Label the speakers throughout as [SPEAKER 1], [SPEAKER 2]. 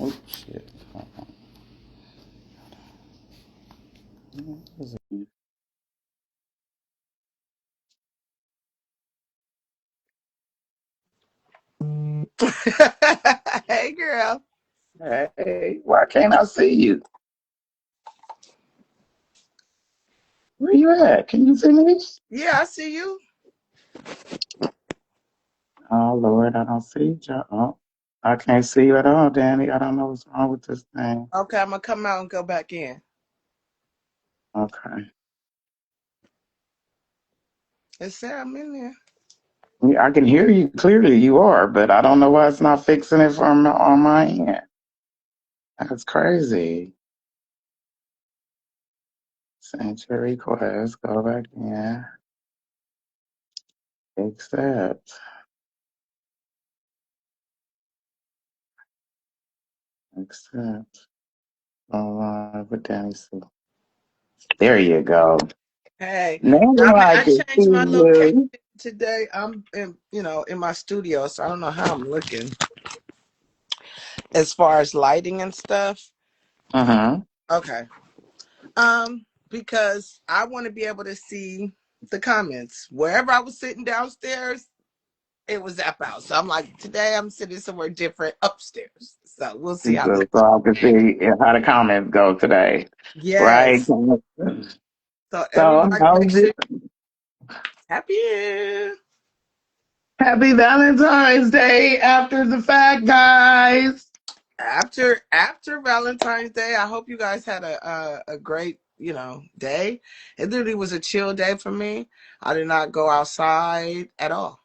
[SPEAKER 1] Oh shit.
[SPEAKER 2] Hey, girl.
[SPEAKER 1] Hey, why can't I see you? Where you at? Can you see me?
[SPEAKER 2] Yeah, I see you.
[SPEAKER 1] Oh Lord, I don't see you. Oh, I can't see you at all, Danny. I don't know what's wrong with this thing.
[SPEAKER 2] Okay, I'm gonna come out and go back in.
[SPEAKER 1] Okay.
[SPEAKER 2] It said I'm in there.
[SPEAKER 1] Yeah, I can hear you clearly. You are, but I don't know why it's not fixing it from on my end. That's crazy. Send your request. Go back in. Accept. Accept. Go live with Dani Cee. There you go.
[SPEAKER 2] Hey,
[SPEAKER 1] Now I
[SPEAKER 2] I
[SPEAKER 1] can see
[SPEAKER 2] changed my location
[SPEAKER 1] you.
[SPEAKER 2] today. I'm in my studio, so I don't know how I'm looking as far as lighting and stuff.
[SPEAKER 1] Uh-huh.
[SPEAKER 2] Okay. Because I want to be able to see the comments. Wherever I was sitting downstairs, it was up out. So I'm like, today I'm sitting somewhere different upstairs. So we'll see how this.
[SPEAKER 1] So I can see how the comments go today. Right?
[SPEAKER 2] Yes.
[SPEAKER 1] So
[SPEAKER 2] So everybody make
[SPEAKER 1] how's
[SPEAKER 2] sure
[SPEAKER 1] it?
[SPEAKER 2] happy.
[SPEAKER 1] Happy Valentine's Day after the fact, guys.
[SPEAKER 2] After Valentine's Day, I hope you guys had a great day. It literally was a chill day for me. I did not go outside at all.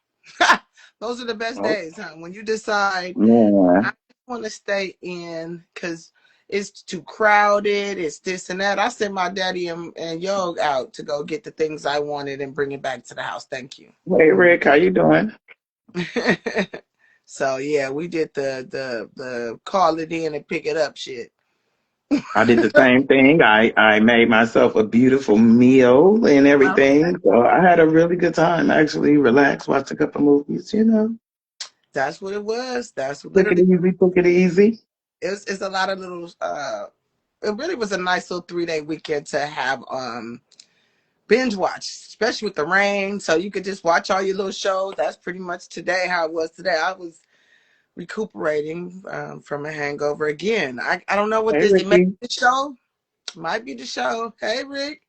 [SPEAKER 2] Those are the best
[SPEAKER 1] Oh,
[SPEAKER 2] days, huh? When you decide I
[SPEAKER 1] man.
[SPEAKER 2] want to stay in because it's too crowded. It's this and that. I sent my daddy and Yo out to go get the things I wanted and bring it back to the house. Thank you.
[SPEAKER 1] Hey, Rick, how you doing?
[SPEAKER 2] So yeah, we did the call it in and pick it up shit.
[SPEAKER 1] I did the same thing. I made myself a beautiful meal and
[SPEAKER 2] Okay.
[SPEAKER 1] everything. So I had a really good time. Actually, relaxed, watched a couple movies.
[SPEAKER 2] That's what it was. That's
[SPEAKER 1] Took it
[SPEAKER 2] literally
[SPEAKER 1] easy, took it easy.
[SPEAKER 2] it's a lot of little it really was a nice little 3-day weekend to have binge watch, especially with the rain. So you could just watch all your little shows. That's pretty much today how it was today. I was recuperating from a hangover again. I don't know what
[SPEAKER 1] Hey,
[SPEAKER 2] this it might
[SPEAKER 1] Ricky.
[SPEAKER 2] be the show. Might be the show. Hey Rick.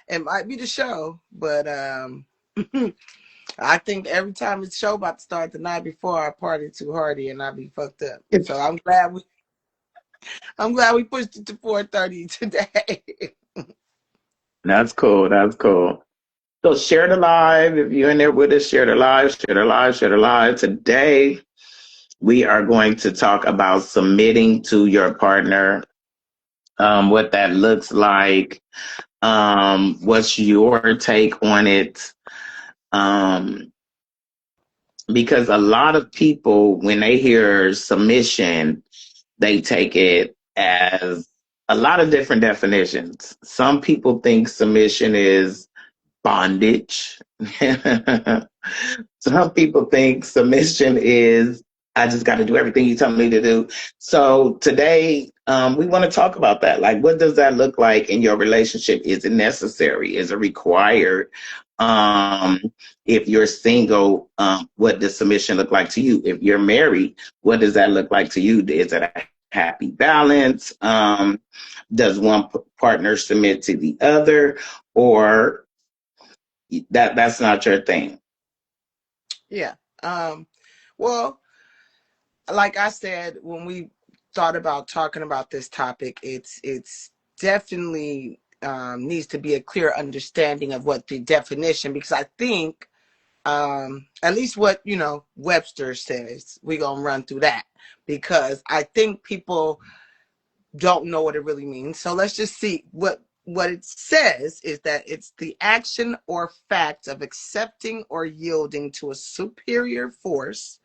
[SPEAKER 2] It might be the show. But I think every time it's show about to start the night before I party too hardy and I be fucked up. So I'm glad we pushed it to 4:30 today.
[SPEAKER 1] That's cool. That's cool. So share the live. If you're in there with us, share the live, share the live, share the live. Today, we are going to talk about submitting to your partner, what that looks like, what's your take on it. Um, because a lot of people, when they hear submission, they take it as a lot of different definitions. Some people think submission is bondage. Some people think submission is I just got to do everything you tell me to do. So today, we want to talk about that. Like, what does that look like in your relationship? Is it necessary? Is it required? Um, if you're single, what does submission look like to you? If you're married, what does that look like to you? Is it a happy balance? Does one partner submit to the other, or that's not your thing?
[SPEAKER 2] Yeah. Well, like I said, when we thought about talking about this topic, it's definitely needs to be a clear understanding of what the definition, because I think at least what Webster says, we're gonna run through that because I think people don't know what it really means. So let's just see what it says is that it's the action or fact of accepting or yielding to a superior force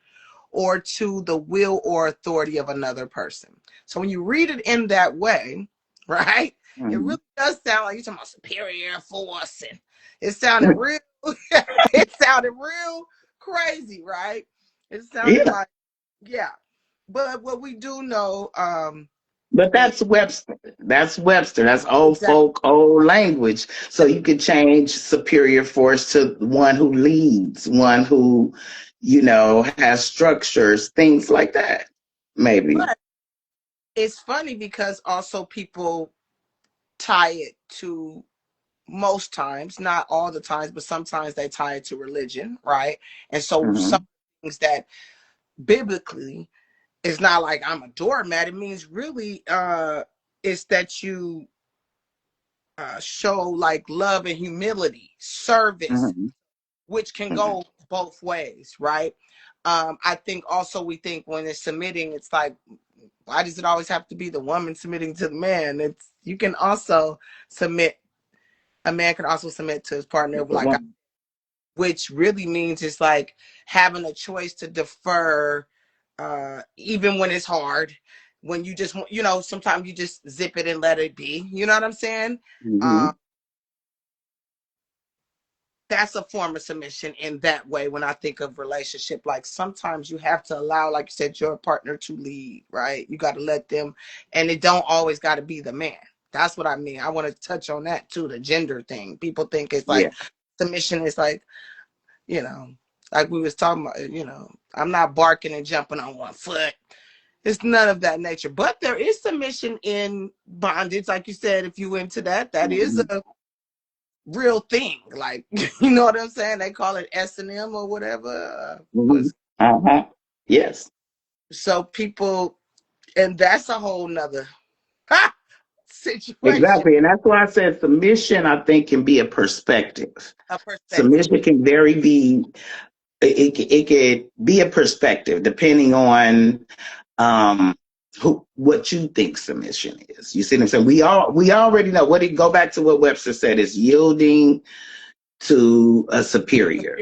[SPEAKER 2] or to the will or authority of another person. So when you read it in that way, right, it
[SPEAKER 1] Mhm.
[SPEAKER 2] really does sound like you're talking about superior force, and it sounded real it sounded real crazy, right? It sounded
[SPEAKER 1] Yeah.
[SPEAKER 2] like, yeah. but what we do know,
[SPEAKER 1] But
[SPEAKER 2] and
[SPEAKER 1] that's Webster. That's Webster. That's old
[SPEAKER 2] exactly
[SPEAKER 1] folk, old language. So you can change superior force to one who leads, one who, has structures, things like that. Maybe.
[SPEAKER 2] but it's funny because also people tie it to, most times, not all the times, but sometimes they tie it to religion, right? And so some
[SPEAKER 1] Hmm.
[SPEAKER 2] things that biblically is not like I'm a doormat. It means really it's that you show like love and humility, service,
[SPEAKER 1] Hmm.
[SPEAKER 2] which can
[SPEAKER 1] Hmm.
[SPEAKER 2] go both ways, right? I think also we think when it's submitting, it's like, why does it always have to be the woman submitting to the man? It's, you can also submit, a man can also submit to his partner, like, which really means it's like having a choice to defer, even when it's hard, when you just, sometimes you just zip it and let it be, you know what I'm saying? uh,
[SPEAKER 1] Hmm.
[SPEAKER 2] that's a form of submission in that way. When I think of relationship, like sometimes you have to allow, like you said, your partner to lead, right? You got to let them, and it don't always got to be the man. That's what I mean. I want to touch on that too, the gender thing. People think it's
[SPEAKER 1] Yeah.
[SPEAKER 2] like submission is like, you know, like we was talking about, I'm not barking and jumping on one foot. It's none of that nature. But there is submission in bondage, like you said. If you into that, that is
[SPEAKER 1] Hmm.
[SPEAKER 2] a real thing. Like, you know what I'm saying? They call it S&M or whatever.
[SPEAKER 1] Hmm. Uh-huh. Yes.
[SPEAKER 2] So people, and that's a whole nother situation,
[SPEAKER 1] Exactly. And that's why I said submission, I think, can be a perspective.
[SPEAKER 2] a perspective.
[SPEAKER 1] Submission can it could be a perspective depending on what you think submission is. You see what I'm saying? We already know what it go back to what Webster said is yielding to a superior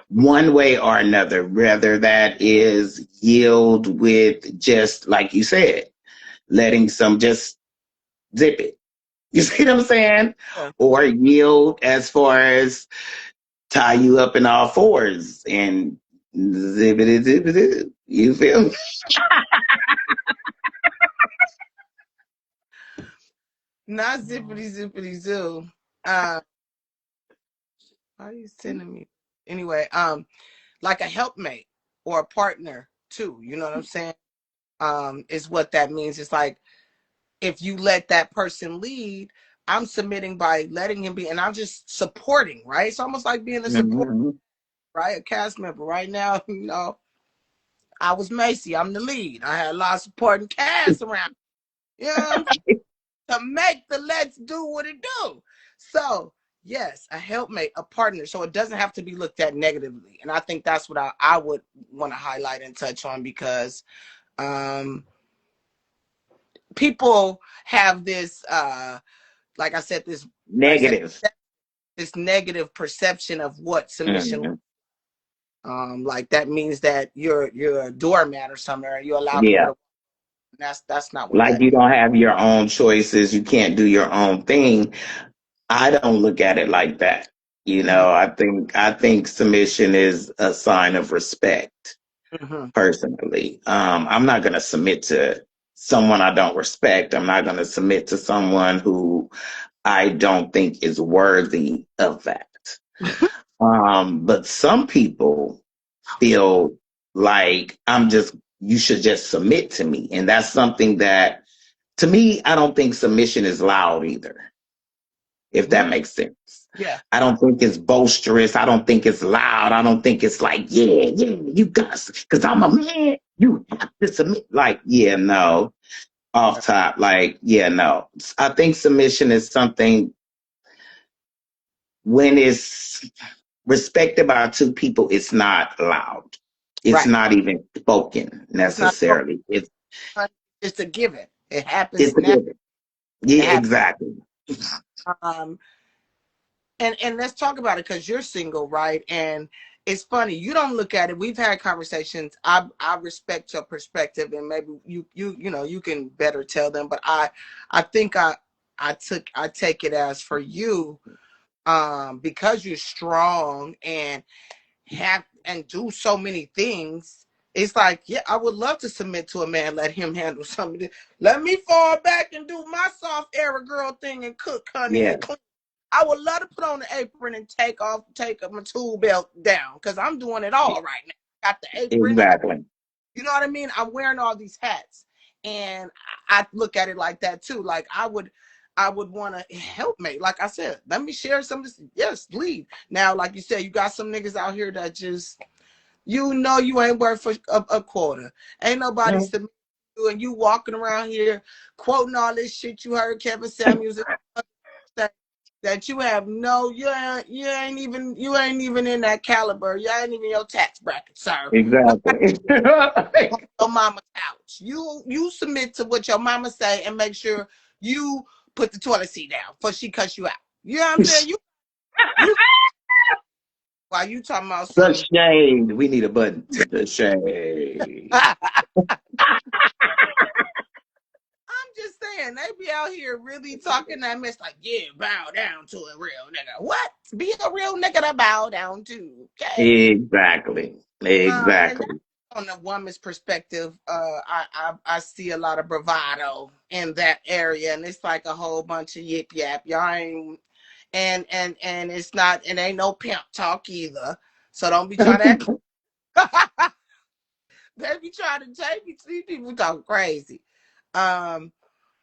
[SPEAKER 1] one way or another, whether that is yield with just like you said, letting some just zip it. You see what I'm saying?
[SPEAKER 2] Yeah.
[SPEAKER 1] Or yield as far as tie you up in all fours and zip it, zip it. You feel me?
[SPEAKER 2] Not zippity zippity zoo. Uh, why are you sending me? Anyway, like a helpmate or a partner too. You know what I'm saying? Is what that means. It's like if you let that person lead, I'm submitting by letting him be, and I'm just supporting, right? It's almost like being a support,
[SPEAKER 1] Mhm.
[SPEAKER 2] right? A cast member. Right now, I was Macy. I'm the lead. I had a lot of supporting cast around. You know what I'm saying? To make the let's do what it do. So yes, a helpmate, a partner. So it doesn't have to be looked at negatively. And I think that's what I would want to highlight and touch on, because um people have this like I said,
[SPEAKER 1] Negative.
[SPEAKER 2] this negative perception of what submission,
[SPEAKER 1] Mhm.
[SPEAKER 2] like that means that you're a doormat or something, or you allow people
[SPEAKER 1] Yeah.
[SPEAKER 2] to, that's not what
[SPEAKER 1] Like
[SPEAKER 2] that
[SPEAKER 1] you
[SPEAKER 2] means.
[SPEAKER 1] don't have your own choices. You can't do your own thing. I don't look at it like that.
[SPEAKER 2] Mm-hmm.
[SPEAKER 1] I think submission is a sign of respect.
[SPEAKER 2] Mm-hmm.
[SPEAKER 1] Personally, I'm not going to submit to someone I don't respect. I'm not going to submit to someone who I don't think is worthy of that. But some people feel like you should just submit to me, and that's something that, to me, I don't think submission is loud either, if
[SPEAKER 2] Mm-hmm.
[SPEAKER 1] that makes sense.
[SPEAKER 2] Yeah.
[SPEAKER 1] I don't think it's boisterous. I don't think it's loud. I don't think it's like, yeah, yeah, you got, because I'm a man, you have to submit. Like, yeah, no, off top. Like, yeah, no. I think submission is something when it's respected by two people, it's not loud. It's
[SPEAKER 2] Right.
[SPEAKER 1] not even spoken
[SPEAKER 2] It's not,
[SPEAKER 1] necessarily.
[SPEAKER 2] it's a given. It happens
[SPEAKER 1] It's a
[SPEAKER 2] now.
[SPEAKER 1] given.
[SPEAKER 2] It
[SPEAKER 1] Yeah,
[SPEAKER 2] happens.
[SPEAKER 1] exactly.
[SPEAKER 2] Um, and let's talk about it, because you're single, right? And it's funny, you don't look at it. We've had conversations. I respect your perspective, and maybe you can better tell them. But I think I take it as for you, because you're strong and have and do so many things. it's like, yeah, I would love to submit to a man, let him handle something. Let me fall back and do my soft era girl thing and cook, honey,
[SPEAKER 1] Yeah,
[SPEAKER 2] and clean. I would love to put on the apron and take my tool belt down because I'm doing it all right now. Got the apron, I got,
[SPEAKER 1] exactly.
[SPEAKER 2] you know what I mean? I'm wearing all these hats, and I look at it like that too. Like I would want to help me. Like I said, let me share some of this. Yes, lead. Now, like you said, you got some niggas out here that just, you know, you ain't worth a quarter. Ain't nobody
[SPEAKER 1] Mhm.
[SPEAKER 2] submitting you, and you walking around here quoting all this shit you heard Kevin Samuels say, that you have no, you ain't even in that caliber. You ain't even your tax bracket, sir.
[SPEAKER 1] Exactly.
[SPEAKER 2] On your mama's couch. You submit to what your mama say and make sure you put the toilet seat down before she cuts you out. You know what I'm saying? You while you talking about
[SPEAKER 1] The
[SPEAKER 2] some
[SPEAKER 1] shade. We need a button. The shade.
[SPEAKER 2] I'm just saying, they be out here really talking that mess like, yeah, bow down to a real nigga. What? Be a real nigga to bow down to. Okay.
[SPEAKER 1] Exactly.
[SPEAKER 2] And
[SPEAKER 1] Exactly.
[SPEAKER 2] that's on the woman's perspective. I see a lot of bravado in that area, and it's like a whole bunch of yip yap. Y'all ain't, and it's not, it ain't no pimp talk either. So don't be trying to act. They be trying to take me. These people talk crazy. Um,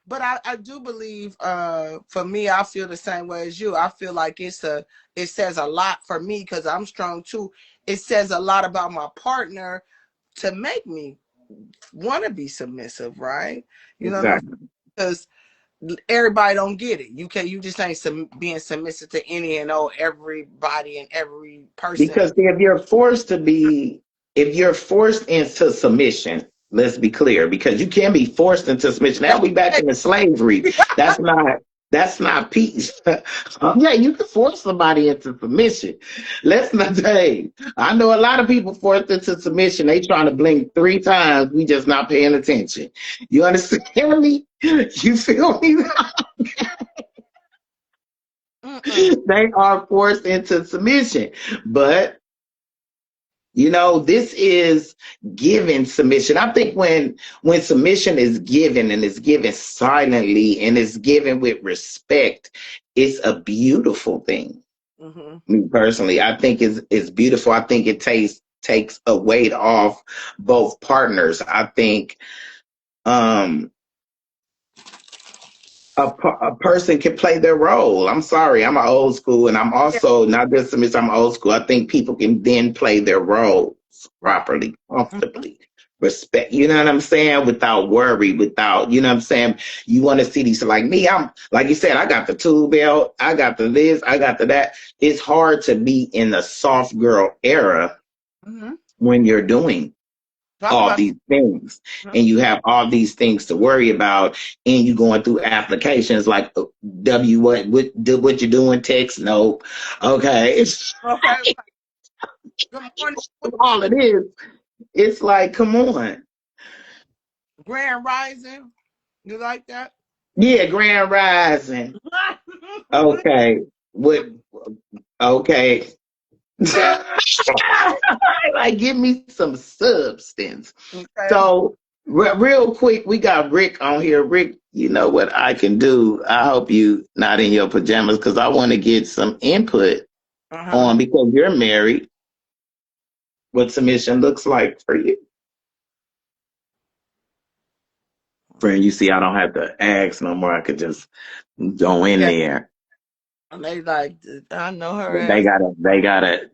[SPEAKER 2] but I do believe, for me, I feel the same way as you. I feel like it says a lot for me because I'm strong too. It says a lot about my partner to make me want to be submissive, right? You know what I'm saying?
[SPEAKER 1] Exactly.
[SPEAKER 2] Because everybody don't get it. You just ain't being submissive to any and all everybody and every person.
[SPEAKER 1] Because if you're forced into submission, let's be clear, because you can be forced into submission. Now we back into slavery. That's not peace. Yeah, you can force somebody into submission. Let's not say. I know a lot of people forced into submission. They trying to blink 3 times. We just not paying attention. You understand me? You feel me? They are forced into submission. But this is given submission. I think when submission is given and is given silently and is given with respect, it's a beautiful thing.
[SPEAKER 2] Mm-hmm.
[SPEAKER 1] Me personally, I think it's beautiful. I think it takes a weight off both partners. I think um a person can play their role. I'm sorry, I'm an old school, and I'm
[SPEAKER 2] Yeah.
[SPEAKER 1] also not just submissive. I'm old school. I think people can then play their roles properly,
[SPEAKER 2] Mm-hmm.
[SPEAKER 1] comfortably, respect. You know what I'm saying? Without worry, without you know what I'm saying. You want to see these like me. I'm like you said. I got the tool belt. I got the this. I got the that. It's hard to be in the soft girl era
[SPEAKER 2] Mm-hmm.
[SPEAKER 1] when you're doing
[SPEAKER 2] Talk
[SPEAKER 1] all
[SPEAKER 2] about.
[SPEAKER 1] these things
[SPEAKER 2] Mm-hmm.
[SPEAKER 1] and you have all these things to worry about and you going through applications like what you doing text no okay it's
[SPEAKER 2] Okay. Good morning.
[SPEAKER 1] all it is. It's like come on.
[SPEAKER 2] Grand Rising. You like that?
[SPEAKER 1] Yeah, grand rising. Okay. What? Okay. Like give me some substance.
[SPEAKER 2] Okay.
[SPEAKER 1] So real quick, we got Rick on here. Rick, you know what I can do. I hope you not in your pajamas because I want to get some input
[SPEAKER 2] Uh-huh.
[SPEAKER 1] on because you're married. What submission looks like for you, friend. You see, I don't have to ask no more. I could just go in
[SPEAKER 2] Yeah.
[SPEAKER 1] there.
[SPEAKER 2] And they like, I know her
[SPEAKER 1] But they
[SPEAKER 2] ass.
[SPEAKER 1] gotta, they gotta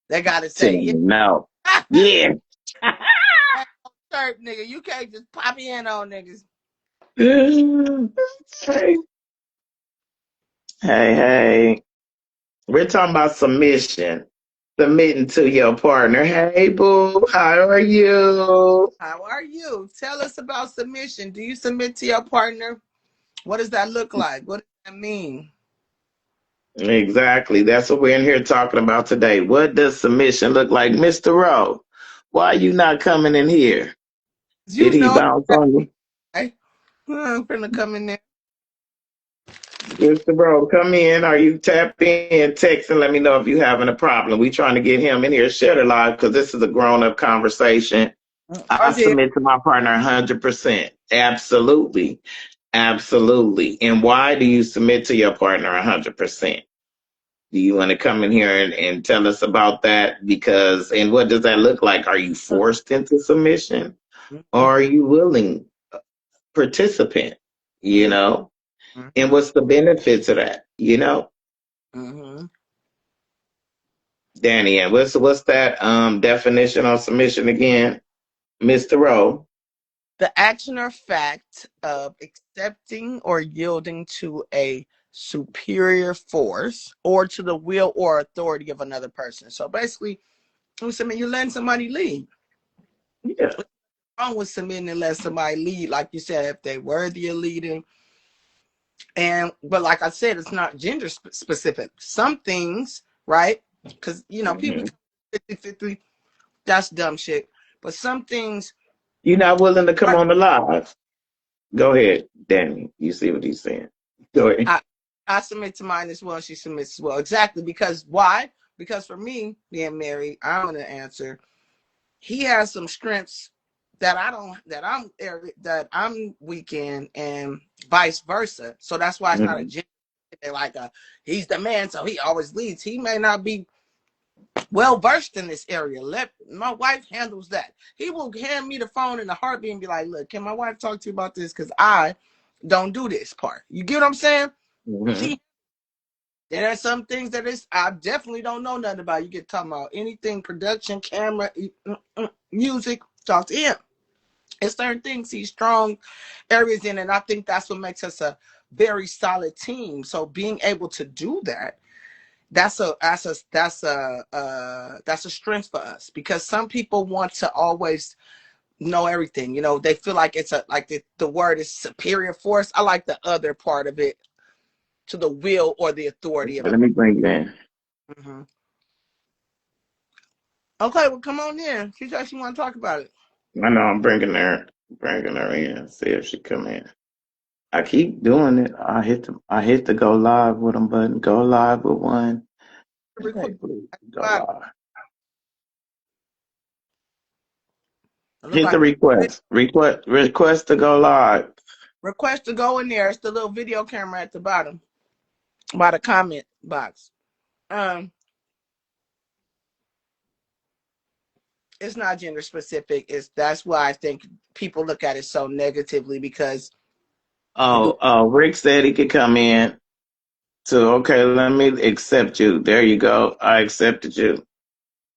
[SPEAKER 2] They gotta
[SPEAKER 1] tell
[SPEAKER 2] say,
[SPEAKER 1] me
[SPEAKER 2] yeah.
[SPEAKER 1] no. Yeah.
[SPEAKER 2] Shirt, nigga. You can't just pop in on niggas.
[SPEAKER 1] Hey, hey. We're talking about submission, submitting to your partner. Hey, boo, how are you?
[SPEAKER 2] How are you? Tell us about submission. Do you submit to your partner? What does that look like? What does that mean?
[SPEAKER 1] Exactly. That's what we're in here talking about today. What does submission look like? Mr. Rowe, why are you not coming in here?
[SPEAKER 2] You
[SPEAKER 1] Did he
[SPEAKER 2] know,
[SPEAKER 1] bounce on you?
[SPEAKER 2] hey, I'm finna come in there.
[SPEAKER 1] Mr. Rowe, come in. Are you tapped in? Text and let me know if you're having a problem. We trying to get him in here, share the live, because this is a grown-up conversation. I submit to my partner 100%. Absolutely. Absolutely. And why do you submit to your partner 100%? Do you want to come in here and tell us about that? Because, and what does that look like? Are you forced into submission, or are you willing participant? You know, and what's the benefits of that? You know, Danny, and what's that definition on submission again, Mr. Rowe?
[SPEAKER 2] The action or fact of accepting or yielding to a superior force or to the will or authority of another person. So basically, you're letting somebody lead.
[SPEAKER 1] Yeah.
[SPEAKER 2] What's wrong with submitting and let somebody lead, like you said, if they're worthy of leading? But like I said, it's not gender specific. Some things, right? Because people 50-50, that's dumb shit. But some things,
[SPEAKER 1] You're not willing to come on the live. Go ahead, Danny. You see what he's saying. Go ahead.
[SPEAKER 2] I submit to mine as well. She submits as well. Exactly. Because why? Because for me, being married, I'm going to answer. He has some strengths that I don't, that I'm weak in, and vice versa. So that's why it's not a gender, like he's the man, so he always leads. He may not be well versed in this area. Let my wife handles that. He will hand me the phone in a heartbeat and be like, "Look, can my wife talk to you about this? Because I don't do this part." You get what I'm saying? She. There are some things that I definitely don't know nothing about. You get talking about anything, production, camera, music, talk to him. It's certain things he's strong areas in, and I think that's what makes us a very solid team. So being able to do that, that's a strength for us, because some people want to always know everything. They feel like it's the word is superior force. I like the other part of it, to the will or the authority of
[SPEAKER 1] Let me bring you in.
[SPEAKER 2] Okay, well, come on in. She said she want to talk about it.
[SPEAKER 1] I know I'm bringing her in. See if she come in. I keep doing it. I hit the go live with them button. Go live with one. Go live. Hit the request to go live.
[SPEAKER 2] Request to go in there. It's the little video camera at the bottom, by the comment box. It's not gender specific. That's why I think people look at it so negatively, because
[SPEAKER 1] Rick said he could come in. So okay, let me accept you. There you go. I accepted you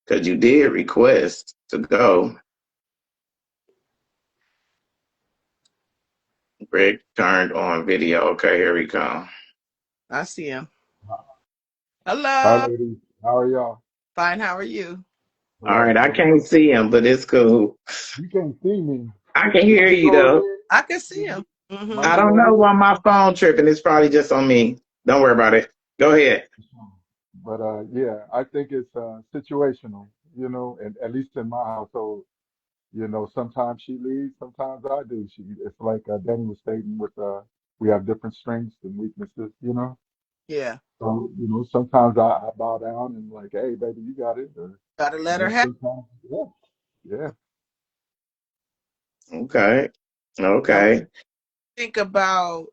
[SPEAKER 1] because you did request to go. Rick turned on video. Okay, here we go.
[SPEAKER 2] I see him.
[SPEAKER 3] Hi,
[SPEAKER 2] Hello.
[SPEAKER 3] ladies. How are y'all?
[SPEAKER 2] Fine. How are you?
[SPEAKER 1] All
[SPEAKER 3] Great,
[SPEAKER 1] right, I
[SPEAKER 3] great.
[SPEAKER 1] can't see him, but it's cool.
[SPEAKER 3] You can't see me.
[SPEAKER 1] I can
[SPEAKER 3] You
[SPEAKER 1] hear
[SPEAKER 3] see me
[SPEAKER 1] you
[SPEAKER 3] go
[SPEAKER 1] though.
[SPEAKER 3] ahead?
[SPEAKER 2] I can see
[SPEAKER 3] See
[SPEAKER 2] him.
[SPEAKER 3] my
[SPEAKER 1] I don't
[SPEAKER 3] little
[SPEAKER 1] know
[SPEAKER 3] head?
[SPEAKER 1] why my phone tripping. It's probably just on me. Don't worry about it. Go ahead.
[SPEAKER 3] But yeah, I think it's situational, and at least in my household, sometimes she leads, sometimes I do. It's like Danny was stating with we have different strengths and weaknesses.
[SPEAKER 2] Yeah.
[SPEAKER 3] So, sometimes I bow down and like, hey, baby, you got it. Or,
[SPEAKER 2] Gotta let
[SPEAKER 3] and
[SPEAKER 2] her
[SPEAKER 3] then
[SPEAKER 2] have.
[SPEAKER 3] sometimes, yeah, yeah.
[SPEAKER 1] Okay.
[SPEAKER 2] Now,
[SPEAKER 1] Okay.
[SPEAKER 2] think about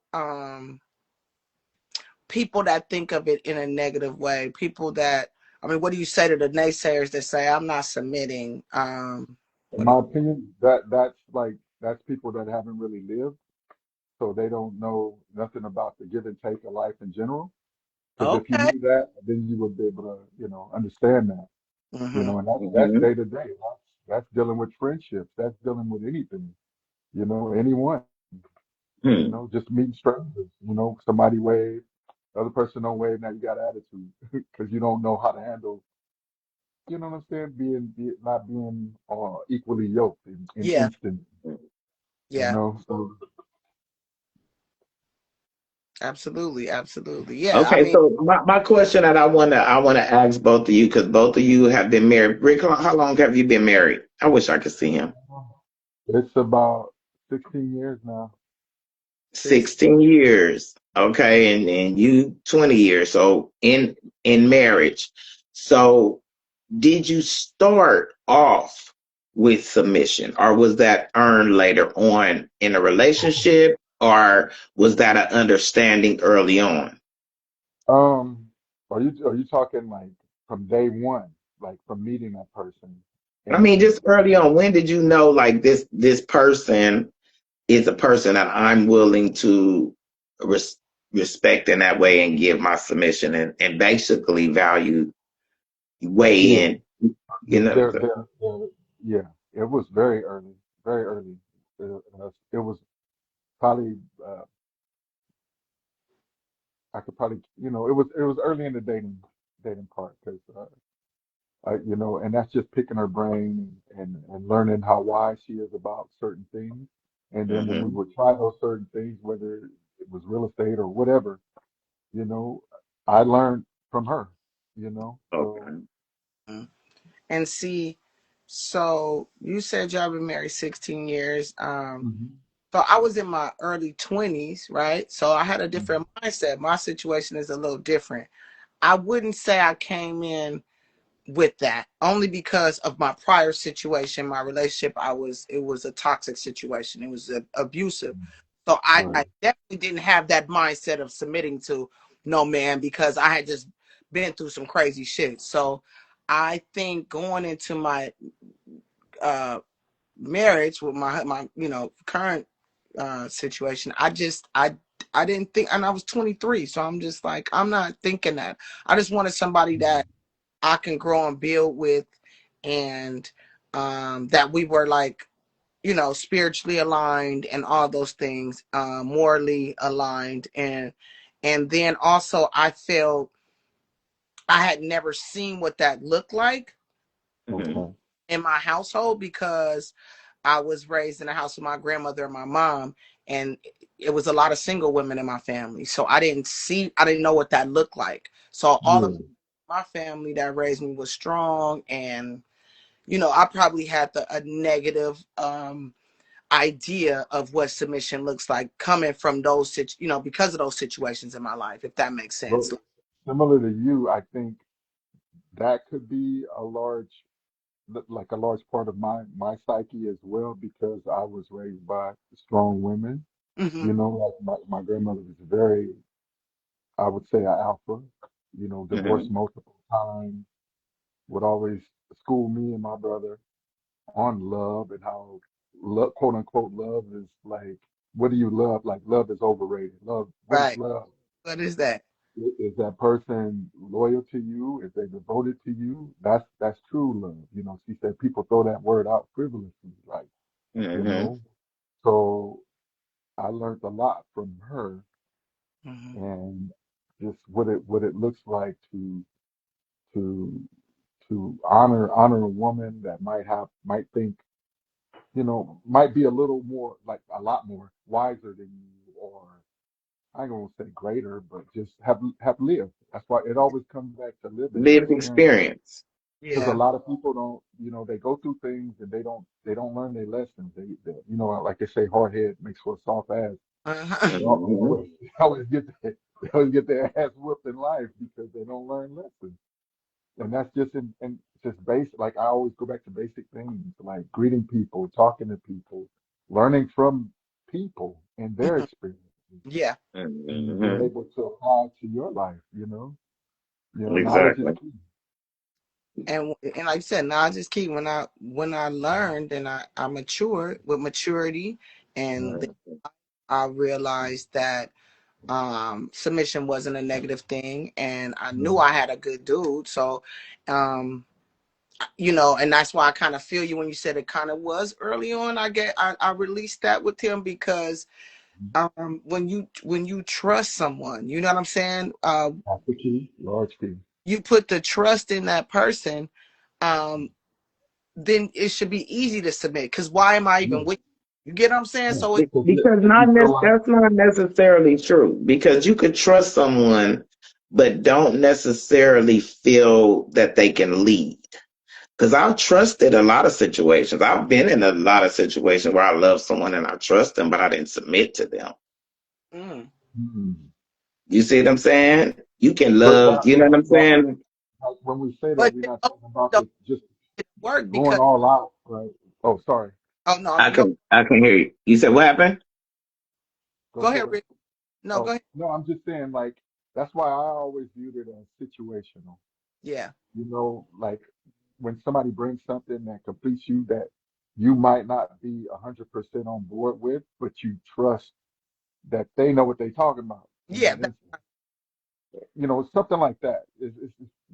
[SPEAKER 2] people that think of it in a negative way. People that, what do you say to the naysayers that say, "I'm not submitting"?
[SPEAKER 3] In my opinion, that's people that haven't really lived. So they don't know nothing about the give and take of life in general. Because if you
[SPEAKER 2] Okay.
[SPEAKER 3] knew that, then you would be able to, understand that,
[SPEAKER 2] Mm-hmm.
[SPEAKER 3] and that's day to day. That's dealing with friendships. That's dealing with anything, anyone,
[SPEAKER 1] Hmm.
[SPEAKER 3] just meeting strangers. Somebody wave, the other person don't wave. Now you got attitude because you don't know how to handle. You know what I'm saying? Not being equally yoked in
[SPEAKER 2] Yeah.
[SPEAKER 3] instant.
[SPEAKER 2] Yeah.
[SPEAKER 3] So
[SPEAKER 2] Absolutely. Absolutely. Yeah.
[SPEAKER 1] Okay, so my question that I wanna ask both of you, because both of you have been married. Rick, how long have you been married? I wish I could see him.
[SPEAKER 3] it's about 16 years now.
[SPEAKER 1] 16 years. Okay, and you 20 years. So in marriage. So did you start off with submission, or was that earned later on in a relationship, or was that an understanding early on?
[SPEAKER 3] Um, are you talking like from day one, like from meeting that person,
[SPEAKER 1] I mean,
[SPEAKER 3] and
[SPEAKER 1] just early on, when did you know like this person is a person that I'm willing to res- respect in that way and give my submission and basically value weigh
[SPEAKER 3] yeah,
[SPEAKER 1] in, you know?
[SPEAKER 3] yeah, it was very early, very early. It was probably I could probably it was early in the dating part because and that's just picking her brain and learning how wise she is about certain things. And then when we
[SPEAKER 1] Hmm.
[SPEAKER 3] would try those certain things, whether it was real estate or whatever, you know, I learned from her, so.
[SPEAKER 1] Okay.
[SPEAKER 2] Mhm. And see, so you said y'all been married 16 years.
[SPEAKER 3] Mhm,
[SPEAKER 2] So I was in my early 20s, right? So I had a
[SPEAKER 3] mhm,
[SPEAKER 2] different mindset. My situation is a little different. I wouldn't say I came in with that only because of my prior situation, my relationship. It was a toxic situation. It was abusive.
[SPEAKER 3] mhm.
[SPEAKER 2] So
[SPEAKER 3] Right.
[SPEAKER 2] I definitely didn't have that mindset of submitting to no man because I had just been through some crazy shit. So I think going into my uh marriage with my current situation, I didn't think, and I was 23, so I'm just like, I'm not thinking that. I just wanted somebody that I can grow and build with, and that we were like, spiritually aligned and all those things, morally aligned, and then also I felt I had never seen what that looked like
[SPEAKER 1] Hmm.
[SPEAKER 3] Okay.
[SPEAKER 2] in my household because I was raised in a house with my grandmother and my mom, and it was a lot of single women in my family. So I didn't know what that looked like. So all of
[SPEAKER 3] Yeah.
[SPEAKER 2] my family that raised me was strong, and I probably had a negative idea of what submission looks like coming from because of those situations in my life, if that makes sense.
[SPEAKER 3] Well, similar to you, I think that could be like a large part of my psyche as well because I was raised by strong women.
[SPEAKER 2] Hmm.
[SPEAKER 3] Like my grandmother was very, I would say, an alpha. Divorced
[SPEAKER 1] Hmm.
[SPEAKER 3] multiple times, would always school me and my brother on love and how love, quote unquote, love is like, what do you love? Like, love is overrated. Love, what is
[SPEAKER 2] Right.
[SPEAKER 3] love?
[SPEAKER 2] What is that?
[SPEAKER 3] Is that person loyal to you? Is they devoted to you? That's true love. She said people throw that word out frivolously, like, you
[SPEAKER 1] Hmm.
[SPEAKER 3] know. So I learned a lot from her
[SPEAKER 2] Hmm.
[SPEAKER 3] and just what it looks like to to honor a woman that might think, might be a little more, like a lot more wiser than you, or I ain't gonna say greater, but just have lived. That's why it always comes back to living and
[SPEAKER 1] Lived
[SPEAKER 3] experience.
[SPEAKER 1] experience.
[SPEAKER 3] Because a
[SPEAKER 2] Yeah.
[SPEAKER 3] lot of people don't, they go through things and they don't learn their lessons. Like they say, hard head makes for a soft ass.
[SPEAKER 2] Uh-huh.
[SPEAKER 3] They, they
[SPEAKER 1] Hmm.
[SPEAKER 3] always they always get they always get their ass whooped in life because they don't learn lessons. And that's just in just basic. Like I always go back to basic things, like greeting people, talking to people, learning from people and their
[SPEAKER 2] Mhm.
[SPEAKER 3] experiences,
[SPEAKER 2] Yeah.
[SPEAKER 3] and being
[SPEAKER 1] Hmm.
[SPEAKER 3] able to apply to your life. Knowledge is
[SPEAKER 1] Exactly.
[SPEAKER 3] key.
[SPEAKER 2] And like you said, now I just keep when I learned and I matured with maturity, and then
[SPEAKER 1] Mhm.
[SPEAKER 2] I realized that submission wasn't a negative thing, and I knew I had a good dude. So um and that's why I kind of feel you when you said it kind of was early on. I released that with him because when you trust someone, you know what I'm saying,
[SPEAKER 3] That's the key. Large key.
[SPEAKER 2] you put the trust in that person, um then it should be easy to submit, because why am I even
[SPEAKER 3] Yeah,
[SPEAKER 2] with you? You get what I'm saying?
[SPEAKER 3] yeah.
[SPEAKER 2] So it
[SPEAKER 1] Because
[SPEAKER 3] If you feel like,
[SPEAKER 1] that's not necessarily true. Because you could trust someone, but don't necessarily feel that they can lead. Because I've trusted a lot of situations. I've been in a lot of situations where I love someone and I trust them, but I didn't submit to them.
[SPEAKER 2] mm.
[SPEAKER 3] hmm.
[SPEAKER 1] You see what I'm saying? You can
[SPEAKER 3] But
[SPEAKER 1] love, you know what I'm
[SPEAKER 3] not
[SPEAKER 1] saying?
[SPEAKER 3] like when we say that,
[SPEAKER 2] But
[SPEAKER 3] we're
[SPEAKER 2] it
[SPEAKER 3] not talking about
[SPEAKER 2] don't
[SPEAKER 3] the just
[SPEAKER 2] work
[SPEAKER 3] going
[SPEAKER 2] because
[SPEAKER 3] all out, right? Oh, sorry.
[SPEAKER 2] Oh no,
[SPEAKER 1] I can hear you. You said what happened?
[SPEAKER 3] Go
[SPEAKER 2] go ahead,
[SPEAKER 3] for it.
[SPEAKER 2] Rick. No, go
[SPEAKER 3] Oh,
[SPEAKER 2] ahead.
[SPEAKER 3] no, I'm just saying, like, that's why I always viewed it as situational.
[SPEAKER 2] Yeah,
[SPEAKER 3] You know, like when somebody brings something that completes you that you might not be 100% on board with, but you trust that they know what they're talking about in
[SPEAKER 2] yeah,
[SPEAKER 3] that instance. You know, something like that. It's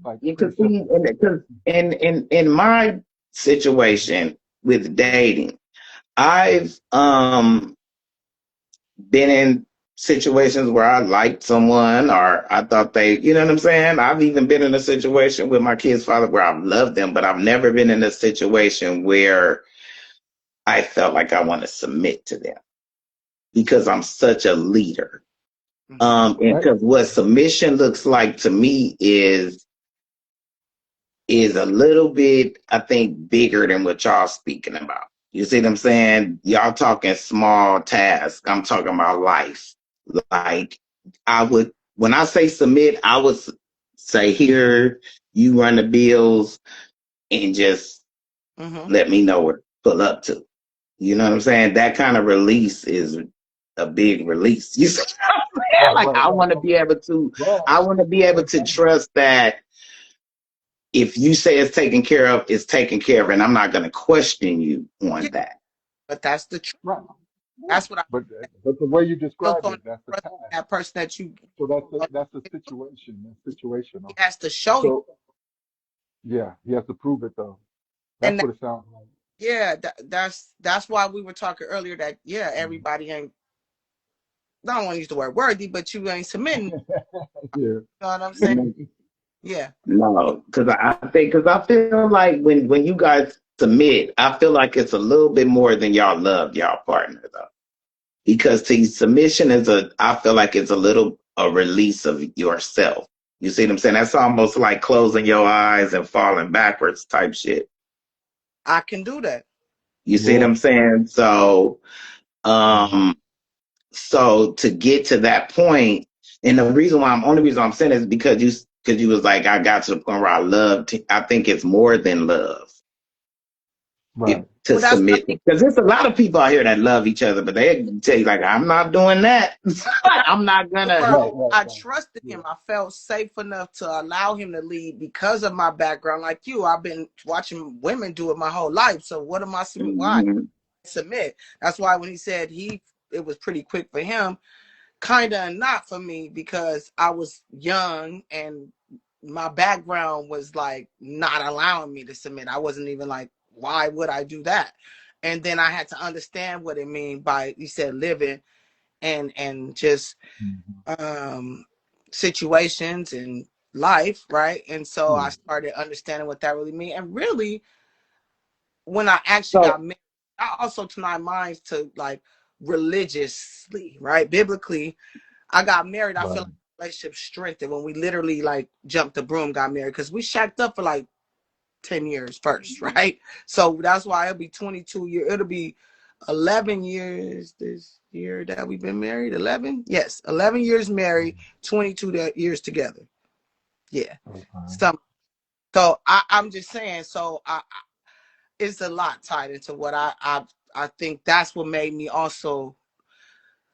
[SPEAKER 3] like
[SPEAKER 1] You
[SPEAKER 3] pretty
[SPEAKER 1] can see,
[SPEAKER 3] simple.
[SPEAKER 1] because in my situation with dating, I've been in situations where I liked someone or I thought they, you know what I'm saying? I've even been in a situation with my kid's father where I've loved them, but I've never been in a situation where I felt like I want to submit to them because I'm such a leader.
[SPEAKER 2] mm-hmm.
[SPEAKER 1] And
[SPEAKER 3] Right?
[SPEAKER 1] because what submission looks like to me is a little bit, I think, bigger than what y'all speaking about. You see what I'm saying? Y'all talking small tasks. I'm talking about life. Like I would, when I say submit, I would say here, you run the bills and just
[SPEAKER 2] Mm-hmm.
[SPEAKER 1] let me know where to pull up to. You know what I'm saying? That kind of release is a big release. You see what I'm saying?
[SPEAKER 3] Right,
[SPEAKER 1] Like
[SPEAKER 3] right, right. But
[SPEAKER 1] I want to be able
[SPEAKER 3] but
[SPEAKER 1] to
[SPEAKER 3] Daniel,
[SPEAKER 1] trust that if you say it's taken care of, it's taken care of, and I'm not going to question you
[SPEAKER 2] Yeah,
[SPEAKER 1] on that.
[SPEAKER 2] but that's the truth.
[SPEAKER 3] right. Yeah.
[SPEAKER 2] That's what I
[SPEAKER 3] But the way you
[SPEAKER 2] still
[SPEAKER 3] described
[SPEAKER 2] going
[SPEAKER 3] it, that's the
[SPEAKER 2] to
[SPEAKER 3] task.
[SPEAKER 2] that person that you.
[SPEAKER 3] So that's a situation. That's
[SPEAKER 2] He
[SPEAKER 3] situational.
[SPEAKER 2] has to show you,
[SPEAKER 3] So yeah, he has to prove it though. That's
[SPEAKER 2] and
[SPEAKER 3] what it sounds like.
[SPEAKER 2] yeah, that's why we were talking earlier that yeah,
[SPEAKER 3] Mm.
[SPEAKER 2] everybody ain't. I don't want to use the word worthy, but you ain't submitting. You
[SPEAKER 3] Yeah.
[SPEAKER 2] know what I'm saying? Yeah,
[SPEAKER 1] No, because I feel like when you guys submit, I feel like it's a little bit more than y'all love y'all partner though. Because see, submission is I feel like it's a little a release of yourself. You see what I'm saying? That's almost like closing your eyes and falling backwards type shit.
[SPEAKER 2] I can do that.
[SPEAKER 1] You see what
[SPEAKER 3] Yeah.
[SPEAKER 1] I'm saying? So,
[SPEAKER 3] Mhm.
[SPEAKER 1] um, so to get to that point, and the reason why only reason I'm saying is because you was like, I got to the point where I loved. I think it's more than love.
[SPEAKER 3] Right.
[SPEAKER 1] To
[SPEAKER 2] Well, that's what
[SPEAKER 1] submit, because there's a lot of people out here that love each other, but they tell you like, I'm not doing that. I'm not
[SPEAKER 2] the
[SPEAKER 1] gonna.
[SPEAKER 3] Right,
[SPEAKER 2] world.
[SPEAKER 3] right,
[SPEAKER 2] I
[SPEAKER 3] right.
[SPEAKER 2] trusted
[SPEAKER 3] Yeah.
[SPEAKER 2] him. I felt safe enough to allow him to lead because of my background. Like you, I've been watching women do it my whole life. So what am I? Why
[SPEAKER 1] Mhm.
[SPEAKER 2] submit? That's why when he said it was pretty quick for him. Kind of not for me because I was young and my background was like not allowing me to submit. I wasn't even like, why would I do that? And then I had to understand what it mean by you said living and just
[SPEAKER 3] Mhm.
[SPEAKER 2] um situations and life, right? And so
[SPEAKER 3] Yeah.
[SPEAKER 2] I started understanding what that really mean. And really, when I actually
[SPEAKER 1] So
[SPEAKER 2] got married, I also to my mind to like religiously, right? Biblically, I got married. I feel
[SPEAKER 3] Right.
[SPEAKER 2] like the relationship strengthened when we literally like jumped the broom, got married because we shacked up for like 10 years first, right? So that's why it'll be 22 years. It'll be 11 years this year that we've been married. 11? Yes, 11 years married, 22 years together. Yeah.
[SPEAKER 3] Okay.
[SPEAKER 2] So I'm just saying. So it's a lot tied into what I think that's what made me also.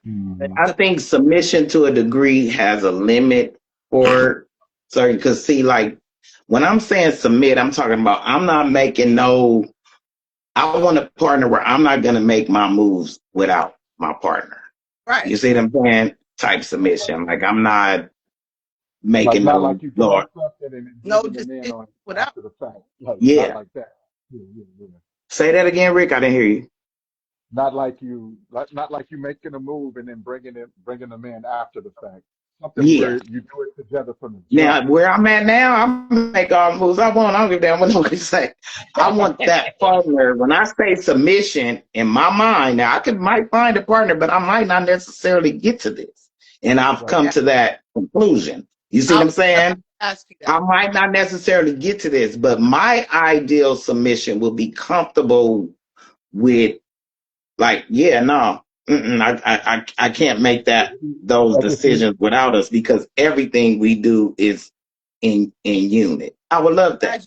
[SPEAKER 3] Mhm.
[SPEAKER 1] I think submission to a degree has a limit for certain. Because see, like when I'm saying submit, I'm talking about I'm not making no. I want a partner where I'm not gonna make my moves without my partner.
[SPEAKER 2] Right.
[SPEAKER 1] You see what I'm saying? Type submission. Like I'm not
[SPEAKER 3] Like
[SPEAKER 1] making
[SPEAKER 3] not
[SPEAKER 1] no
[SPEAKER 3] like you doing
[SPEAKER 1] Lord.
[SPEAKER 3] something and then
[SPEAKER 2] No
[SPEAKER 3] bringing them in
[SPEAKER 2] decision
[SPEAKER 3] on
[SPEAKER 2] without.
[SPEAKER 3] after the fact. Like not
[SPEAKER 1] Yeah.
[SPEAKER 3] like that. Yeah, yeah, yeah.
[SPEAKER 1] Say that again, Rick. I didn't hear you.
[SPEAKER 3] Not like you making a move and then bringing them in after the fact. Something
[SPEAKER 1] Yeah.
[SPEAKER 3] where you do it together from the jump.
[SPEAKER 1] Now, where I'm at now, I'm make all the moves I want. I don't give a damn what nobody say. I want that partner. When I say submission, in my mind, now might find a partner, but I might not necessarily get to this. And I've
[SPEAKER 3] Right.
[SPEAKER 1] come
[SPEAKER 2] Yeah.
[SPEAKER 1] to that conclusion. You see
[SPEAKER 2] I
[SPEAKER 1] what
[SPEAKER 2] was
[SPEAKER 1] I'm
[SPEAKER 2] about to
[SPEAKER 1] saying?
[SPEAKER 2] ask you that.
[SPEAKER 1] I might not necessarily get to this, but my ideal submission will be comfortable with, like, yeah, no, I can't make those
[SPEAKER 3] I can see.
[SPEAKER 1] decisions without us because everything we do is in unit. I would love that.
[SPEAKER 2] Glad you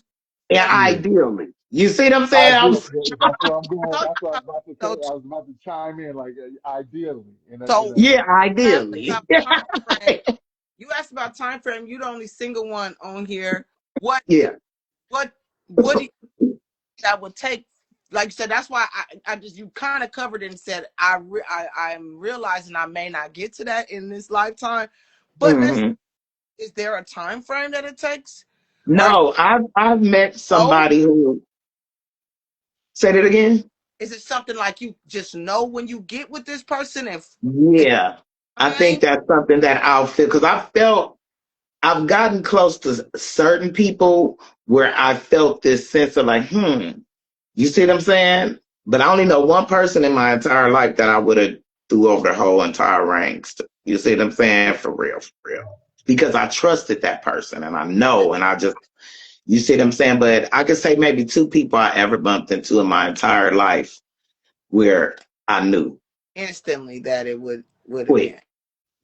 [SPEAKER 1] Yeah,
[SPEAKER 2] said that.
[SPEAKER 3] Yeah.
[SPEAKER 1] ideally. You see what I'm
[SPEAKER 3] I
[SPEAKER 1] saying? I
[SPEAKER 3] do.
[SPEAKER 1] was
[SPEAKER 3] That's where I'm going.
[SPEAKER 2] So,
[SPEAKER 3] That's what I was about to say.
[SPEAKER 2] so,
[SPEAKER 3] I was about to chime in, like ideally,
[SPEAKER 2] so
[SPEAKER 1] yeah,
[SPEAKER 2] you asked
[SPEAKER 1] ideally.
[SPEAKER 2] about time frame. You asked about time frame. You're the only single one on here. What
[SPEAKER 1] Yeah.
[SPEAKER 2] what what do you that would take? Like you said, that's why I just you kind of covered it and said I'm realizing I may not get to that in this lifetime. But
[SPEAKER 1] Hmm.
[SPEAKER 2] is there a time frame that it takes? Or
[SPEAKER 1] No, I've met
[SPEAKER 2] oh,
[SPEAKER 1] somebody who said it again.
[SPEAKER 2] is it something like you just know when you get with this person if it's
[SPEAKER 1] Yeah, I think
[SPEAKER 2] time?
[SPEAKER 1] that's something that I'll feel because I've gotten close to certain people where I felt this sense of like, you see what I'm saying? But I only know one person in my entire life that I would have threw over the whole entire ranks. You see what I'm saying? For real, for real. Because I trusted that person and I know, and I just, you see what I'm saying? But I could say maybe two people I ever bumped into in my entire life where I knew
[SPEAKER 2] Instantly that it would have been.
[SPEAKER 1] quick.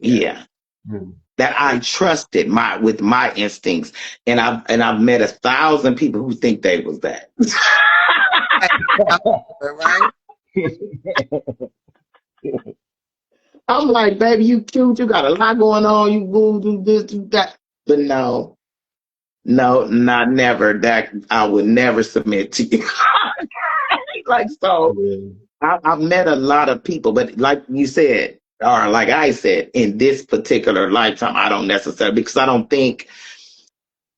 [SPEAKER 2] Yeah.
[SPEAKER 1] Yeah.
[SPEAKER 3] yeah,
[SPEAKER 1] That I trusted with my instincts. And I've met 1,000 people who think they was that.
[SPEAKER 2] Right?
[SPEAKER 1] I'm like, baby, you cute, you got a lot going on, you woo, do this, do that. But no, not never. That I would never submit to you. Like so.
[SPEAKER 3] yeah,
[SPEAKER 1] I've met a lot of people, but like you said, or like I said, in this particular lifetime, I don't necessarily, because I don't think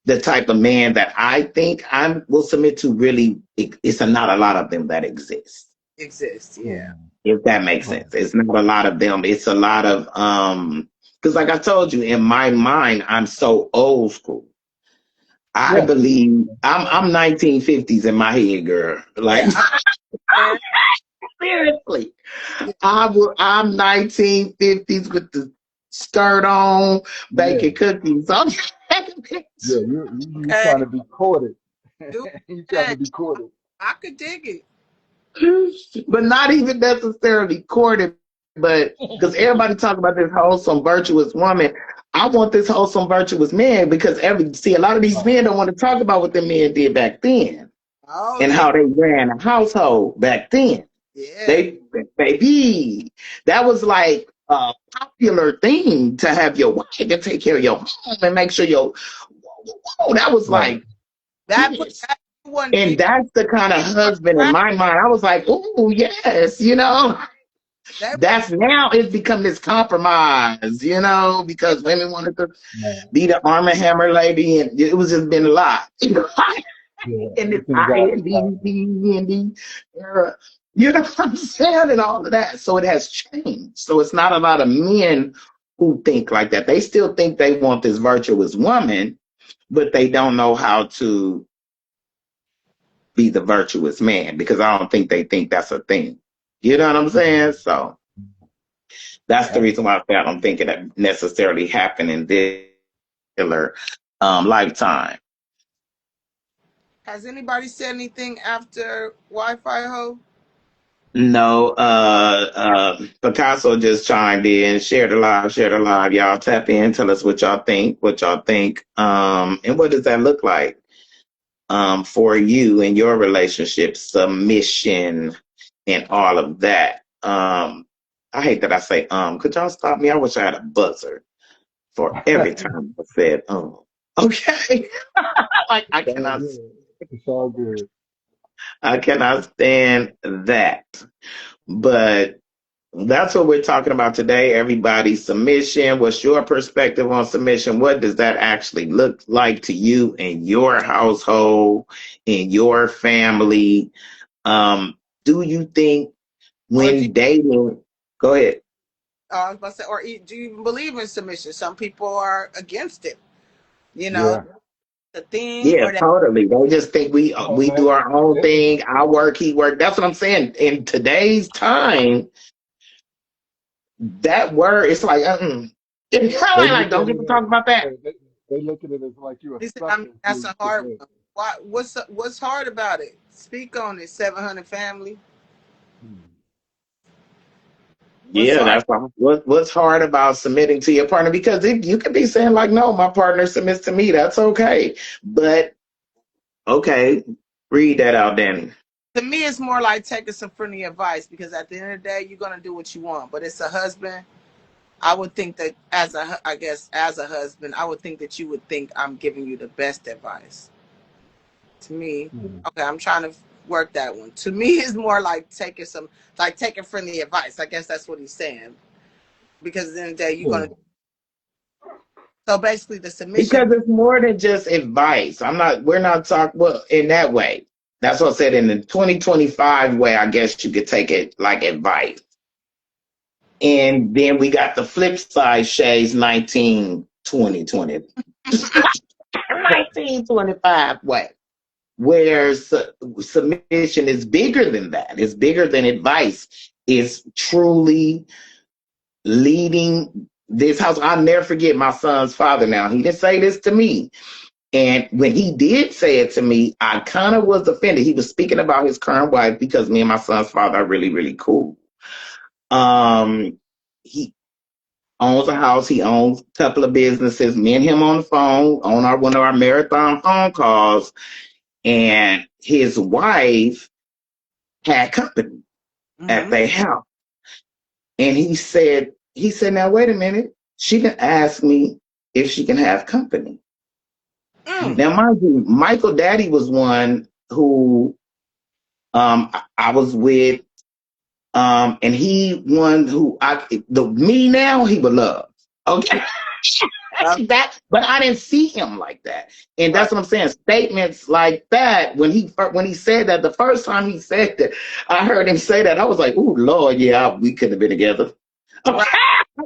[SPEAKER 1] the type of man that I think I will submit to really, it's not a lot of them that exist.
[SPEAKER 2] Exists. Yeah.
[SPEAKER 1] If that makes
[SPEAKER 3] right,
[SPEAKER 1] sense. It's not a lot of them. It's a lot of, because like I told you, in my mind, I'm so old school. I
[SPEAKER 3] yeah,
[SPEAKER 1] believe I'm 1950s in my head, girl. Like
[SPEAKER 2] Yeah. I
[SPEAKER 1] seriously. I'm 1950s with the skirt on,
[SPEAKER 3] yeah,
[SPEAKER 1] baking cookies. I'm
[SPEAKER 3] yeah. You
[SPEAKER 2] okay.
[SPEAKER 3] trying to be courted?
[SPEAKER 2] Do
[SPEAKER 3] You trying to
[SPEAKER 2] that.
[SPEAKER 3] be courted?
[SPEAKER 2] I could dig it.
[SPEAKER 1] but not even necessarily courted, but because everybody talk about this wholesome, virtuous woman. I want this wholesome, virtuous man because a lot of these
[SPEAKER 3] Right.
[SPEAKER 1] men don't want to talk about what the men did back then
[SPEAKER 2] Oh
[SPEAKER 1] and
[SPEAKER 2] yeah.
[SPEAKER 1] how they ran a household back then.
[SPEAKER 2] Yeah.
[SPEAKER 1] They, baby, that was like a popular thing to have your wife and take care of your home and make sure that was
[SPEAKER 3] Right.
[SPEAKER 1] like
[SPEAKER 2] That put
[SPEAKER 1] this.
[SPEAKER 2] that one
[SPEAKER 1] And
[SPEAKER 2] be
[SPEAKER 1] that's the kind of husband in my mind. I was like, oh, yes,
[SPEAKER 2] that would
[SPEAKER 1] that's now it's become this compromise, because women wanted to
[SPEAKER 3] Right.
[SPEAKER 1] be the Arm& Hammer lady and it was just been a lot.
[SPEAKER 3] Yeah.
[SPEAKER 1] In this
[SPEAKER 3] Everything got
[SPEAKER 1] IND era. You know what I'm saying? And all of that. So it has changed. So it's not a lot of men who think like that. They still think they want this virtuous woman, but they don't know how to be the virtuous man because I don't think they think that's a thing. You know what I'm saying? So that's the
[SPEAKER 3] right.
[SPEAKER 1] reason why I don't think it necessarily happened in this particular lifetime.
[SPEAKER 2] has anybody said anything after Wi-Fi ho?
[SPEAKER 1] No, Picasso just chimed in, share the live. Y'all tap in, tell us what y'all think. And what does that look like, for you in your relationship, submission and all of that. I hate that I say, could y'all stop me? I wish I had a buzzer for every time I said, okay. Like,
[SPEAKER 3] It's all good. It's all good.
[SPEAKER 1] I cannot stand that. But that's what we're talking about today. Everybody's submission. What's your perspective on submission? What does that actually look like to you in your household, in your family? Do you think
[SPEAKER 2] Or do you,
[SPEAKER 1] when dating, go ahead.
[SPEAKER 2] I was about to say, or do you even believe in submission? Some people are against it. You know,
[SPEAKER 3] Yeah.
[SPEAKER 2] the thing
[SPEAKER 1] Yeah,
[SPEAKER 2] or that.
[SPEAKER 1] totally. They just think we
[SPEAKER 3] Well,
[SPEAKER 1] we do our own
[SPEAKER 3] it,
[SPEAKER 1] thing. I work, he work. That's what I'm saying. In today's time, that word, it's like, It's kind
[SPEAKER 3] they
[SPEAKER 1] of like,
[SPEAKER 3] look
[SPEAKER 1] don't
[SPEAKER 3] at
[SPEAKER 1] get
[SPEAKER 3] it
[SPEAKER 1] to
[SPEAKER 3] as
[SPEAKER 1] talk about that.
[SPEAKER 3] they look at it as like you're a
[SPEAKER 2] Listen, I mean
[SPEAKER 3] sucker
[SPEAKER 2] that's
[SPEAKER 3] to
[SPEAKER 2] a hard
[SPEAKER 3] submit.
[SPEAKER 2] one. Why? What's hard about it? Speak on it. 700 family.
[SPEAKER 3] Hmm.
[SPEAKER 2] What's
[SPEAKER 1] Yeah,
[SPEAKER 2] hard?
[SPEAKER 1] that's what's hard about submitting to your partner because you could be saying like, no, my partner submits to me. That's okay, but okay. Read that out, Danny.
[SPEAKER 2] To me, it's more like taking some friendly advice, because at the end of the day, you're gonna do what you want. But it's a husband. I would think that I guess as a husband, I would think that you would think I'm giving you the best advice. To me,
[SPEAKER 3] Mm-hmm.
[SPEAKER 2] okay, I'm trying to work that one. To me, it's more like taking friendly advice. I guess that's what he's saying. Because at the end of the day, you're
[SPEAKER 3] Yeah.
[SPEAKER 2] gonna. So basically, the submission.
[SPEAKER 1] Because it's more than just advice. We're not talking, well, in that way. That's what I said in the 2025 way, I guess you could take it like advice. And then we got the flip side, Shay's 1925 way, where submission is bigger than that. It's bigger than advice. It's truly leading this house. I'll never forget my son's father now. He didn't say this to me. And when he did say it to me, I kind of was offended. He was speaking about his current wife because me and my son's father are really, really cool. He owns a house. He owns a couple of businesses. Me and him on the phone on one of our marathon phone calls, and his wife had company at their house. And he said, now wait a minute. She can ask me if she can have company. Now, mind you, Michael Daddy was one who I was with, and he one who me now he would love. Okay. But I didn't see him like that. And that's what I'm saying. Statements like that, when he said that, the first time he said that, I heard him say that, I was like, oh Lord, yeah, we could have been together. Right.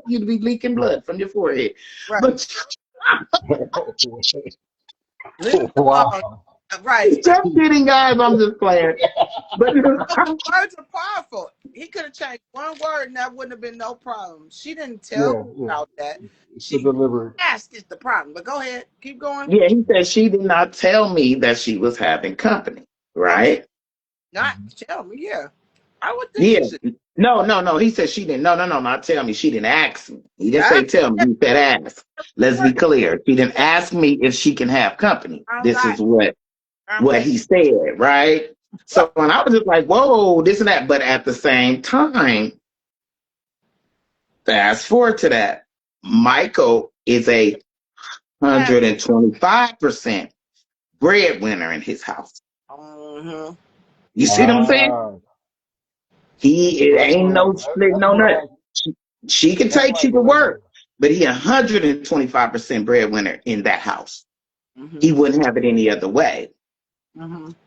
[SPEAKER 1] You'd be leaking blood from your forehead. Right. But
[SPEAKER 3] Wow.
[SPEAKER 2] Right.
[SPEAKER 1] Just kidding, guys. I'm just playing. But
[SPEAKER 2] words are powerful. He could have changed one word and that wouldn't have been no problem. She didn't tell me about that. She asked is the problem. But go ahead. Keep going.
[SPEAKER 1] Yeah, he said she did not tell me that she was having company. Right?
[SPEAKER 2] Not tell me, yeah. I would think she should.
[SPEAKER 1] No. He said she didn't. No, not tell me. She didn't ask me. He didn't say tell me. He said ask. Let's be clear. She didn't ask me if she can have company. This is what he said, right? So when I was just like, whoa, this and that. But at the same time, fast forward to that, Michael is a 125% breadwinner in his house. You see what I'm saying? It ain't no split, no nothing. She can take you to work, but he 125% breadwinner in that house. He wouldn't have it any other way.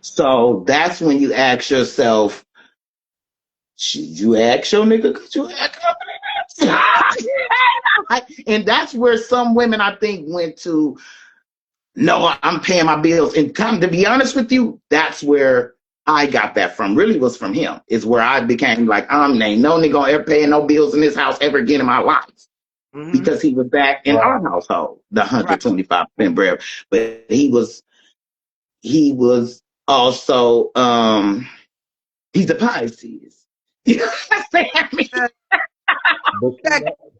[SPEAKER 1] So that's when you ask yourself, should you ask your nigga, could you have company? And that's where some women, I think, went to, no, I'm paying my bills. And to be honest with you, that's where I got that from. Really was from him. Is where I became like, ain't no nigga gonna ever pay no bills in this house ever again in my life. Because he was back in our household, the 125% bread. But he was also he's a Pisces. You know what I'm saying?
[SPEAKER 3] But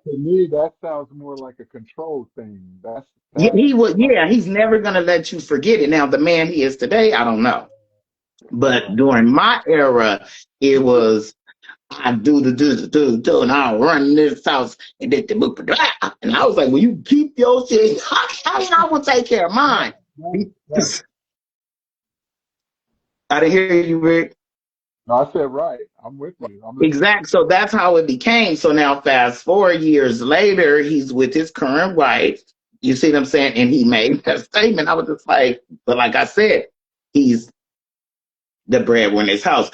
[SPEAKER 3] to me, that sounds more like a control thing.
[SPEAKER 1] He's never gonna let you forget it. Now the man he is today, I don't know. But during my era, it was I do, and I'll run this house and then and I was like, well, you keep your shit. I will take care of mine. I didn't hear you, Rick.
[SPEAKER 3] No, I said right. I'm with you.
[SPEAKER 1] Exactly. So that's how it became. So now, fast 4 years later, he's with his current wife. You see what I'm saying? And he made that statement. I was just like, but like I said, he's the breadwinner in his house.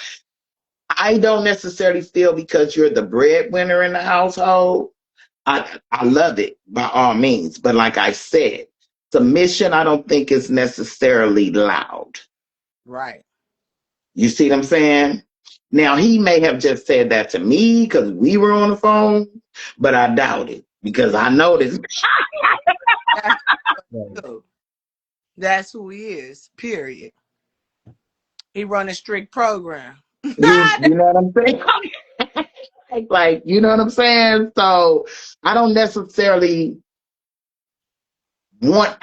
[SPEAKER 1] I don't necessarily feel because you're the breadwinner in the household. I love it by all means. But like I said, submission, I don't think is necessarily loud.
[SPEAKER 2] Right.
[SPEAKER 1] You see what I'm saying? Now, he may have just said that to me because we were on the phone, but I doubt it because I noticed.
[SPEAKER 2] That's who he is, period. He run a strict program.
[SPEAKER 1] You know what I'm saying? Like, you know what I'm saying? So I don't necessarily want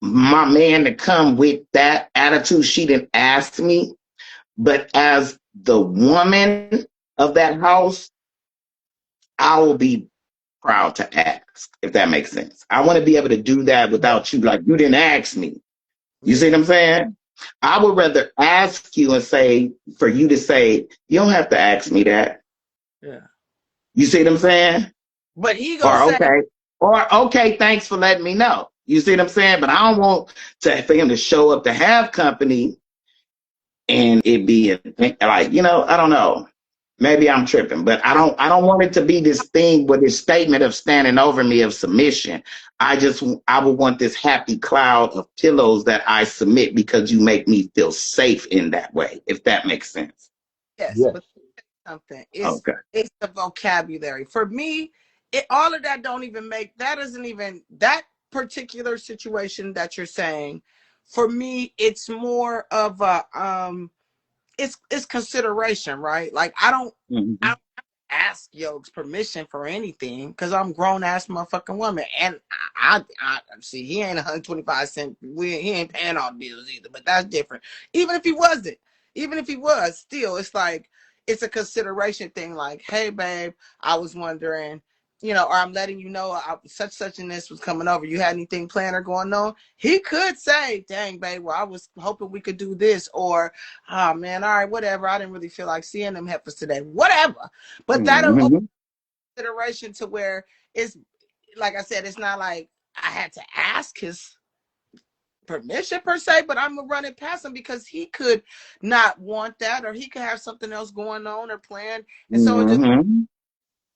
[SPEAKER 1] my man to come with that attitude. She didn't ask me, but as the woman of that house, I will be proud to ask, if that makes sense. I want to be able to do that without you, like, you didn't ask me. You see what I'm saying? I would rather ask you and say, for you to say, you don't have to ask me that.
[SPEAKER 2] Yeah.
[SPEAKER 1] You see what I'm saying?
[SPEAKER 2] But he gonna say,
[SPEAKER 1] okay, thanks for letting me know. You see what I'm saying? But I don't want for him to show up to have company and it be like, I don't know. Maybe I'm tripping, but I don't want it to be this thing with this statement of standing over me of submission. I would want this happy cloud of pillows that I submit because you make me feel safe in that way, if that makes sense.
[SPEAKER 2] yes,
[SPEAKER 3] Yes.
[SPEAKER 2] but something.
[SPEAKER 1] Okay.
[SPEAKER 2] It's the vocabulary. For me, all of that don't even make that isn't even that particular situation that you're saying. For me, it's more of a it's consideration, right? Like I don't ask Yoke's permission for anything because I'm grown ass motherfucking woman, and I see he ain't 125 cents. He ain't paying all bills either, but that's different. Even if he wasn't, even if he was, still, it's like it's a consideration thing. Like, hey, babe, I was wondering, or I'm letting you know such and this was coming over. You had anything planned or going on? He could say, dang, babe, well, I was hoping we could do this, or oh man, all right, whatever. I didn't really feel like seeing them heifers today. Whatever. But that'll open consideration to where it's like I said, it's not like I had to ask his permission per se, but I'm gonna run it past him because he could not want that, or he could have something else going on or planned. And so it just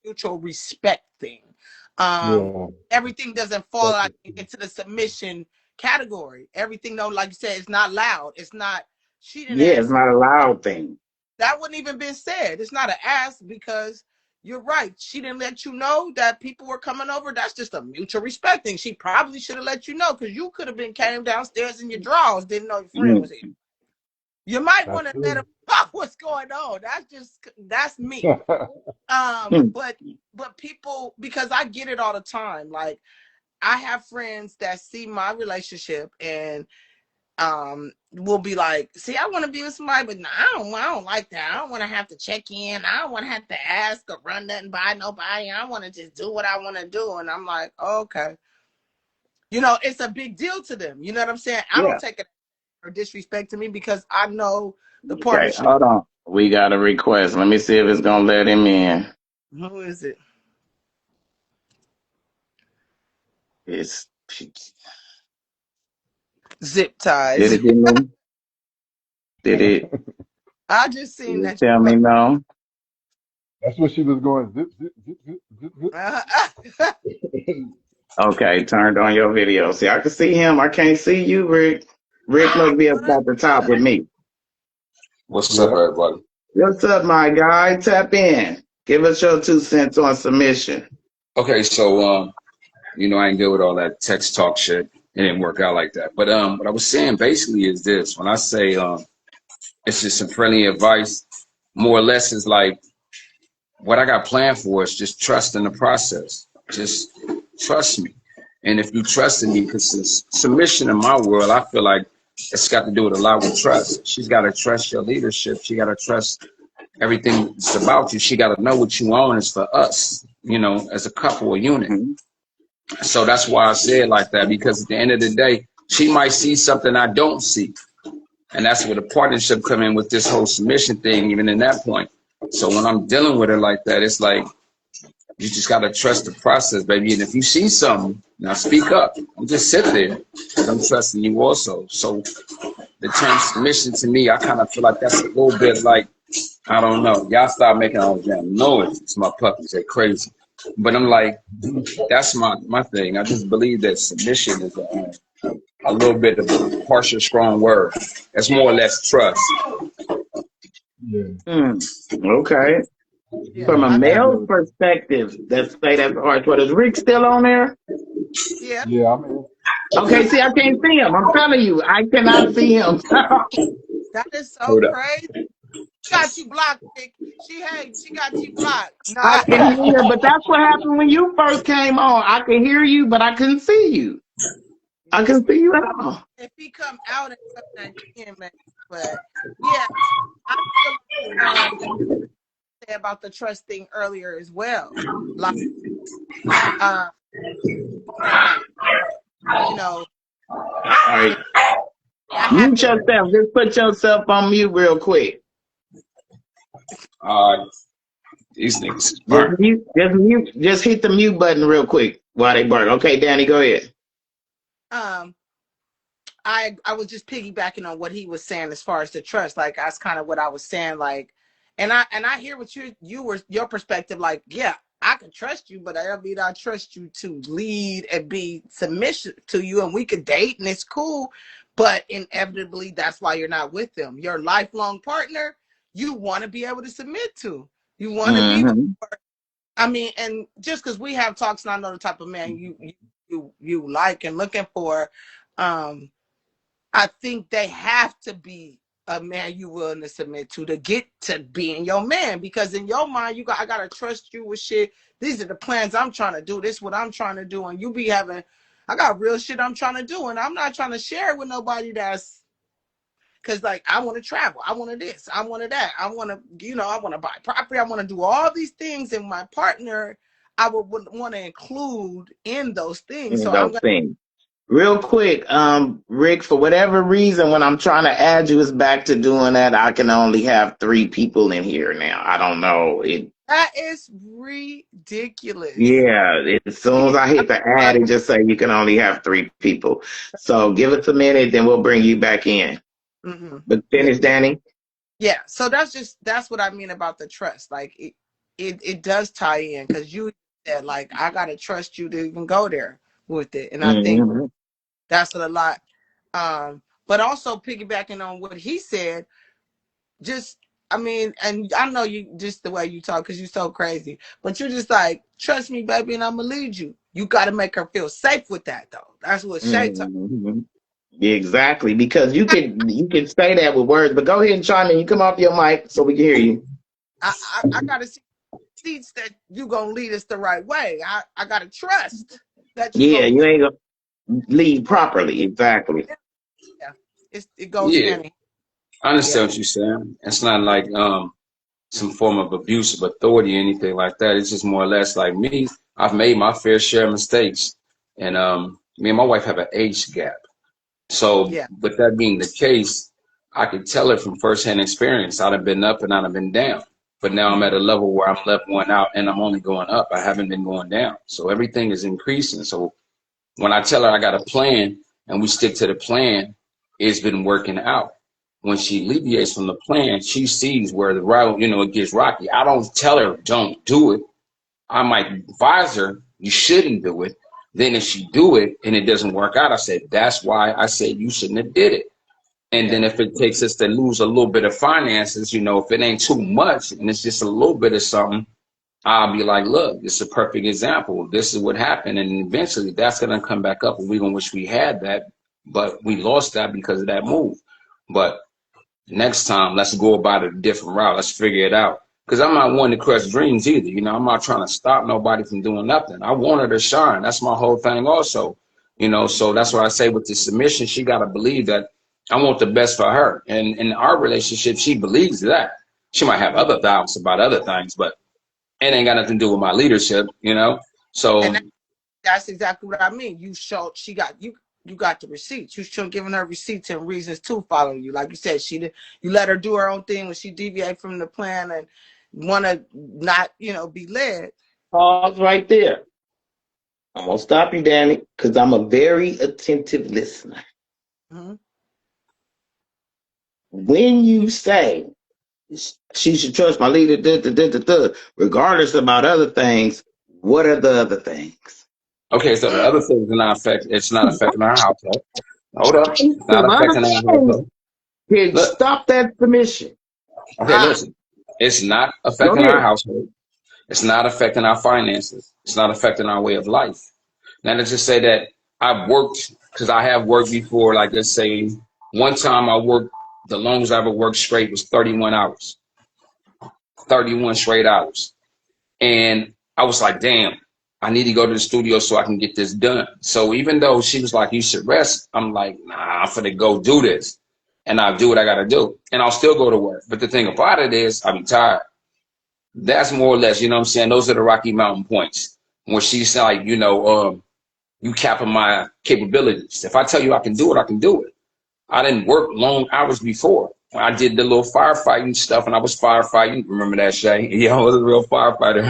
[SPEAKER 2] mutual respect thing.
[SPEAKER 3] Yeah.
[SPEAKER 2] Everything doesn't fall out into the submission category. Everything though, like you said, it's not loud. It's not she didn't
[SPEAKER 1] Yeah, it's
[SPEAKER 2] ask.
[SPEAKER 1] not a loud thing.
[SPEAKER 2] That wouldn't even been said. It's not an ask because you're right. She didn't let you know that people were coming over. That's just a mutual respect thing. She probably should have let you know because you could have been came downstairs in your drawers, didn't know your friend was here. You might want to let him know what's going on. That's me. But people, because I get it all the time. Like I have friends that see my relationship and will be like, see, I want to be with somebody, but no, I don't like that. I don't want to have to check in. I don't want to have to ask or run nothing by nobody. I want to just do what I want to do. And I'm like, okay. It's a big deal to them. You know what I'm saying? I don't take it or disrespect to me because I know the
[SPEAKER 1] Okay,
[SPEAKER 2] partnership.
[SPEAKER 1] hold on. We got a request. Let me see if it's gonna let him in.
[SPEAKER 2] Who is it?
[SPEAKER 1] It's
[SPEAKER 2] Zip ties.
[SPEAKER 1] did it give me? Did it?
[SPEAKER 2] I just
[SPEAKER 1] Did
[SPEAKER 2] seen
[SPEAKER 1] it
[SPEAKER 2] that.
[SPEAKER 1] tell me no?
[SPEAKER 3] That's what she was going zip, zip, zip, zip, zip, zip.
[SPEAKER 1] Okay, turned on your video. See, I can see him. I can't see you, Rick. Rick must be up at the top with me.
[SPEAKER 4] What's up,
[SPEAKER 3] Yeah.
[SPEAKER 4] everybody?
[SPEAKER 1] What's up, my guy? Tap in. Give us your 2 cents on submission.
[SPEAKER 4] Okay, so I ain't good with all that text talk shit. It didn't work out like that. But what I was saying basically is this: when I say it's just some friendly advice, more or less is like what I got planned for is just trust in the process. Just trust me. And if you trust in me, because submission in my world, I feel like it's got to do with a lot with trust. She's got to trust your leadership. She got to trust everything that's about you. She got to know what you want is for us, as a couple or unit. So that's why I say it like that, because at the end of the day, she might see something I don't see. And that's where the partnership come in with this whole submission thing, even in that point. So when I'm dealing with her like that, it's like, you just got to trust the process, baby. And if you see something, now speak up. Don't just sit there, because I'm trusting you also. So the term submission to me, I kind of feel like that's a little bit like, I don't know. Y'all start making all the damn noise. It's my puppies. They're crazy. But I'm like, that's my thing. I just believe that submission is a little bit of a harsher, strong word. It's more or less trust.
[SPEAKER 3] Yeah.
[SPEAKER 1] Okay.
[SPEAKER 2] Yeah,
[SPEAKER 1] From a
[SPEAKER 3] I agree
[SPEAKER 1] male
[SPEAKER 3] with you.
[SPEAKER 1] perspective, let's say that's hard. What is Rick still on there?
[SPEAKER 2] yeah.
[SPEAKER 3] Yeah, I mean,
[SPEAKER 1] Okay, see, I can't see him. I'm telling you, I cannot see him.
[SPEAKER 2] That is so
[SPEAKER 4] Hold up.
[SPEAKER 2] crazy. Got you blocked, Nick. She got you blocked.
[SPEAKER 1] I
[SPEAKER 2] Nah.
[SPEAKER 1] can hear, but that's what happened when you first came on. I could hear you, but I couldn't see you. I can see you now.
[SPEAKER 2] If he come out and something again, man. But yeah, I feel like said about the trust thing earlier as well. Like, uh, you know,
[SPEAKER 1] All right.
[SPEAKER 2] I have
[SPEAKER 1] Mute
[SPEAKER 2] to.
[SPEAKER 1] yourself. Just put yourself on mute real quick.
[SPEAKER 4] These niggas is
[SPEAKER 1] Just
[SPEAKER 4] burnt.
[SPEAKER 1] mute. Just hit the mute button real quick while they burn. Okay, Danny, go ahead.
[SPEAKER 2] Um, I was just piggybacking on what he was saying as far as the trust. Like that's kind of what I was saying. Like, and I hear what you were your perspective. Like, yeah, I can trust you, but I mean I trust you to lead and be submissive to you, and we could date and it's cool. But inevitably, that's why you're not with them. Your lifelong partner, you want to be able to submit to. You want to be.
[SPEAKER 1] Mm-hmm.
[SPEAKER 2] I mean, and just because we have talks, and I know the type of man you like and looking for. I think they have to be a man you willing to submit to get to being your man, because in your mind I gotta trust you with shit. These are the plans I'm trying to do. This is what I'm trying to do, and you be having I got real shit I'm trying to do, and I'm not trying to share it with nobody that's because like I want to travel, I want to this, I want to that, I want to I want to buy property, I want to do all these things, and my partner I would want to include in those things. So I'm
[SPEAKER 1] Those
[SPEAKER 2] gonna
[SPEAKER 1] things. Real quick, Rick, for whatever reason, when I'm trying to add you, it's back to doing that. I can only have 3 people in here now. I don't know.
[SPEAKER 2] that is ridiculous.
[SPEAKER 1] Yeah, as soon as I hit the add, it just say you can only have 3 people. So give us a minute, then we'll bring you back in.
[SPEAKER 2] Mm-hmm.
[SPEAKER 1] But
[SPEAKER 2] Yeah.
[SPEAKER 1] finish, Danny.
[SPEAKER 2] Yeah. So that's what I mean about the trust. Like it does tie in because you said like I gotta trust you to even go there with it. And I think
[SPEAKER 1] Mm-hmm.
[SPEAKER 2] that's what a lot but also piggybacking on what he said, just I mean, and I know you just the way you talk because you're so crazy, but you're just like, trust me, baby, and I'm gonna lead you. You gotta make her feel safe with that though. That's what Shay talk.
[SPEAKER 1] Mm-hmm. Exactly, because you can say that with words, but go ahead and chime in. You come off your mic so we can hear you.
[SPEAKER 2] I gotta see seats that you gonna lead us the right way. I gotta trust that you
[SPEAKER 1] Yeah,
[SPEAKER 2] gonna
[SPEAKER 1] you
[SPEAKER 2] lead.
[SPEAKER 1] ain't gonna lead properly. Exactly.
[SPEAKER 2] Yeah, it goes
[SPEAKER 4] Yeah,
[SPEAKER 2] hand in hand.
[SPEAKER 4] I
[SPEAKER 2] Yeah,
[SPEAKER 4] understand what you're saying. It's not like some form of abuse of authority or anything like that. It's just more or less like me. I've made my fair share of mistakes, and me and my wife have an age gap. So,
[SPEAKER 2] yeah,
[SPEAKER 4] with that being the case, I could tell it from firsthand experience. I'd have been up and I'd have been down. But now I'm at a level where I'm leveling out and I'm only going up. I haven't been going down. So everything is increasing. So when I tell her I got a plan and we stick to the plan, it's been working out. When she deviates from the plan, she sees where the route, it gets rocky. I don't tell her don't do it. I might advise her you shouldn't do it. Then if she do it and it doesn't work out, I said that's why I said you shouldn't have did it. And
[SPEAKER 2] yeah,
[SPEAKER 4] then if it takes us to lose a little bit of finances, if it ain't too much and it's just a little bit of something, I'll be like, look, it's a perfect example. This is what happened. And eventually that's going to come back up and we're going to wish we had that. But we lost that because of that move. But next time, let's go about it a different route. Let's figure it out. Because I'm not one to crush dreams either. I'm not trying to stop nobody from doing nothing. I want her to shine. That's my whole thing also. So that's what I say with the submission. She got to believe that I want the best for her. And in our relationship, she believes that. She might have other doubts about other things, but it ain't got nothing to do with my leadership.
[SPEAKER 2] and
[SPEAKER 4] So
[SPEAKER 2] that's exactly what I mean. You showed she got you. You got the receipts. You should giving her receipts and reasons to follow you. Like you said, she did. You let her do her own thing when she deviate from the plan and want to not, be led.
[SPEAKER 1] Pause right there. I'm gonna stop you, Danny, because I'm a very attentive listener.
[SPEAKER 2] Mm-hmm.
[SPEAKER 1] When you say she should trust my leader, regardless about other things, what are the other things?
[SPEAKER 4] okay, so the other thing is not affect. It's not affecting our household. Hold up, it's not affecting our
[SPEAKER 1] Because
[SPEAKER 4] household. Look,
[SPEAKER 1] stop that submission.
[SPEAKER 4] okay,
[SPEAKER 2] Ah,
[SPEAKER 4] listen. It's not
[SPEAKER 1] Go
[SPEAKER 4] affecting our
[SPEAKER 1] ahead.
[SPEAKER 4] household. It's not affecting our finances. It's not affecting our way of life. Now, let's just say that I've worked, because I have worked before, like let's say one time I worked, the longest I ever worked straight was 31 hours, 31 straight hours. And I was like, damn, I need to go to the studio so I can get this done. So even though she was like, you should rest, I'm like, nah, I'm finna go do this. And I'll do what I gotta do. And I'll still go to work. But the thing about it is, I'll be tired. That's more or less, you know what I'm saying? Those are the Rocky Mountain points. When she's like, you capping my capabilities. If I tell you I can do it, I can do it. I didn't work long hours before. I did the little firefighting stuff, and I was firefighting. Remember that, Shay? Yeah, I was a real firefighter.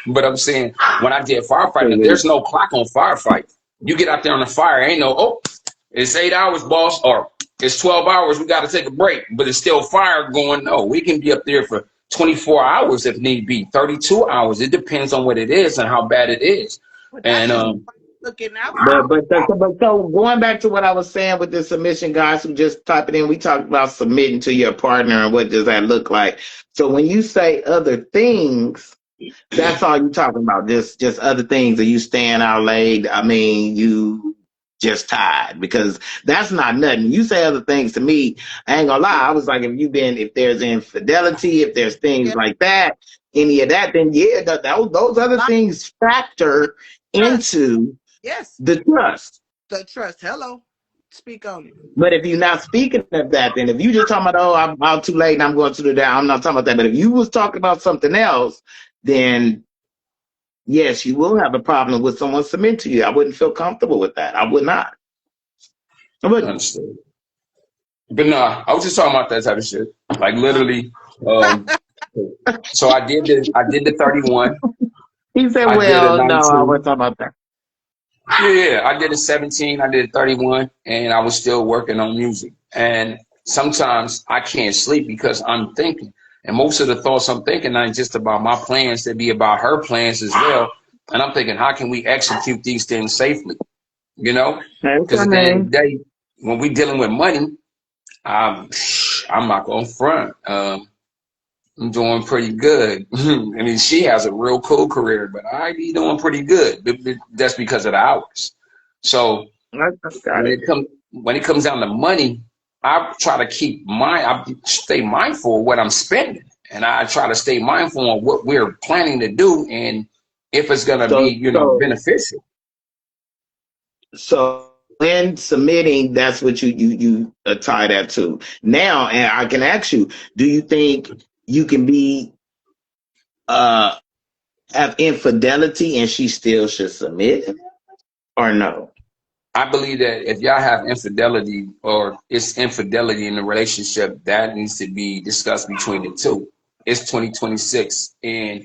[SPEAKER 4] But I'm saying, when I did firefighting, there's no clock on firefight. You get out there on the fire, ain't no, it's 8 hours, boss, or it's 12 hours, we got to take a break. But it's still fire going. No, we can be up there for 24 hours if need be, 32 hours. It depends on what it is and how bad it is. And
[SPEAKER 2] looking out.
[SPEAKER 1] But so going back to what I was saying with the submission, guys who just type it in, we talked about submitting to your partner and what does that look like. So when you say other things, that's all you talking about, just other things. Are you staying out late? I mean, you just tired, because that's not nothing. You say other things to me, I ain't gonna lie. I was like, if there's infidelity, if there's things like that, any of that, then yeah, those other things factor into the trust.
[SPEAKER 2] The trust. Hello. Speak on it.
[SPEAKER 1] But if you're not speaking of that, then if you just talking about, I'm out too late and I'm going to the down, I'm not talking about that. But if you was talking about something else, then yes, you will have a problem with someone submitting to you. I wouldn't feel comfortable with that. I would not. I wouldn't.
[SPEAKER 4] understood. But no, I was just talking about that type of shit. Like literally, so I did the 31.
[SPEAKER 1] He said,
[SPEAKER 4] I did a
[SPEAKER 1] well, no, I
[SPEAKER 4] 19.
[SPEAKER 1] wasn't talking about that.
[SPEAKER 4] Yeah, I did a 17, I did a 31, and I was still working on music. And sometimes I can't sleep because I'm thinking. And most of the thoughts I'm thinking aren't just about my plans, they be about her plans as well. And I'm thinking, how can we execute these things safely? You know?
[SPEAKER 1] That's
[SPEAKER 4] Because
[SPEAKER 1] her
[SPEAKER 4] at the end of
[SPEAKER 1] name.
[SPEAKER 4] the day, when we dealing with money, I'm not going to front. I'm doing pretty good. I mean, she has a real cool career, but I be doing pretty good. That's because of the hours. So
[SPEAKER 1] I got it.
[SPEAKER 4] when it comes down to money, I try to I stay mindful of what I'm spending, and I try to stay mindful of what we're planning to do, and if it's gonna be beneficial.
[SPEAKER 1] So when submitting, that's what you tie that to. Now, and I can ask you, do you think you can be have infidelity and she still should submit, or no?
[SPEAKER 4] I believe that if y'all have infidelity or it's infidelity in the relationship, that needs to be discussed between the two. It's 2026, and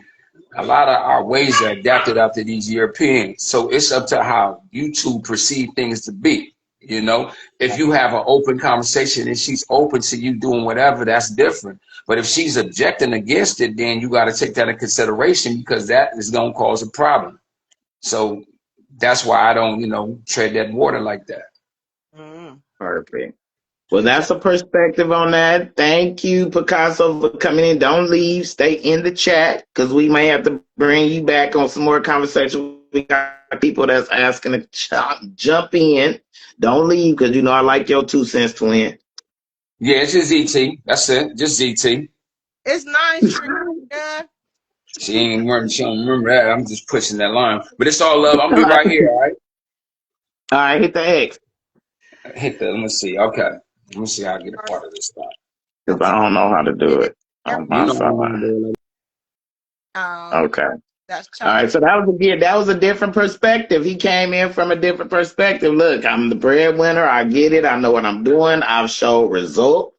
[SPEAKER 4] a lot of our ways are adapted after these Europeans. So it's up to how you two perceive things to be. You know, if you have an open conversation and she's open to you doing whatever, that's different. But if she's objecting against it, then you got to take that in consideration, because that is going to cause a problem. So that's why I don't, tread that water like that.
[SPEAKER 1] Perfect. Well, that's a perspective on that. Thank you, Picasso, for coming in. Don't leave. Stay in the chat, because we may have to bring you back on some more conversation. We got people that's asking to jump in. Don't leave, because I like your 2 cents, twin.
[SPEAKER 4] Yeah, it's just ZT. That's it. Just ZT.
[SPEAKER 2] It's 9 Street. Yeah.
[SPEAKER 4] She don't remember that. I'm just pushing that line. But it's all love. I'm gonna be right here, all right?
[SPEAKER 1] All right, hit the X.
[SPEAKER 4] Hit the, let me see. Okay. Let me see how I get a part of this stuff.
[SPEAKER 1] Because I don't know how to do it on my side. Okay.
[SPEAKER 2] That's
[SPEAKER 1] all right. So that was a different perspective. He came in from a different perspective. Look, I'm the breadwinner. I get it. I know what I'm doing. I've showed results.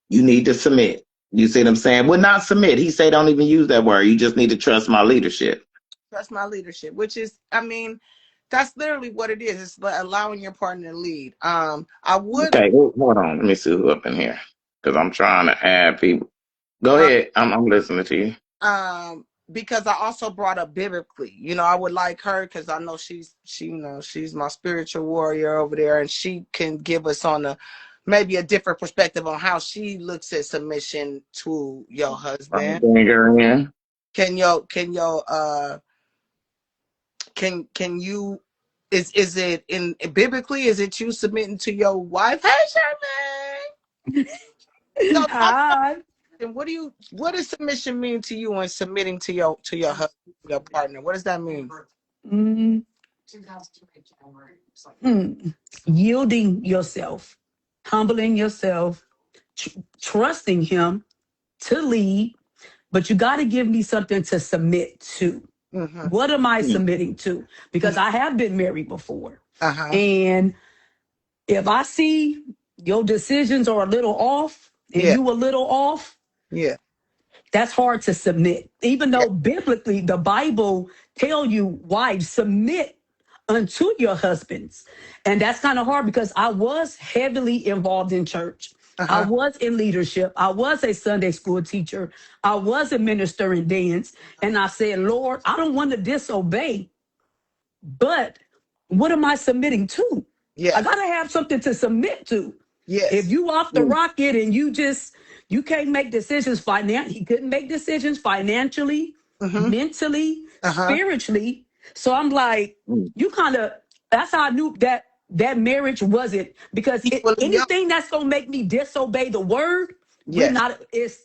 [SPEAKER 1] You need to submit. You see what I'm saying? Well, not submit. He said don't even use that word. You just need to trust my leadership.
[SPEAKER 2] Trust my leadership, which is, I mean, that's literally what it is. It's allowing your partner to lead. I would.
[SPEAKER 1] Okay, hold on. Let me see who up in here, because I'm trying to add people. Go ahead. I'm listening to you.
[SPEAKER 2] Because I also brought up biblically. I would like her, because I know she's my spiritual warrior over there, and she can give us maybe a different perspective on how she looks at submission to your husband.
[SPEAKER 1] Bring her in.
[SPEAKER 2] Can you, is it in biblically, is it you submitting to your wife? Hey, Charmaine.
[SPEAKER 5] Hi.
[SPEAKER 2] And what does submission mean to you when submitting to your husband, your partner? What does that mean?
[SPEAKER 5] Mm, Yielding yourself, humbling yourself, trusting him to lead, but you got to give me something to submit to.
[SPEAKER 2] Mm-hmm.
[SPEAKER 5] What am I
[SPEAKER 1] Mm.
[SPEAKER 5] submitting to? Because I have been married before.
[SPEAKER 2] Uh-huh.
[SPEAKER 5] And if I see your decisions are a little off and
[SPEAKER 2] Yeah.
[SPEAKER 5] you a little off,
[SPEAKER 2] Yeah.
[SPEAKER 5] that's hard to submit. Even
[SPEAKER 2] Yeah.
[SPEAKER 5] though biblically the Bible tell you, wives, submit unto your husbands. And that's kind of hard because I was heavily involved in church. I
[SPEAKER 2] Uh-huh.
[SPEAKER 5] was in leadership. I was a Sunday school teacher. I was a minister in dance. And I said, Lord, I don't want to disobey, but what am I submitting to? I
[SPEAKER 2] Yeah.
[SPEAKER 5] got to have something to submit to. If
[SPEAKER 2] Yes.
[SPEAKER 5] you off the
[SPEAKER 1] Mm.
[SPEAKER 5] rocket and you can't make decisions he couldn't make decisions financially,
[SPEAKER 2] Mm-hmm.
[SPEAKER 5] mentally,
[SPEAKER 2] Uh-huh.
[SPEAKER 5] spiritually. So I'm like,
[SPEAKER 1] Mm.
[SPEAKER 5] you kind of, that's how I knew that marriage wasn't, because
[SPEAKER 2] Equally young.
[SPEAKER 5] anything that's going to make me disobey the word,
[SPEAKER 2] Yes.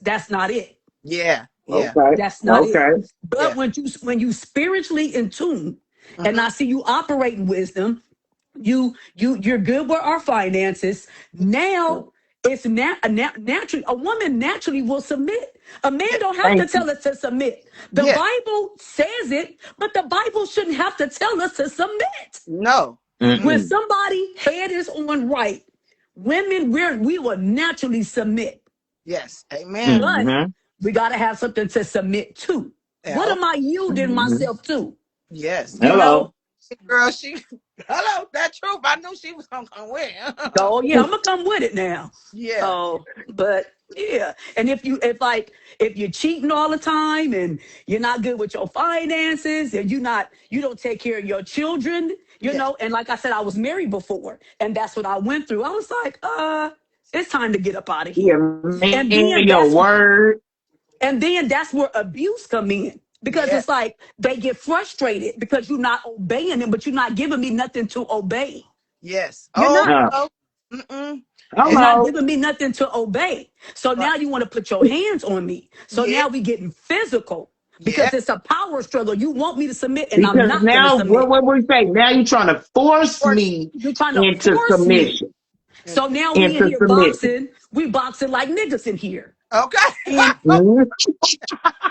[SPEAKER 5] that's not it.
[SPEAKER 2] Yeah. Yeah.
[SPEAKER 1] Okay.
[SPEAKER 5] That's not it.
[SPEAKER 1] Okay.
[SPEAKER 5] But
[SPEAKER 2] Yeah.
[SPEAKER 5] when you spiritually in tune, and
[SPEAKER 2] Mm-hmm.
[SPEAKER 5] I see you operate in wisdom, you're good with our finances. Now it's naturally a woman naturally will submit. A man
[SPEAKER 2] Yeah.
[SPEAKER 5] don't have to
[SPEAKER 1] Thank you.
[SPEAKER 5] tell us to submit. The
[SPEAKER 2] Yeah.
[SPEAKER 5] Bible says it, but the Bible shouldn't have to tell us to submit.
[SPEAKER 2] No. Mm-mm.
[SPEAKER 5] When
[SPEAKER 1] Mm-mm.
[SPEAKER 5] somebody head is on right, women we will naturally submit.
[SPEAKER 2] Yes. Amen.
[SPEAKER 5] But
[SPEAKER 1] Mm-hmm.
[SPEAKER 5] we got to have something to submit to.
[SPEAKER 2] Yeah.
[SPEAKER 5] What
[SPEAKER 2] Oh,
[SPEAKER 5] am I yielding
[SPEAKER 1] Mm-hmm.
[SPEAKER 5] myself to?
[SPEAKER 2] yes.
[SPEAKER 5] You know?
[SPEAKER 1] Hello.
[SPEAKER 2] Girl, hello, that truth. I knew she was gonna come with.
[SPEAKER 5] Oh yeah, I'm gonna come with it now.
[SPEAKER 2] Yeah.
[SPEAKER 5] So, but yeah, and if you're cheating all the time and you're not good with your finances and you don't take care of your children,
[SPEAKER 2] Yeah.
[SPEAKER 5] and like I said, I was married before, and that's what I went through. I was like, it's time to get up out of
[SPEAKER 1] Yeah,
[SPEAKER 5] here.
[SPEAKER 1] man,
[SPEAKER 5] And then
[SPEAKER 1] your
[SPEAKER 5] that's
[SPEAKER 1] word.
[SPEAKER 5] where abuse come in, because
[SPEAKER 2] Yeah.
[SPEAKER 5] it's like they get frustrated because you're not obeying them, but you're not giving me nothing to obey.
[SPEAKER 2] Yes.
[SPEAKER 5] You're
[SPEAKER 2] Oh,
[SPEAKER 5] not.
[SPEAKER 1] Uh,
[SPEAKER 2] oh. Mm-mm.
[SPEAKER 5] You're
[SPEAKER 2] And
[SPEAKER 5] not
[SPEAKER 1] hello.
[SPEAKER 5] giving me nothing to obey. So
[SPEAKER 2] right.
[SPEAKER 5] now you want to put your hands on me. So
[SPEAKER 2] Yeah.
[SPEAKER 5] now we getting physical
[SPEAKER 2] Yeah.
[SPEAKER 5] because it's a power struggle. You want me to submit and I'm
[SPEAKER 1] Because
[SPEAKER 5] not going to
[SPEAKER 1] now,
[SPEAKER 5] submit.
[SPEAKER 1] what we say? Now you're trying to force
[SPEAKER 2] Or
[SPEAKER 1] me
[SPEAKER 5] You're trying to
[SPEAKER 1] into
[SPEAKER 5] force me.
[SPEAKER 1] submission.
[SPEAKER 5] So now we in
[SPEAKER 1] Into
[SPEAKER 5] here
[SPEAKER 1] submission.
[SPEAKER 5] boxing. We boxing like niggas in here.
[SPEAKER 2] okay.
[SPEAKER 5] And
[SPEAKER 1] Mhm.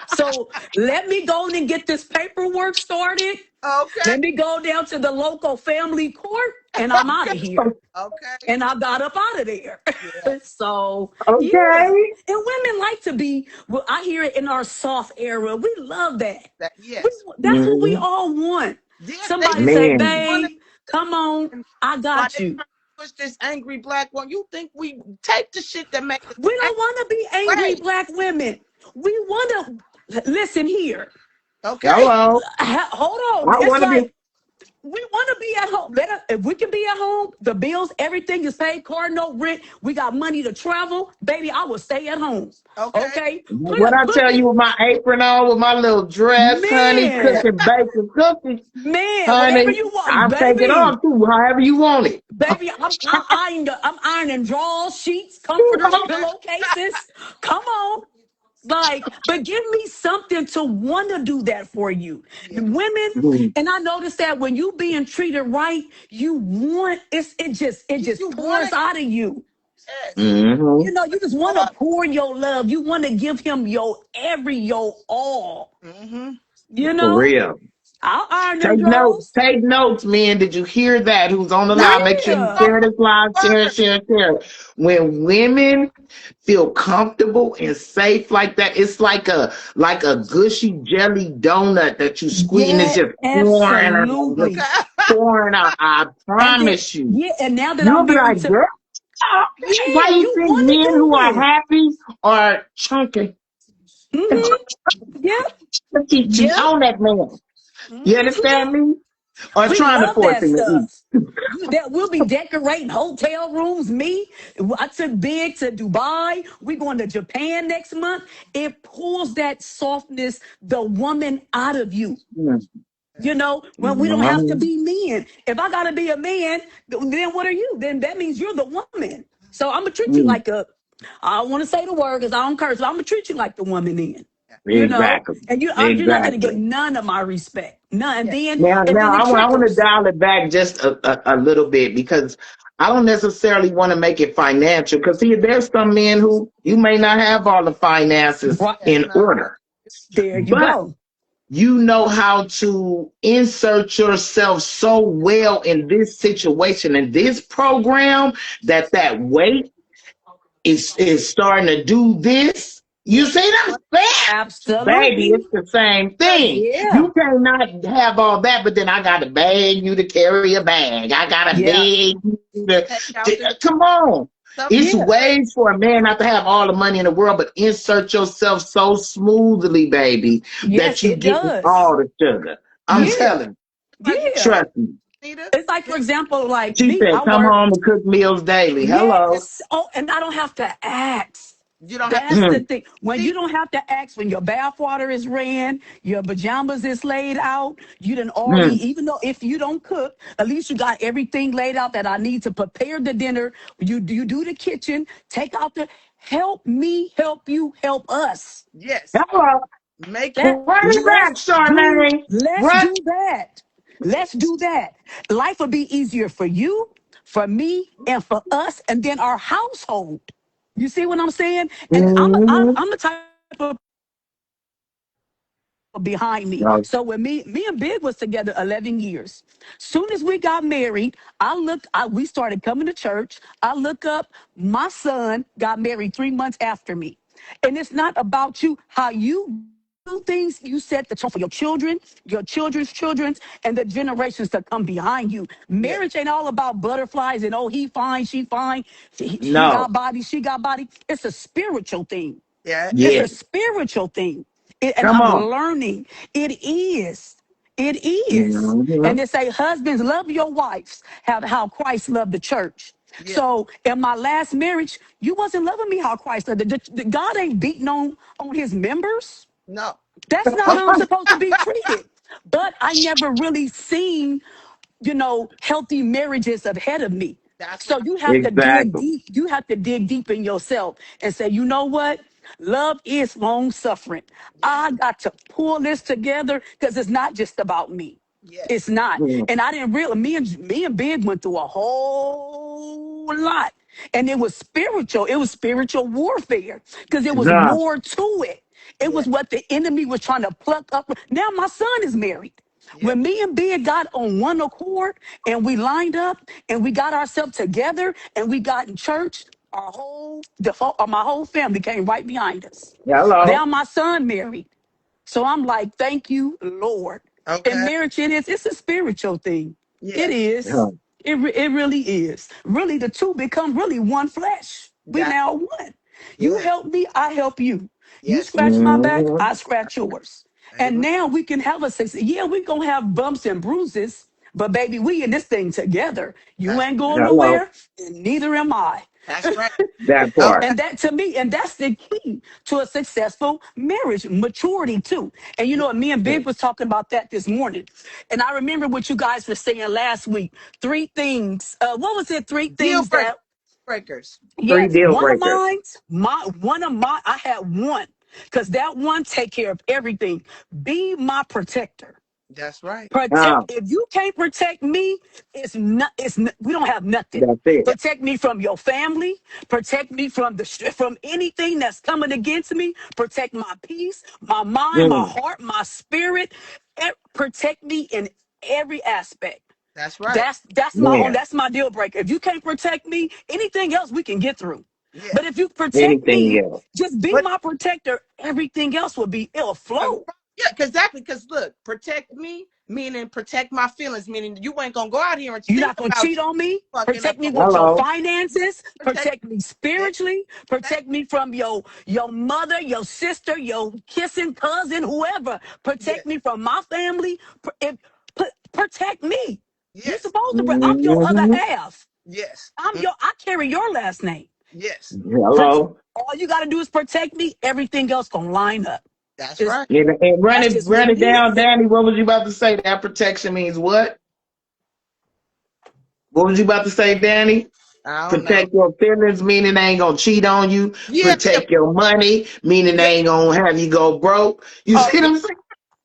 [SPEAKER 5] so let me go and get this paperwork started.
[SPEAKER 2] okay.
[SPEAKER 5] Let me go down to the local family court and I'm out of here.
[SPEAKER 2] Okay.
[SPEAKER 5] And I got up out of there.
[SPEAKER 2] Yeah.
[SPEAKER 5] So yeah,
[SPEAKER 1] Okay.
[SPEAKER 5] and women like to be. Well, I hear it in our soft era. We love that.
[SPEAKER 2] Yes.
[SPEAKER 5] That's what we
[SPEAKER 1] Mhm.
[SPEAKER 5] all want.
[SPEAKER 2] Yeah, they
[SPEAKER 5] Somebody say,
[SPEAKER 1] Man.
[SPEAKER 2] want
[SPEAKER 5] "Babe, come on,
[SPEAKER 2] to
[SPEAKER 5] I
[SPEAKER 2] why
[SPEAKER 5] got
[SPEAKER 2] they
[SPEAKER 5] you."
[SPEAKER 2] trying to push this angry black one. You think we take the shit that make us
[SPEAKER 5] We don't
[SPEAKER 2] angry
[SPEAKER 5] want to be angry
[SPEAKER 2] way.
[SPEAKER 5] black women. We want to listen here.
[SPEAKER 2] Okay.
[SPEAKER 1] Hello.
[SPEAKER 5] Hold on.
[SPEAKER 1] I
[SPEAKER 5] It's
[SPEAKER 1] want to be.
[SPEAKER 5] like we want to be at home. If we can be at home, the bills, everything is paid, car no rent. We got money to travel, baby. I will stay at home.
[SPEAKER 2] Okay.
[SPEAKER 5] Okay,
[SPEAKER 1] What I
[SPEAKER 5] put
[SPEAKER 1] tell
[SPEAKER 5] me,
[SPEAKER 1] you with my apron on, with my little dress, honey,
[SPEAKER 5] man,
[SPEAKER 1] cooking, baking cookies,
[SPEAKER 5] whatever
[SPEAKER 1] honey.
[SPEAKER 5] you want,
[SPEAKER 1] I'll take it
[SPEAKER 5] baby.
[SPEAKER 1] off too, however you want it.
[SPEAKER 5] Baby, I'm ironing drawers, sheets, comforters, pillowcases. Come on. Like, but give me something to want to do that for you.
[SPEAKER 2] Yeah.
[SPEAKER 5] The women,
[SPEAKER 1] Mhm.
[SPEAKER 5] and I noticed that when you being treated right, you want it just
[SPEAKER 2] You want
[SPEAKER 5] pours
[SPEAKER 2] it?
[SPEAKER 5] out of you.
[SPEAKER 2] Yes.
[SPEAKER 1] Mhm.
[SPEAKER 5] You just want to
[SPEAKER 2] What?
[SPEAKER 5] pour your love. You want to give him your all.
[SPEAKER 2] Mm-hmm.
[SPEAKER 5] You
[SPEAKER 1] For
[SPEAKER 5] know,
[SPEAKER 1] real.
[SPEAKER 5] I'll iron them
[SPEAKER 1] Take notes.
[SPEAKER 5] drawers.
[SPEAKER 1] Take notes, man. Did you hear that? Who's on the live? Make sure you
[SPEAKER 5] Yeah.
[SPEAKER 1] share this live. Share, share, share. When women feel comfortable and safe like that, it's like a gushy jelly donut that you squeeze and it's
[SPEAKER 5] Yeah,
[SPEAKER 1] just pouring out, just
[SPEAKER 5] absolutely.
[SPEAKER 2] Okay.
[SPEAKER 1] pouring out. I
[SPEAKER 5] And then,
[SPEAKER 1] promise you.
[SPEAKER 5] yeah, and now that
[SPEAKER 1] You'll
[SPEAKER 5] I'm
[SPEAKER 1] be
[SPEAKER 5] married
[SPEAKER 1] like,
[SPEAKER 5] to,
[SPEAKER 1] girl, why
[SPEAKER 5] yeah,
[SPEAKER 1] you
[SPEAKER 5] you
[SPEAKER 1] think
[SPEAKER 5] want to
[SPEAKER 1] men who
[SPEAKER 5] do
[SPEAKER 1] are
[SPEAKER 5] it.
[SPEAKER 1] happy are chunky?
[SPEAKER 5] Yep,
[SPEAKER 1] She's
[SPEAKER 5] yep.
[SPEAKER 1] on that man. You
[SPEAKER 5] hmm
[SPEAKER 1] understand me? Or
[SPEAKER 5] We
[SPEAKER 1] trying to
[SPEAKER 5] love
[SPEAKER 1] force
[SPEAKER 5] that
[SPEAKER 1] him to eat.
[SPEAKER 5] stuff. We'll be decorating hotel rooms. I took Big to Dubai. We going to Japan next month. It pulls that softness, the woman out of you. When we don't have to
[SPEAKER 1] Mhm.
[SPEAKER 5] be men. If I gotta be a man, then what are you? Then that means you're the woman. So I'm gonna treat you
[SPEAKER 1] Mm.
[SPEAKER 5] like a I don't want to say the word because I don't curse, but I'm gonna treat you like the woman then. You know,
[SPEAKER 1] Exactly.
[SPEAKER 5] and you're not gonna get
[SPEAKER 1] Exactly.
[SPEAKER 5] none of my respect, none.
[SPEAKER 2] Yeah.
[SPEAKER 5] And
[SPEAKER 1] Now
[SPEAKER 5] then it
[SPEAKER 1] I want to
[SPEAKER 5] trickles.
[SPEAKER 1] dial it back just a little bit because I don't necessarily want to make it financial because see, there's some men who you may not have all the finances
[SPEAKER 5] Right
[SPEAKER 2] Yes,
[SPEAKER 1] in
[SPEAKER 2] no.
[SPEAKER 1] order,
[SPEAKER 5] there, you
[SPEAKER 1] but
[SPEAKER 5] go.
[SPEAKER 1] you know how to insert yourself so well in this situation in this program that that weight is starting to do this. You
[SPEAKER 2] Yeah.
[SPEAKER 1] see what I'm saying? Baby,
[SPEAKER 5] Absolutely.
[SPEAKER 1] it's the same
[SPEAKER 2] Because
[SPEAKER 1] thing.
[SPEAKER 5] Yeah.
[SPEAKER 1] You cannot have all that, but then I gotta beg you to carry a bag. I gotta
[SPEAKER 5] Yeah.
[SPEAKER 1] beg you
[SPEAKER 2] take out the
[SPEAKER 1] come on.
[SPEAKER 2] stuff
[SPEAKER 1] It's
[SPEAKER 5] Yeah.
[SPEAKER 1] ways for a man not to have all the money in the world, but insert yourself so smoothly, baby,
[SPEAKER 5] Yes,
[SPEAKER 1] that you
[SPEAKER 5] it
[SPEAKER 1] get
[SPEAKER 5] does.
[SPEAKER 1] all the sugar. I'm
[SPEAKER 2] like
[SPEAKER 5] Yeah.
[SPEAKER 1] telling
[SPEAKER 2] like you,
[SPEAKER 5] Yeah.
[SPEAKER 1] trust me.
[SPEAKER 2] Nita.
[SPEAKER 5] It's like, for example, like
[SPEAKER 1] She
[SPEAKER 5] me,
[SPEAKER 1] said,
[SPEAKER 5] I
[SPEAKER 1] come
[SPEAKER 5] work.
[SPEAKER 1] home and cook meals daily. Hello.
[SPEAKER 5] Yes. Oh, and I don't have to ask.
[SPEAKER 2] You don't have to
[SPEAKER 5] That's the
[SPEAKER 1] Mm,
[SPEAKER 5] thing. When you
[SPEAKER 2] see.
[SPEAKER 5] don't have to ask, when your bath water is ran, your pajamas is laid out, you done already,
[SPEAKER 1] mm.
[SPEAKER 5] even though if you don't cook, at least you got everything laid out that I need to prepare the dinner. You do the kitchen, take out the help me, help you, help us.
[SPEAKER 2] Yes.
[SPEAKER 1] Hello.
[SPEAKER 2] Make it.
[SPEAKER 5] That
[SPEAKER 1] Run it back, Charmaine.
[SPEAKER 5] let's
[SPEAKER 1] Run.
[SPEAKER 5] do that. Let's do that. Life will be easier for you, for me, and for us, and then our household. You see what I'm saying? And
[SPEAKER 1] Mm-hmm.
[SPEAKER 5] I'm the type of behind me.
[SPEAKER 1] No,
[SPEAKER 5] So when me and Big was together 11 years. Soon as we got married, we started coming to church. I look up, my son got married 3 months after me. And it's not about you, how you do things. You set the tone for your children, your children's children's, and the generations to come behind you.
[SPEAKER 2] Yeah.
[SPEAKER 5] Marriage ain't all about butterflies and, oh, he fine, she fine, he
[SPEAKER 1] no.
[SPEAKER 5] got body, she got body. It's a spiritual thing.
[SPEAKER 2] Yeah.
[SPEAKER 5] It's
[SPEAKER 1] Yeah.
[SPEAKER 5] a spiritual thing. And
[SPEAKER 1] Come
[SPEAKER 5] I'm
[SPEAKER 1] on.
[SPEAKER 5] learning. It is. It is.
[SPEAKER 1] Mm-hmm.
[SPEAKER 5] And they say, husbands, love your wives, have how Christ loved the church.
[SPEAKER 2] Yeah.
[SPEAKER 5] So in my last marriage, you wasn't loving me how Christ loved. God ain't beating on his members.
[SPEAKER 2] No.
[SPEAKER 5] That's not how I'm supposed to be treated. But I never really seen, healthy marriages ahead of me.
[SPEAKER 2] That's
[SPEAKER 5] So
[SPEAKER 2] right.
[SPEAKER 5] you have to dig
[SPEAKER 1] Exactly.
[SPEAKER 5] deep. You have to dig deep in yourself and say, you know what? Love is long suffering.
[SPEAKER 2] Yes.
[SPEAKER 5] I got to pull this together because it's not just about me. It's
[SPEAKER 2] Yes.
[SPEAKER 5] not.
[SPEAKER 1] Mm.
[SPEAKER 5] And I didn't really, me and Big went through a whole lot. And it was spiritual. It was spiritual warfare because there was
[SPEAKER 1] Nah.
[SPEAKER 5] more to it. It
[SPEAKER 2] Yeah.
[SPEAKER 5] was what the enemy was trying to pluck up. Now my son is married.
[SPEAKER 2] Yeah.
[SPEAKER 5] When me and Big got on one accord and we lined up and we got ourselves together and we got in church, my whole family came right behind us.
[SPEAKER 1] Hello.
[SPEAKER 5] Now my son married. So I'm like, thank you, Lord. And
[SPEAKER 2] Okay.
[SPEAKER 5] marriage, it's a spiritual thing. It
[SPEAKER 2] Yes.
[SPEAKER 1] Yeah.
[SPEAKER 5] is. It really is. Really, the two become really one flesh. We
[SPEAKER 2] That.
[SPEAKER 5] now one. You
[SPEAKER 2] Yes.
[SPEAKER 5] help me, I help you. You
[SPEAKER 2] Yes.
[SPEAKER 5] scratch my back,
[SPEAKER 1] Mm-hmm.
[SPEAKER 5] I scratch yours. And
[SPEAKER 2] Amen.
[SPEAKER 5] now we can have a success. Yeah, we're going to have bumps and bruises, but baby, we in this thing together. You
[SPEAKER 2] That's
[SPEAKER 5] ain't going
[SPEAKER 1] Hello.
[SPEAKER 5] nowhere, and neither am I.
[SPEAKER 2] that's right.
[SPEAKER 1] That part.
[SPEAKER 2] Okay.
[SPEAKER 5] And that to me, and that's the key to a successful marriage, maturity too. And you know what, me and Big was talking about that this morning. And I remember what you guys were saying last week. Three things. What was it? Three
[SPEAKER 2] Deal
[SPEAKER 5] things
[SPEAKER 2] break-
[SPEAKER 5] that,
[SPEAKER 2] breakers.
[SPEAKER 1] Three
[SPEAKER 5] yes,
[SPEAKER 1] deal breakers.
[SPEAKER 5] one of my, I had one. Because that one take care of everything. Be my protector.
[SPEAKER 2] That's right.
[SPEAKER 1] Ah,
[SPEAKER 5] If you can't protect me, we don't have nothing.
[SPEAKER 1] that's it.
[SPEAKER 5] Protect me from your family, protect me from anything that's coming against me, protect my peace, my mind, my
[SPEAKER 1] Mm.
[SPEAKER 5] heart, my spirit. Protect me in every aspect.
[SPEAKER 2] That's right.
[SPEAKER 1] Man,
[SPEAKER 5] That's my deal breaker. If you can't protect me, anything else we can get through.
[SPEAKER 2] Yeah.
[SPEAKER 5] But if you protect
[SPEAKER 1] anything
[SPEAKER 5] me,
[SPEAKER 1] else.
[SPEAKER 5] just be
[SPEAKER 2] But
[SPEAKER 5] my protector, everything else it'll flow.
[SPEAKER 2] yeah, exactly. Because look, protect me, meaning protect my feelings, meaning you ain't gonna go out here and
[SPEAKER 5] You're
[SPEAKER 2] think
[SPEAKER 5] not going to
[SPEAKER 2] about
[SPEAKER 5] cheat on me.
[SPEAKER 2] fucking up
[SPEAKER 5] Protect me
[SPEAKER 2] on
[SPEAKER 5] with your
[SPEAKER 1] Hello.
[SPEAKER 5] finances.
[SPEAKER 2] protect.
[SPEAKER 5] Protect me
[SPEAKER 2] Yeah,
[SPEAKER 5] spiritually. Protect me from your mother, your sister, your kissing cousin, whoever.
[SPEAKER 2] yeah,
[SPEAKER 5] Protect me from my family. Protect me. You
[SPEAKER 2] yes,
[SPEAKER 5] supposed to. I'm your other
[SPEAKER 1] Mm-hmm.
[SPEAKER 5] half.
[SPEAKER 2] yes,
[SPEAKER 5] I carry your last name.
[SPEAKER 2] yes.
[SPEAKER 1] Hello.
[SPEAKER 5] All you got to do is protect me. Everything else gonna line up.
[SPEAKER 2] That's
[SPEAKER 5] Just
[SPEAKER 2] right.
[SPEAKER 1] And
[SPEAKER 5] that's just what
[SPEAKER 1] run
[SPEAKER 5] it
[SPEAKER 1] it down,
[SPEAKER 5] is.
[SPEAKER 1] Danny. What was you about to say? That protection means what? What was you about to say, Danny?
[SPEAKER 2] I don't know.
[SPEAKER 1] Protect your feelings, meaning they ain't gonna cheat on you.
[SPEAKER 2] Yeah, yeah,
[SPEAKER 1] Protect your money, meaning
[SPEAKER 2] yeah.
[SPEAKER 1] they ain't gonna have you go broke. You
[SPEAKER 2] Oh,
[SPEAKER 1] see what
[SPEAKER 2] yeah.
[SPEAKER 1] I'm saying?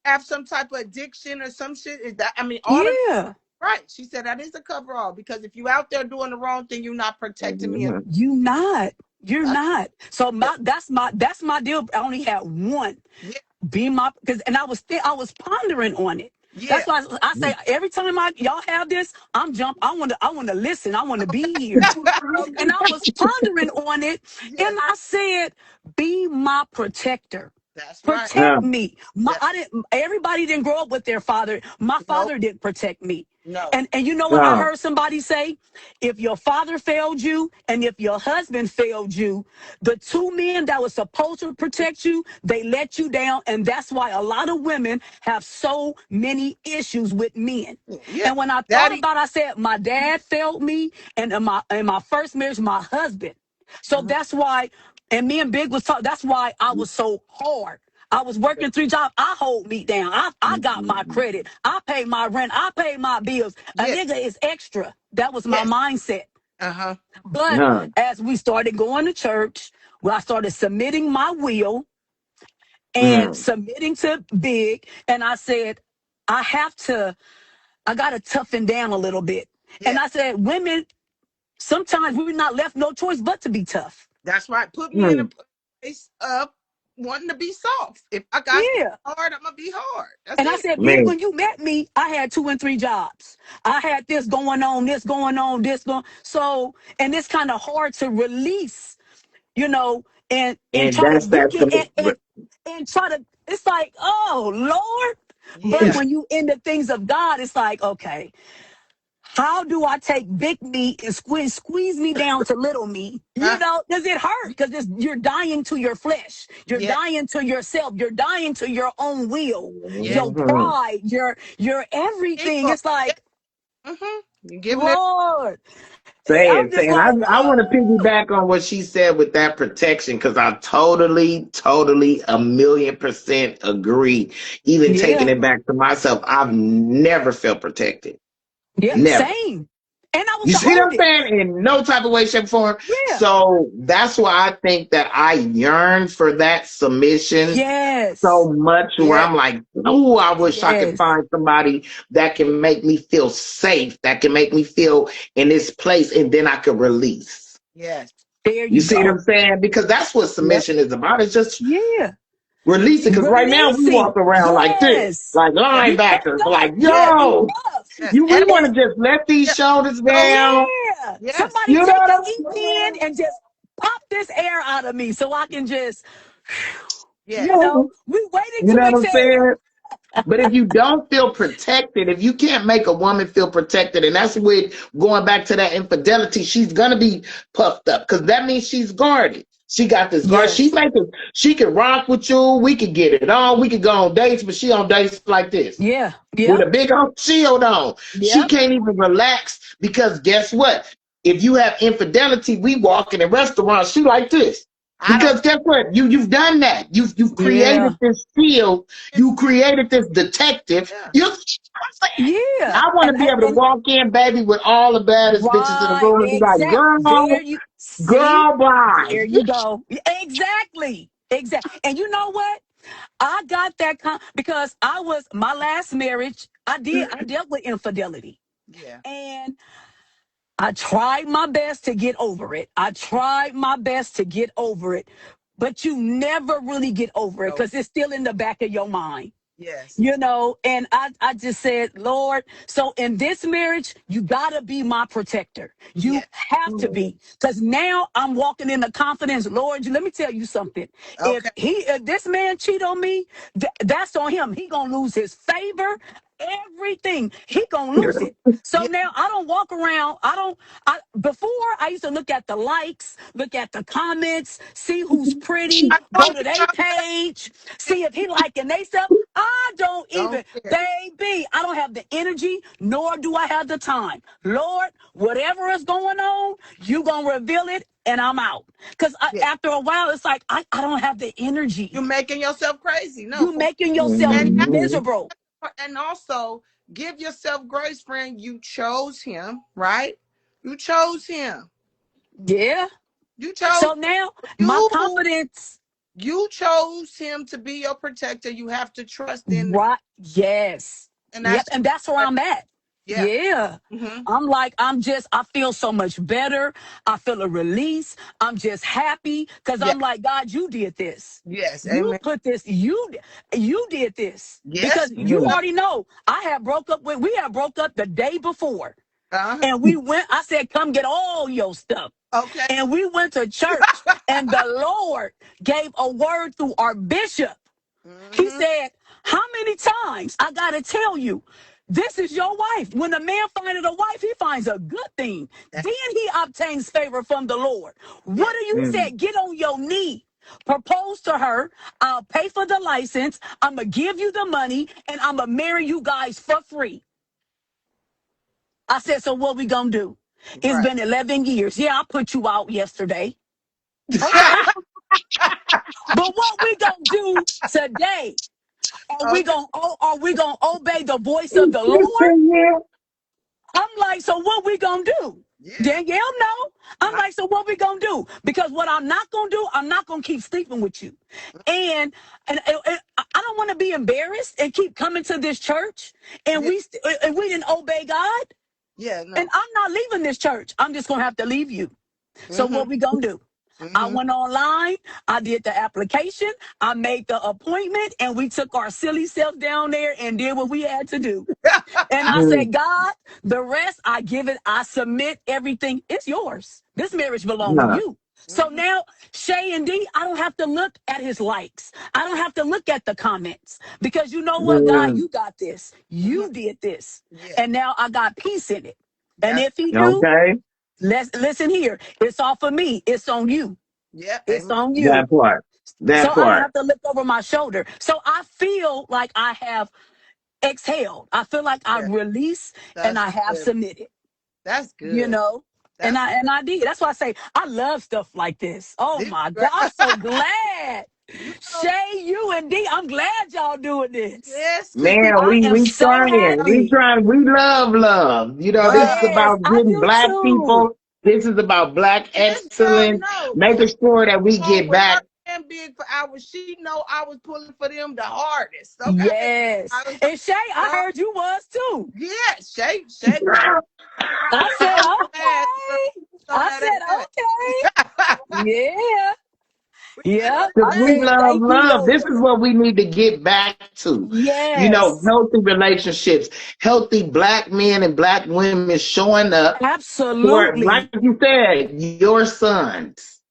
[SPEAKER 2] Have some type of addiction or some shit. Is that? I mean, all of
[SPEAKER 5] Yeah.
[SPEAKER 2] right. She said that is a cover all because if you out there doing the wrong thing, you're not protecting me.
[SPEAKER 1] Mhm.
[SPEAKER 5] You not. You're
[SPEAKER 2] That's
[SPEAKER 5] not. So
[SPEAKER 2] yeah,
[SPEAKER 5] that's my deal. I only had one.
[SPEAKER 2] yeah,
[SPEAKER 5] Be my because and I was pondering on it.
[SPEAKER 2] yeah.
[SPEAKER 5] That's why I say every time y'all have this, I want to listen. I want to be here. And I was pondering on it,
[SPEAKER 2] Yeah,
[SPEAKER 5] and I said, "Be my protector."
[SPEAKER 2] that's right.
[SPEAKER 1] Yeah.
[SPEAKER 5] Protect me.
[SPEAKER 2] Yeah,
[SPEAKER 5] I didn't. Everybody didn't grow up with their father. My
[SPEAKER 2] no,
[SPEAKER 5] father didn't protect me.
[SPEAKER 2] no.
[SPEAKER 5] And you know what I
[SPEAKER 1] Yeah.
[SPEAKER 5] heard somebody say? If your father failed you and if your husband failed you, the two men that were supposed to protect you, they let you down. And that's why a lot of women have so many issues with men.
[SPEAKER 2] Yeah,
[SPEAKER 5] And when I thought
[SPEAKER 2] daddy.
[SPEAKER 5] about it, I said, my dad failed me, and in my first marriage, my husband. So
[SPEAKER 2] Uh-huh.
[SPEAKER 5] that's why, and me and Big was talking, that's why I was so hard. I was working 3 jobs. I hold me down. I got my credit. I pay my rent. I pay my bills. A
[SPEAKER 2] Yeah,
[SPEAKER 5] nigga is extra. That was my
[SPEAKER 2] yes.
[SPEAKER 5] mindset.
[SPEAKER 2] Uh-huh.
[SPEAKER 5] But
[SPEAKER 1] Yeah.
[SPEAKER 5] as we started going to church, well, I started submitting my will and
[SPEAKER 1] Mm.
[SPEAKER 5] submitting to Big. And I said, I got to toughen down a little bit. And
[SPEAKER 2] Yeah,
[SPEAKER 5] I said, women, sometimes we're not left no choice but to be tough.
[SPEAKER 2] that's right. Put me in a
[SPEAKER 1] Mm.
[SPEAKER 2] place of wanting to be soft. If I got to be
[SPEAKER 5] Yeah.
[SPEAKER 2] hard, I'm gonna be hard. That's
[SPEAKER 5] And I
[SPEAKER 2] it.
[SPEAKER 5] said, Big,
[SPEAKER 1] Man.
[SPEAKER 5] when you met me, I had 2 and 3 jobs. I had this going on, this going on, this going. So, and it's kind of hard to release, you know, and
[SPEAKER 1] And
[SPEAKER 5] try to
[SPEAKER 1] that's
[SPEAKER 5] you
[SPEAKER 1] that.
[SPEAKER 5] get and try to. It's like, oh Lord. But
[SPEAKER 2] Yeah.
[SPEAKER 5] when you in the things of God, it's like, okay, how do I take big me and squeeze me down to little me? You
[SPEAKER 2] Huh?
[SPEAKER 5] know, does it hurt? Because you're dying to your flesh. You're
[SPEAKER 2] Yeah.
[SPEAKER 5] dying to yourself. You're dying to your own will,
[SPEAKER 2] Yeah.
[SPEAKER 5] your
[SPEAKER 1] Mhm.
[SPEAKER 5] pride, your everything.
[SPEAKER 2] Ego.
[SPEAKER 5] It's
[SPEAKER 2] Yeah.
[SPEAKER 5] like,
[SPEAKER 2] Mm-hmm. You giving it.
[SPEAKER 5] Lord, I'm
[SPEAKER 1] Saying,
[SPEAKER 5] just
[SPEAKER 1] saying,
[SPEAKER 5] like,
[SPEAKER 1] I want to
[SPEAKER 5] oh,
[SPEAKER 1] piggyback on what she said with that protection because I totally, 1,000,000% agree. Even taking
[SPEAKER 5] yeah,
[SPEAKER 1] it back to myself, I've never felt protected.
[SPEAKER 5] yeah,
[SPEAKER 1] Never.
[SPEAKER 5] same. And I was
[SPEAKER 1] You
[SPEAKER 5] to
[SPEAKER 1] see what
[SPEAKER 5] hold
[SPEAKER 1] I'm
[SPEAKER 5] it.
[SPEAKER 1] saying? In no type of way, shape, or form.
[SPEAKER 5] Yeah.
[SPEAKER 1] So that's why I think that I yearn for that submission
[SPEAKER 5] Yes.
[SPEAKER 1] so much where
[SPEAKER 2] Yeah.
[SPEAKER 1] I'm like, oh, I wish I could
[SPEAKER 5] Yes.
[SPEAKER 1] find somebody that can make me feel safe, that can make me feel in this place, and then I could release.
[SPEAKER 2] Yes.
[SPEAKER 5] There
[SPEAKER 1] You
[SPEAKER 5] you
[SPEAKER 1] see what I'm
[SPEAKER 5] go.
[SPEAKER 1] saying? Because that's what
[SPEAKER 2] Yep.
[SPEAKER 1] submission is about. It's just
[SPEAKER 5] Yeah.
[SPEAKER 1] releasing. Because right now we
[SPEAKER 5] Releasing.
[SPEAKER 1] walk around like this,
[SPEAKER 5] Yes.
[SPEAKER 1] like
[SPEAKER 2] Yeah.
[SPEAKER 5] You can't
[SPEAKER 1] linebackers,
[SPEAKER 5] go.
[SPEAKER 1] like,
[SPEAKER 2] Yeah.
[SPEAKER 1] yo,
[SPEAKER 5] Tough.
[SPEAKER 2] Yes.
[SPEAKER 1] we
[SPEAKER 2] Every
[SPEAKER 1] want
[SPEAKER 5] And
[SPEAKER 1] to just let these
[SPEAKER 2] yeah.
[SPEAKER 1] shoulders
[SPEAKER 2] Go.
[SPEAKER 1] down.
[SPEAKER 5] yeah,
[SPEAKER 2] Yes.
[SPEAKER 5] somebody
[SPEAKER 1] You know
[SPEAKER 5] take
[SPEAKER 1] what
[SPEAKER 5] an
[SPEAKER 1] I'm
[SPEAKER 5] E-pen
[SPEAKER 1] saying?
[SPEAKER 5] and just pop this air out of me so I can just,
[SPEAKER 2] Yes.
[SPEAKER 5] we waiting
[SPEAKER 1] You
[SPEAKER 5] to
[SPEAKER 1] know what I'm
[SPEAKER 5] exhale.
[SPEAKER 1] saying? But if you don't feel protected, if you can't make a woman feel protected, and that's with going back to that infidelity, she's gonna be puffed up because that means she's guarded. She got this guard.
[SPEAKER 5] Yes.
[SPEAKER 1] She can rock with you. We could get it on. We could go on dates, but she on dates like this
[SPEAKER 5] Yeah.
[SPEAKER 1] with
[SPEAKER 5] Yep.
[SPEAKER 1] a big old shield on. She
[SPEAKER 5] Yep.
[SPEAKER 1] can't even relax because guess what? If you have infidelity, we walk in a restaurant, she like this.
[SPEAKER 2] I don't.
[SPEAKER 1] Because guess what? You've done that. You've created
[SPEAKER 5] Yeah.
[SPEAKER 1] this shield. You created this detective.
[SPEAKER 2] Yeah.
[SPEAKER 1] You know what I'm saying?
[SPEAKER 5] Yeah.
[SPEAKER 1] I want to be able to
[SPEAKER 5] And
[SPEAKER 1] walk in, baby, with all the baddest bitches in the
[SPEAKER 5] right.
[SPEAKER 1] room and be like,
[SPEAKER 5] Exact. There
[SPEAKER 1] girl,
[SPEAKER 5] you see.
[SPEAKER 1] girl, bye.
[SPEAKER 5] There you go. Exactly. Exactly. And you know what? I got that because I was my last marriage. I dealt with infidelity,
[SPEAKER 2] Yeah.
[SPEAKER 5] and I tried my best to get over it. I tried my best to get over it, but you never really get over it
[SPEAKER 2] No.
[SPEAKER 5] because it's still in the back of your mind.
[SPEAKER 2] Yes.
[SPEAKER 5] And I just said, Lord, so in this marriage, you gotta be my protector. You
[SPEAKER 2] Yeah.
[SPEAKER 5] have to be. Because now I'm walking in the confidence, Lord, let me tell you something.
[SPEAKER 2] Okay.
[SPEAKER 5] If this man cheat on me, that's on him. He gonna lose his favor, everything. He gonna lose it. So
[SPEAKER 2] Yeah.
[SPEAKER 5] now I don't walk around. Before I used to look at the likes, look at the comments, see who's pretty,
[SPEAKER 2] I
[SPEAKER 5] go
[SPEAKER 2] know
[SPEAKER 5] to
[SPEAKER 2] you
[SPEAKER 5] their
[SPEAKER 2] know
[SPEAKER 5] page,
[SPEAKER 2] that.
[SPEAKER 5] see if he liking they stuff. I don't
[SPEAKER 2] Don't
[SPEAKER 5] even,
[SPEAKER 2] care.
[SPEAKER 5] baby, I don't have the energy, nor do I have the time. Lord, whatever is going on, you gonna reveal it and I'm out. Because
[SPEAKER 2] Yeah.
[SPEAKER 5] after a while, it's like, I don't have the
[SPEAKER 2] You're
[SPEAKER 5] energy.
[SPEAKER 2] making yourself crazy. No,
[SPEAKER 5] You
[SPEAKER 2] for
[SPEAKER 5] making yourself
[SPEAKER 2] and
[SPEAKER 1] Mhm.
[SPEAKER 5] miserable.
[SPEAKER 2] also give yourself grace, friend. You chose him, right? You chose him.
[SPEAKER 5] Yeah.
[SPEAKER 2] You chose
[SPEAKER 5] So now my
[SPEAKER 2] you
[SPEAKER 5] confidence,
[SPEAKER 2] you chose him to be your protector. You have to trust in that.
[SPEAKER 5] right? Yes.
[SPEAKER 2] And
[SPEAKER 5] Yep.
[SPEAKER 2] that's
[SPEAKER 5] And that's where I'm at.
[SPEAKER 2] yeah.
[SPEAKER 5] Yeah.
[SPEAKER 2] Mm-hmm.
[SPEAKER 5] I feel so much better. I feel a release. I'm just happy because
[SPEAKER 2] Yeah.
[SPEAKER 5] I'm like, God, you did this.
[SPEAKER 2] Yes.
[SPEAKER 5] You
[SPEAKER 2] Amen.
[SPEAKER 5] put this, you did this
[SPEAKER 2] Yes.
[SPEAKER 5] because you
[SPEAKER 1] Mm.
[SPEAKER 5] already know we had broke up the day before
[SPEAKER 2] Uh-huh.
[SPEAKER 5] and we went, I said, come get all your stuff.
[SPEAKER 2] Okay.
[SPEAKER 5] And we went to church and the Lord gave a word through our bishop. He
[SPEAKER 2] Mm-hmm.
[SPEAKER 5] said, how many times I got to tell you, this is your wife. When a man findeth a wife, he finds a good thing. Then he obtains favor from the Lord.
[SPEAKER 2] Yeah.
[SPEAKER 5] What do you
[SPEAKER 1] Mm.
[SPEAKER 5] say? Get on your knee. Propose to her. I'll pay for the license. I'm going to give you the money and I'm going to marry you guys for free. I said, so what we going to do? It's
[SPEAKER 2] Right.
[SPEAKER 5] been 11 years. Yeah, I put you out yesterday. Okay. But what we going to do today?
[SPEAKER 2] Okay.
[SPEAKER 5] Are we gonna obey the voice of the Lord? I'm like, so what we gonna do?
[SPEAKER 2] Yeah.
[SPEAKER 5] Danielle, no. I'm
[SPEAKER 2] My
[SPEAKER 5] like, so what we gonna do? Because what I'm not gonna do, I'm not gonna keep sleeping with you. And I don't want to be embarrassed and keep coming to this church
[SPEAKER 2] yeah.
[SPEAKER 5] and we didn't obey God.
[SPEAKER 2] Yeah.
[SPEAKER 5] And
[SPEAKER 2] No.
[SPEAKER 5] I'm not leaving this church. I'm just gonna have to leave you. So
[SPEAKER 2] Mm-hmm.
[SPEAKER 5] what we gonna do? I
[SPEAKER 2] Mm-hmm.
[SPEAKER 5] went online, I did the application, I made the appointment, and we took our silly self down there and did what we had to do. And I
[SPEAKER 1] Mm.
[SPEAKER 5] said, God, the rest I give it, I submit everything. It's yours. This marriage belongs to
[SPEAKER 1] Nah.
[SPEAKER 5] you. So
[SPEAKER 2] Mm-hmm.
[SPEAKER 5] now, Shay and D, I don't have to look at his likes. I don't have to look at the comments because you know what, God,
[SPEAKER 1] Mm.
[SPEAKER 5] you got this.
[SPEAKER 2] Mm-hmm.
[SPEAKER 5] You did this.
[SPEAKER 2] Yeah.
[SPEAKER 5] And now I got peace in it. And
[SPEAKER 2] That's
[SPEAKER 5] if he do,
[SPEAKER 1] Okay.
[SPEAKER 5] let's listen here. It's all for me. It's on you.
[SPEAKER 2] yeah.
[SPEAKER 5] It's
[SPEAKER 2] Amen.
[SPEAKER 5] on you.
[SPEAKER 1] That part.
[SPEAKER 5] So
[SPEAKER 1] That
[SPEAKER 5] I don't
[SPEAKER 1] part.
[SPEAKER 5] have to look over my shoulder. So I feel like I have exhaled. I feel like I
[SPEAKER 2] Yeah.
[SPEAKER 5] released and
[SPEAKER 2] That's
[SPEAKER 5] I have
[SPEAKER 2] good.
[SPEAKER 5] submitted,
[SPEAKER 2] That's
[SPEAKER 5] you
[SPEAKER 2] good.
[SPEAKER 5] know. And
[SPEAKER 2] That's
[SPEAKER 5] I did. That's why I say I love stuff like this. Oh
[SPEAKER 2] this.
[SPEAKER 5] my God. I'm so glad.
[SPEAKER 2] You know.
[SPEAKER 5] Shay, you and D, I'm glad y'all doing this.
[SPEAKER 2] Yes, because
[SPEAKER 1] Man,
[SPEAKER 5] I am
[SPEAKER 1] we
[SPEAKER 5] so
[SPEAKER 1] trying. We
[SPEAKER 5] happy.
[SPEAKER 1] trying. We love. You know, this is
[SPEAKER 2] love.
[SPEAKER 5] Yes,
[SPEAKER 1] about
[SPEAKER 5] I
[SPEAKER 1] getting
[SPEAKER 5] do
[SPEAKER 1] black
[SPEAKER 5] too.
[SPEAKER 1] people. This is about black
[SPEAKER 2] This girl
[SPEAKER 1] excellence,
[SPEAKER 2] know.
[SPEAKER 1] making sure that we
[SPEAKER 2] Oh,
[SPEAKER 1] get
[SPEAKER 2] with her
[SPEAKER 1] back.
[SPEAKER 2] man big for hours, she know I was pulling for them the hardest. Okay,
[SPEAKER 5] Yes.
[SPEAKER 2] I was like,
[SPEAKER 5] And Shay, I
[SPEAKER 2] girl,
[SPEAKER 5] heard you was too.
[SPEAKER 2] yeah, Shay,
[SPEAKER 5] I said,
[SPEAKER 2] on that ass, girl,
[SPEAKER 5] okay.
[SPEAKER 2] on
[SPEAKER 5] I
[SPEAKER 2] that
[SPEAKER 5] said, okay.
[SPEAKER 2] ass.
[SPEAKER 5] Yeah.
[SPEAKER 2] We put
[SPEAKER 5] Yep.
[SPEAKER 2] her
[SPEAKER 1] Because
[SPEAKER 5] I
[SPEAKER 2] back.
[SPEAKER 1] we
[SPEAKER 5] said, thank you,
[SPEAKER 1] love. This is
[SPEAKER 5] Lord.
[SPEAKER 1] what we need to get back to. You know,
[SPEAKER 5] Yes.
[SPEAKER 1] healthy relationships, healthy black men and black women showing up for, like
[SPEAKER 5] Absolutely.
[SPEAKER 1] you said, your sons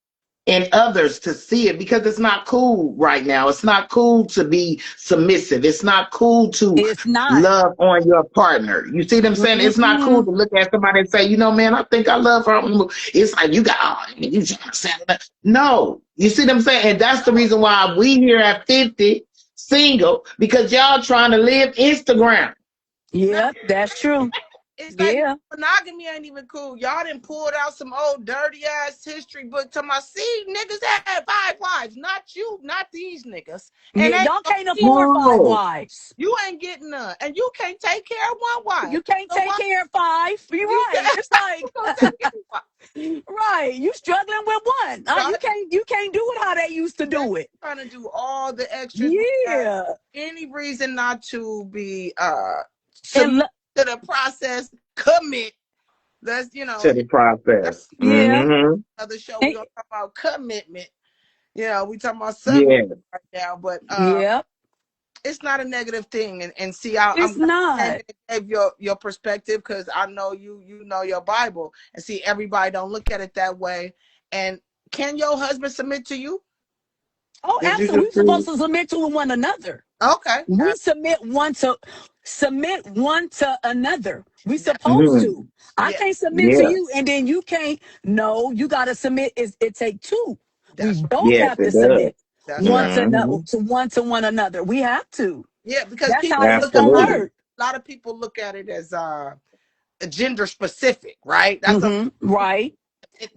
[SPEAKER 1] and others to see it, because it's not cool right now. It's not cool to be submissive. It's not cool to
[SPEAKER 5] It's not.
[SPEAKER 1] love on your partner. You see what I'm saying? It's not cool
[SPEAKER 5] Mm-mm.
[SPEAKER 1] to look at somebody and say, you know, man, I think I love her. It's like you got, oh, you trying to say that. No, you see what I'm saying? And that's the reason why we here at 50 single, because y'all trying to live Instagram.
[SPEAKER 2] No,
[SPEAKER 5] Yep, that's true.
[SPEAKER 2] it's like
[SPEAKER 5] Yeah.
[SPEAKER 2] monogamy ain't even cool. Y'all done pulled out some old dirty ass history book to my see niggas had 5 wives, not you, not these niggas, and
[SPEAKER 5] Yeah,
[SPEAKER 2] ain't
[SPEAKER 5] y'all
[SPEAKER 2] gonna
[SPEAKER 5] can't
[SPEAKER 2] keep.
[SPEAKER 5] afford five
[SPEAKER 1] No.
[SPEAKER 5] wives.
[SPEAKER 2] You ain't getting none, and you can't take care of one wife.
[SPEAKER 5] You can't
[SPEAKER 2] So
[SPEAKER 5] take
[SPEAKER 2] why
[SPEAKER 5] care of five. You're
[SPEAKER 2] you
[SPEAKER 5] right.
[SPEAKER 2] can't?
[SPEAKER 5] It's
[SPEAKER 2] You gonna take care of one?
[SPEAKER 5] like right. You struggling with one.
[SPEAKER 2] Y'all
[SPEAKER 5] You can't do it how they used to
[SPEAKER 2] they
[SPEAKER 5] do it.
[SPEAKER 2] trying to do all the extras without
[SPEAKER 5] Yeah.
[SPEAKER 2] any reason not to be
[SPEAKER 5] And
[SPEAKER 2] submit to the process. Commit. That's
[SPEAKER 1] To the
[SPEAKER 2] that's
[SPEAKER 1] process.
[SPEAKER 5] yeah.
[SPEAKER 2] another show. We're
[SPEAKER 5] And-
[SPEAKER 2] gonna talk about commitment. We talking about submission
[SPEAKER 1] Yeah.
[SPEAKER 2] right now, but
[SPEAKER 5] yeah.
[SPEAKER 2] it's not a negative thing. And see,
[SPEAKER 5] It's
[SPEAKER 2] I'm glad you came
[SPEAKER 5] not.
[SPEAKER 2] in and gave your perspective, because I know you know your Bible, and see, everybody don't look at it that way. And can your husband submit to you?
[SPEAKER 5] Oh,
[SPEAKER 1] Did you
[SPEAKER 5] absolutely.
[SPEAKER 1] just
[SPEAKER 5] We're supposed
[SPEAKER 1] see?
[SPEAKER 5] to submit to one another.
[SPEAKER 2] Okay,
[SPEAKER 5] We submit one to another. We
[SPEAKER 2] that
[SPEAKER 5] supposed
[SPEAKER 1] Mhm.
[SPEAKER 5] to. I
[SPEAKER 2] yeah,
[SPEAKER 5] can't submit to
[SPEAKER 1] Yeah.
[SPEAKER 5] you and then you can't. No, you gotta submit. It take two. We
[SPEAKER 2] that's
[SPEAKER 5] both
[SPEAKER 1] Yes,
[SPEAKER 5] have to
[SPEAKER 1] it does.
[SPEAKER 5] submit
[SPEAKER 2] that's
[SPEAKER 5] one
[SPEAKER 2] right.
[SPEAKER 5] to
[SPEAKER 1] Hmm.
[SPEAKER 5] one another. We have to.
[SPEAKER 2] Yeah, because
[SPEAKER 5] That's
[SPEAKER 2] people
[SPEAKER 5] how it's
[SPEAKER 2] look at a lot of
[SPEAKER 1] Absolutely.
[SPEAKER 5] work.
[SPEAKER 2] people look at it as gender specific, right? That's a
[SPEAKER 5] Right.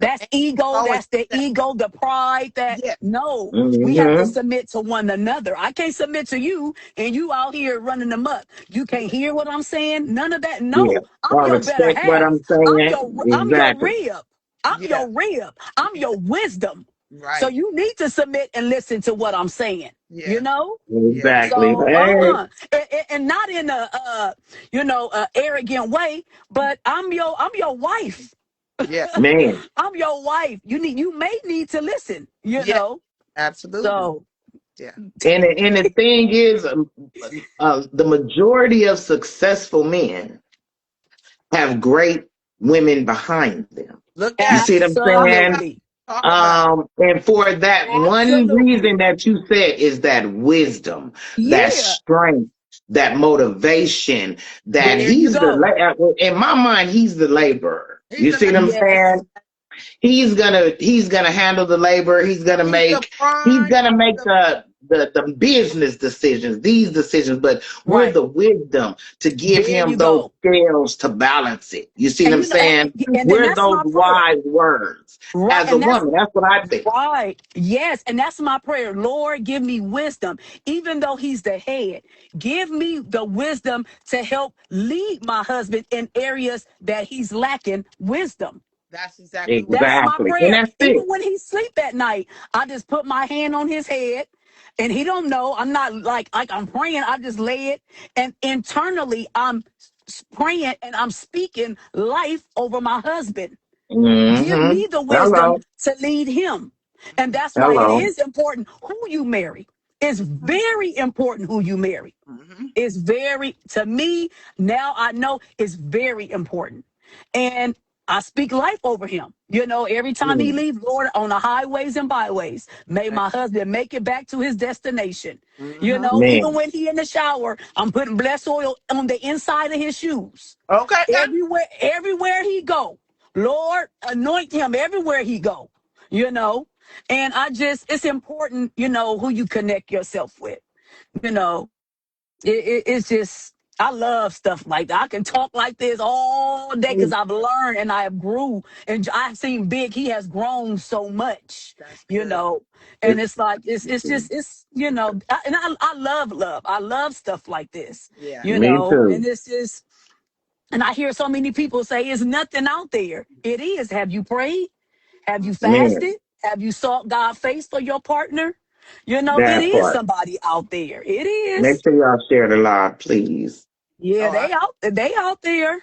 [SPEAKER 2] the
[SPEAKER 5] That's
[SPEAKER 2] man
[SPEAKER 5] ego.
[SPEAKER 2] always
[SPEAKER 5] That's the
[SPEAKER 2] that.
[SPEAKER 5] ego, the pride that
[SPEAKER 2] Yeah,
[SPEAKER 5] no, we have to
[SPEAKER 1] Hmm.
[SPEAKER 5] submit to one another. I can't submit to you and you out here running amok. You can't
[SPEAKER 2] yeah,
[SPEAKER 5] hear what I'm saying. None of that.
[SPEAKER 1] Yeah.
[SPEAKER 5] No, I'm
[SPEAKER 1] Or
[SPEAKER 5] your better
[SPEAKER 1] respect what
[SPEAKER 5] half.
[SPEAKER 1] I'm saying.
[SPEAKER 5] I'm your
[SPEAKER 1] Exactly.
[SPEAKER 5] rib. I'm
[SPEAKER 2] Yeah.
[SPEAKER 5] your rib. I'm your wisdom. So
[SPEAKER 2] Right.
[SPEAKER 5] you need to submit and listen to what I'm saying. You
[SPEAKER 2] Yeah.
[SPEAKER 5] know?
[SPEAKER 2] Yeah.
[SPEAKER 1] Exactly.
[SPEAKER 5] So,
[SPEAKER 1] Hey,
[SPEAKER 5] and not in a, arrogant way, but I'm your wife.
[SPEAKER 2] Yeah.
[SPEAKER 1] man.
[SPEAKER 5] I'm your wife. You may need to listen,
[SPEAKER 2] Yeah. Absolutely.
[SPEAKER 5] So,
[SPEAKER 2] Yeah.
[SPEAKER 1] And the thing is, the majority of successful men have great women behind them.
[SPEAKER 2] Look
[SPEAKER 1] You
[SPEAKER 2] at it.
[SPEAKER 1] see what I'm
[SPEAKER 2] I'm
[SPEAKER 1] saying?
[SPEAKER 2] about to
[SPEAKER 5] absolutely.
[SPEAKER 2] talk about
[SPEAKER 1] And for that one
[SPEAKER 5] Absolutely.
[SPEAKER 1] reason that you said is that wisdom, that
[SPEAKER 5] Yeah.
[SPEAKER 1] strength, that motivation, that
[SPEAKER 5] There you
[SPEAKER 1] he's
[SPEAKER 5] go.
[SPEAKER 1] in my mind, he's the laborer.
[SPEAKER 2] it.
[SPEAKER 1] You
[SPEAKER 2] He's the
[SPEAKER 1] see what I'm
[SPEAKER 5] Yes.
[SPEAKER 1] saying? He's gonna handle the labor.
[SPEAKER 2] he's the
[SPEAKER 1] He's
[SPEAKER 2] prime.
[SPEAKER 1] gonna make
[SPEAKER 2] The,
[SPEAKER 1] the business decisions, these decisions, but we're
[SPEAKER 5] Right.
[SPEAKER 1] the wisdom to give
[SPEAKER 5] There
[SPEAKER 1] him
[SPEAKER 5] you
[SPEAKER 1] those
[SPEAKER 5] go.
[SPEAKER 1] scales to balance it. You see what
[SPEAKER 5] And
[SPEAKER 1] I'm saying?
[SPEAKER 5] and
[SPEAKER 1] We're
[SPEAKER 5] that's
[SPEAKER 1] those
[SPEAKER 5] my prayer.
[SPEAKER 1] wise words
[SPEAKER 5] Right.
[SPEAKER 1] as a
[SPEAKER 5] And that's
[SPEAKER 1] woman. That's what I think.
[SPEAKER 5] right. Yes. And that's my prayer. Lord, give me wisdom. Even though he's the head, give me the wisdom to help lead my husband in areas that he's lacking wisdom.
[SPEAKER 2] that's exactly what.
[SPEAKER 5] That's my
[SPEAKER 1] Exactly. And
[SPEAKER 5] prayer.
[SPEAKER 1] that's
[SPEAKER 5] Even
[SPEAKER 1] it.
[SPEAKER 5] when he sleep at night, I just put my hand on his head and he don't know. I'm not like I'm praying. I just lay it. And internally I'm praying and I'm speaking life over my husband. Give
[SPEAKER 1] Mm-hmm.
[SPEAKER 5] me the wisdom
[SPEAKER 1] Hello.
[SPEAKER 5] to lead him. And that's why it
[SPEAKER 1] Hello.
[SPEAKER 5] is important who you marry. It's very important who you marry.
[SPEAKER 2] Mm-hmm.
[SPEAKER 5] It's very, to me, now I know it's very important. And I speak life over him. Every time he
[SPEAKER 1] Mm,
[SPEAKER 5] leaves, Lord, on the highways and byways, may my husband make it back to his destination.
[SPEAKER 2] Mm-hmm.
[SPEAKER 5] Even
[SPEAKER 1] man.
[SPEAKER 5] when he in the shower, I'm putting blessed oil on the inside of his shoes.
[SPEAKER 2] Okay.
[SPEAKER 5] Everywhere he go, Lord, anoint him everywhere he go. You know, and it's important, who you connect yourself with. You know, it's just I love stuff like that. I can talk like this all day because I've learned and I have grew and I've seen Big. He has grown so much,
[SPEAKER 2] That's
[SPEAKER 5] you
[SPEAKER 2] good.
[SPEAKER 5] know. And it's like it's just I love love. I love stuff like this,
[SPEAKER 2] Yeah.
[SPEAKER 1] Me
[SPEAKER 5] And
[SPEAKER 1] too.
[SPEAKER 5] it's just and I hear so many people say it's nothing out there. It is. Have you prayed? Have you
[SPEAKER 1] Man,
[SPEAKER 5] fasted? Have you sought God's face for your partner? It
[SPEAKER 1] that
[SPEAKER 5] is
[SPEAKER 1] part.
[SPEAKER 5] somebody out there. It
[SPEAKER 1] Make
[SPEAKER 5] is.
[SPEAKER 1] sure y'all share the live, please.
[SPEAKER 5] Yeah,
[SPEAKER 2] Oh,
[SPEAKER 5] they out there.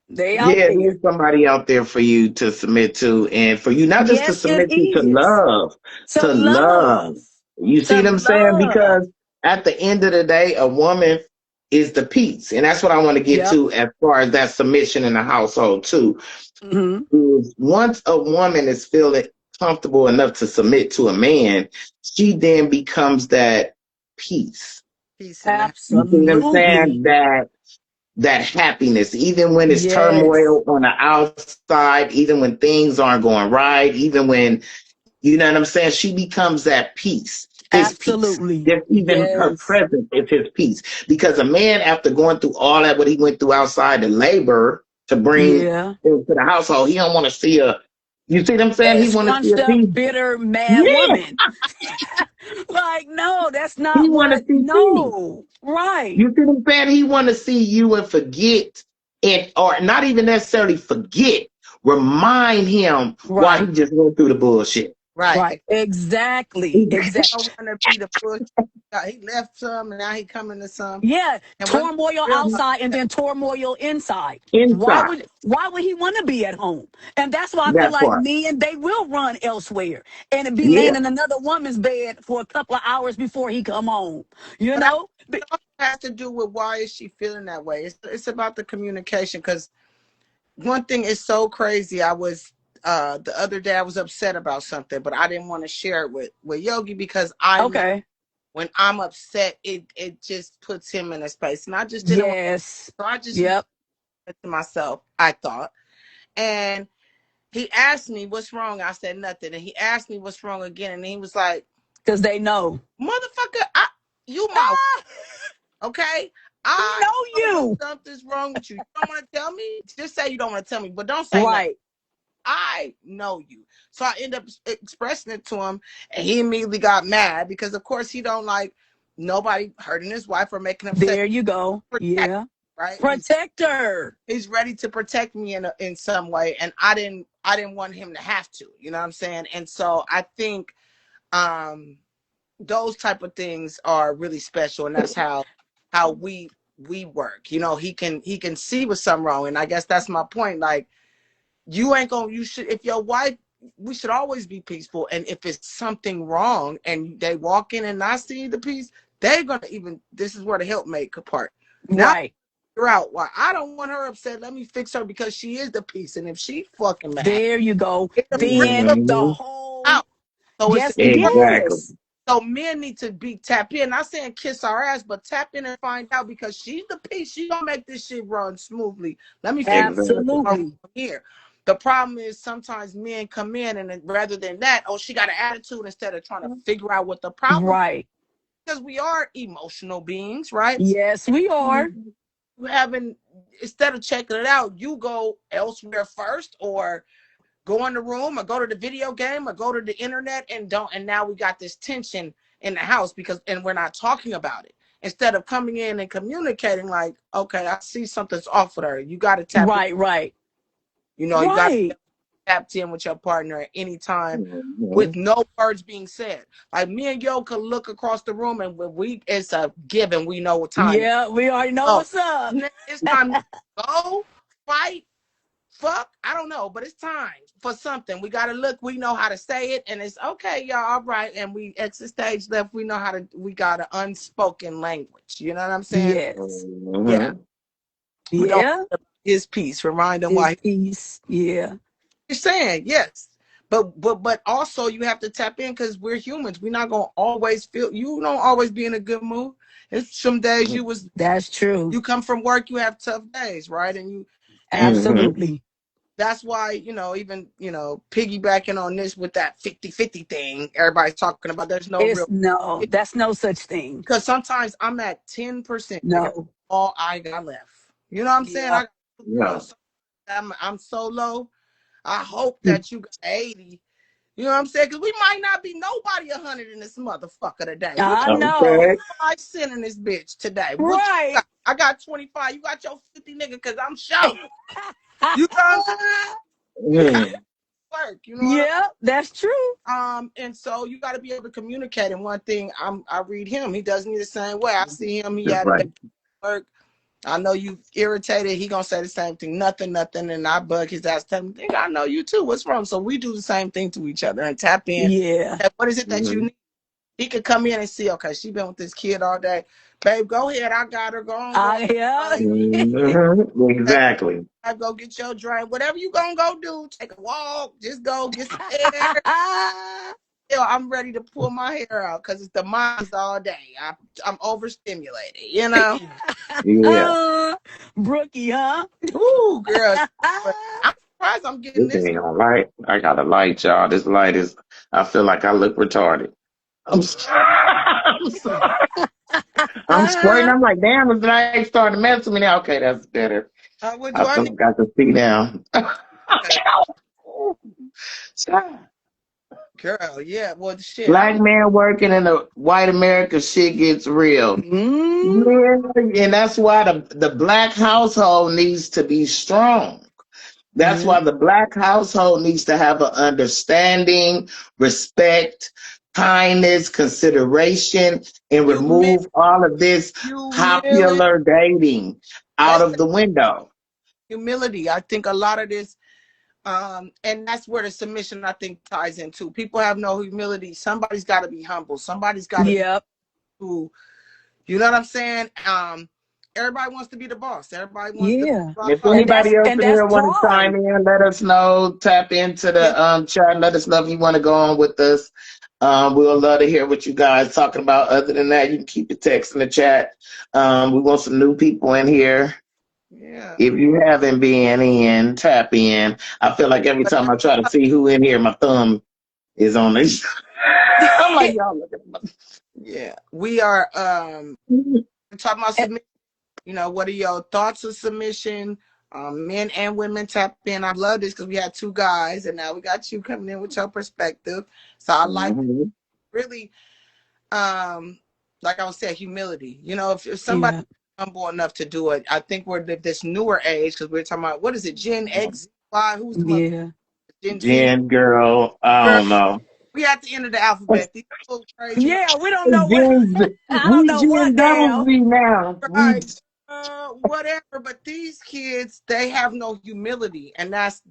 [SPEAKER 5] They out
[SPEAKER 1] Yeah,
[SPEAKER 5] there.
[SPEAKER 1] there's somebody out there for you to submit to, and for you not just to
[SPEAKER 5] Yes, it
[SPEAKER 1] submit to
[SPEAKER 5] is.
[SPEAKER 1] love,
[SPEAKER 5] To
[SPEAKER 1] to love.
[SPEAKER 5] love.
[SPEAKER 1] You see
[SPEAKER 5] To
[SPEAKER 1] what I'm saying?
[SPEAKER 5] love.
[SPEAKER 1] Because at the end of the day, a woman is the piece, and that's what I want to get
[SPEAKER 5] Yep.
[SPEAKER 1] to as far as that submission in the household too.
[SPEAKER 5] Hmm.
[SPEAKER 1] Is once a woman is feeling comfortable enough to submit to a man, she then becomes that piece.
[SPEAKER 2] peace in the
[SPEAKER 1] You see what I'm
[SPEAKER 5] Absolutely.
[SPEAKER 1] saying? That happiness, even when it's
[SPEAKER 5] Yes.
[SPEAKER 1] turmoil on the outside, even when things aren't going right, even when, you know what I'm saying, she becomes that peace, his peace.
[SPEAKER 5] Absolutely.
[SPEAKER 1] Just even her
[SPEAKER 5] Yes.
[SPEAKER 1] presence is his peace. Because a man, after going through all that, what he went through outside and labor to bring
[SPEAKER 5] Yeah.
[SPEAKER 1] into the household, he don't want to see you see what I'm saying?
[SPEAKER 5] A
[SPEAKER 1] He want to see
[SPEAKER 5] scrunched
[SPEAKER 1] a
[SPEAKER 5] up,
[SPEAKER 1] peace.
[SPEAKER 5] bitter, mad
[SPEAKER 1] Yeah,
[SPEAKER 5] woman. Like, no, that's
[SPEAKER 1] he
[SPEAKER 5] not
[SPEAKER 1] want to
[SPEAKER 5] what.
[SPEAKER 1] see peace.
[SPEAKER 5] No. Right.
[SPEAKER 1] You see what I'm saying? He want to see you and forget it, or not even necessarily forget. Remind him why
[SPEAKER 5] Right.
[SPEAKER 1] he just went through the bullshit.
[SPEAKER 2] right.
[SPEAKER 5] Right. Exactly.
[SPEAKER 1] He-
[SPEAKER 5] Exactly.
[SPEAKER 2] Don't want to be the push. He left some, and now he coming to some.
[SPEAKER 5] Yeah,
[SPEAKER 2] And we're gonna
[SPEAKER 5] turmoil
[SPEAKER 2] be real about
[SPEAKER 5] outside and
[SPEAKER 2] that.
[SPEAKER 5] then turmoil inside. Why
[SPEAKER 1] Inside
[SPEAKER 5] would why would he want to be at home? And that's why I feel
[SPEAKER 1] that
[SPEAKER 5] like
[SPEAKER 1] part.
[SPEAKER 5] men they will run elsewhere and be
[SPEAKER 1] Yeah.
[SPEAKER 5] laying in another woman's bed for a couple of hours before he come home. You
[SPEAKER 2] But I
[SPEAKER 5] know?
[SPEAKER 2] it also has to do with why is she feeling that way. It's about the communication. Because one thing is so crazy. I was the other day I was upset about something, but I didn't want to share it with Yogi because I know
[SPEAKER 5] Okay.
[SPEAKER 2] when I'm upset, it just puts him in a space, and I just didn't want.
[SPEAKER 5] Yes.
[SPEAKER 2] So I just
[SPEAKER 5] Yep.
[SPEAKER 2] said to myself, I thought, and he asked me what's wrong. I said nothing, and he asked me what's wrong again, and he was like,
[SPEAKER 5] Because they know.
[SPEAKER 2] "Motherfucker, you my
[SPEAKER 5] Ah,
[SPEAKER 2] okay?
[SPEAKER 5] he
[SPEAKER 2] I
[SPEAKER 5] know
[SPEAKER 2] know when
[SPEAKER 5] you.
[SPEAKER 2] something's wrong with you. You don't want to tell me? Just say you don't want to tell me, but don't say nothing.
[SPEAKER 5] Right.
[SPEAKER 2] I know you." So I end up expressing it to him, and he immediately got mad because, of course, he don't like nobody hurting his wife or making him upset.
[SPEAKER 5] There you go.
[SPEAKER 2] Protect,
[SPEAKER 5] Yeah.
[SPEAKER 2] right?
[SPEAKER 5] Protector.
[SPEAKER 2] He's ready to protect me in some way, and I didn't want him to have to. You know what I'm saying? And so I think those type of things are really special, and that's how we work. You know, he can see what's something wrong, and I guess that's my point. Like, you should, if your wife, we should always be peaceful, and if it's something wrong and they walk in and not see the peace, they're gonna this is where the helpmate part. Now
[SPEAKER 5] Right.
[SPEAKER 2] figure out why I don't want her upset. Let me fix her because she is the peace, and if she fucking mad,
[SPEAKER 5] There you go.
[SPEAKER 2] it'll bring
[SPEAKER 5] Then
[SPEAKER 2] her
[SPEAKER 5] the
[SPEAKER 1] Mhm.
[SPEAKER 5] whole
[SPEAKER 2] out. So it's
[SPEAKER 5] yes,
[SPEAKER 1] Exactly.
[SPEAKER 5] yes.
[SPEAKER 2] so men need to be tap in. Not saying kiss our ass, but tap in and find out, because she's the piece. She gonna make this shit run smoothly. Let me figure
[SPEAKER 1] Exactly.
[SPEAKER 2] out
[SPEAKER 5] Absolutely.
[SPEAKER 2] here. The problem is sometimes men come in and rather than that, oh, she got an attitude, instead of trying to figure out what the problem is,
[SPEAKER 5] Right.
[SPEAKER 2] because we are emotional beings, right?
[SPEAKER 5] Yes, we are.
[SPEAKER 2] You haven't, instead of checking it out, you go elsewhere first, or go in the room, or go to the video game, or go to the internet, and now we got this tension in the house and we're not talking about it. Instead of coming in and communicating, like, okay, I see something's off with her. You got to tap in.
[SPEAKER 5] Right, right.
[SPEAKER 2] You know, you got to
[SPEAKER 5] Right.
[SPEAKER 2] tap in with your partner at any time with
[SPEAKER 1] Mhm.
[SPEAKER 2] no words being said. Like, me and Yo could look across the room, and it's a given. We know what time it is.
[SPEAKER 5] Yeah, we already know
[SPEAKER 2] Oh,
[SPEAKER 5] what's up.
[SPEAKER 2] it's time to go fight, fuck, I don't know, but it's time for something. We gotta look, we know how to say it, and it's okay, y'all, all right. And we exit stage left, we got an unspoken language. You know what I'm saying?
[SPEAKER 5] Yes.
[SPEAKER 2] Yeah.
[SPEAKER 1] Mhm.
[SPEAKER 2] We don't
[SPEAKER 5] Yeah.
[SPEAKER 2] his piece. Remind him
[SPEAKER 5] Is
[SPEAKER 2] why
[SPEAKER 5] peace. Yeah.
[SPEAKER 2] he's saying, yes. But also you have to tap in, because we're humans. We're not gonna always you don't always be in a good mood. It's some days
[SPEAKER 5] That's true.
[SPEAKER 2] you come from work, you have tough days, right? And
[SPEAKER 1] Mhm.
[SPEAKER 5] Absolutely.
[SPEAKER 2] that's why, even, piggybacking on this with that 50-50 thing everybody's talking about, there's no real,
[SPEAKER 5] It's no, that's no such thing.
[SPEAKER 2] because sometimes I'm at 10%, nigga,
[SPEAKER 5] No.
[SPEAKER 2] all I got left. You know what I'm saying?
[SPEAKER 5] Yeah.
[SPEAKER 2] I
[SPEAKER 1] Yeah.
[SPEAKER 2] I'm so low. I hope that you got 80. You know what I'm saying? Because we might not be nobody 100 in this motherfucker today. We
[SPEAKER 5] I
[SPEAKER 2] might
[SPEAKER 5] know.
[SPEAKER 1] Okay.
[SPEAKER 2] be 5 cent in this bitch today. What you
[SPEAKER 5] Right.
[SPEAKER 2] got? I got 25. You got your 50, nigga, because I'm sure. You know what I'm saying? We got
[SPEAKER 1] Mm.
[SPEAKER 2] work. You know what I'm
[SPEAKER 5] Yeah, that's true.
[SPEAKER 2] And so you got to be able to communicate. And one thing, I read him. He does me the same way. I see him. He had a
[SPEAKER 1] Right.
[SPEAKER 2] day at work. I know you irritated. He gonna say the same thing. Nothing, nothing. And I bug his ass. Tell him, think I know you too. What's wrong? So we do the same thing to each other and tap in.
[SPEAKER 5] Yeah.
[SPEAKER 2] Hey, what is it that you
[SPEAKER 1] Mhm.
[SPEAKER 2] need? He could come in and see. Okay, she been with this kid all day. Babe, go ahead. I got her. Go on, go.
[SPEAKER 5] I yeah.
[SPEAKER 1] Mhm. Exactly.
[SPEAKER 2] Go get your drink. Whatever you gonna go do. Take a walk. Just go get some air. I'm ready to pull my hair out because it's the minds all day. I'm overstimulated, you know.
[SPEAKER 1] Yeah.
[SPEAKER 5] Brookie, huh?
[SPEAKER 2] Ooh, girl. I'm surprised I'm getting
[SPEAKER 1] This
[SPEAKER 2] this.
[SPEAKER 1] ain't on light. I got a light, y'all. This light is. I feel like I look retarded. I'm. I'm squirting. I'm like, damn, this light starting to mess with me now. Okay, that's better.
[SPEAKER 2] What
[SPEAKER 1] I
[SPEAKER 2] do I
[SPEAKER 1] feel
[SPEAKER 2] need?
[SPEAKER 1] like I can see now.
[SPEAKER 2] Girl, yeah. Well, shit.
[SPEAKER 1] Black man working in the white America, shit gets real.
[SPEAKER 5] Mm,
[SPEAKER 1] Yeah, and that's why the black household needs to be strong. That's
[SPEAKER 5] yeah.
[SPEAKER 1] why the black household needs to have an understanding, respect, kindness, consideration, and
[SPEAKER 2] Humility.
[SPEAKER 1] remove all of this
[SPEAKER 2] Humility.
[SPEAKER 1] popular dating out
[SPEAKER 2] That's
[SPEAKER 1] of
[SPEAKER 2] the
[SPEAKER 1] the window.
[SPEAKER 2] humility. I think a lot of this, and that's where the submission, I think, ties into. People have no humility. Somebody's got to be humble. Somebody's got to be
[SPEAKER 5] Yep.
[SPEAKER 2] who. You know what I'm saying? Everybody wants to be the boss. Everybody wants to
[SPEAKER 5] Yeah.
[SPEAKER 2] blah,
[SPEAKER 1] If
[SPEAKER 2] blah.
[SPEAKER 1] anybody else
[SPEAKER 5] And
[SPEAKER 1] in
[SPEAKER 5] that's
[SPEAKER 1] here want to chime
[SPEAKER 5] pride.
[SPEAKER 1] in, let us know. Tap into
[SPEAKER 2] Yeah,
[SPEAKER 1] the chat. Let us know if you want to go on with us. We'll love to hear what you guys talking about. Other than that, you can keep your text in the chat. We want some new people in here.
[SPEAKER 2] yeah.
[SPEAKER 1] If you haven't been in, tap in. I feel like every
[SPEAKER 2] But
[SPEAKER 1] time I try to see who in here, my thumb is on this. I'm like, y'all look at my.
[SPEAKER 2] yeah, we are talking about submission. You know, what are your thoughts of submission? Men and women tap in. I love this because we had two guys, and now we got you coming in with your perspective. So I like
[SPEAKER 1] Mhm.
[SPEAKER 2] really, like I was saying, humility. You know, if somebody
[SPEAKER 5] Yeah.
[SPEAKER 2] humble enough to do it. I think we're this newer age because we're talking about what is it, Gen X, Y? Who's the mother?
[SPEAKER 5] Yeah.
[SPEAKER 2] Gen Z.
[SPEAKER 1] Jen, girl, I
[SPEAKER 2] Girl,
[SPEAKER 1] don't know.
[SPEAKER 2] we at the end of the alphabet. These people crazy.
[SPEAKER 5] Yeah, we don't know what.
[SPEAKER 1] Gen Z,
[SPEAKER 5] I don't
[SPEAKER 1] we
[SPEAKER 5] know what
[SPEAKER 1] Gen
[SPEAKER 5] the
[SPEAKER 1] Double
[SPEAKER 5] hell.
[SPEAKER 1] Z now. We
[SPEAKER 2] Right. Whatever. But these kids, they have no humility, and that's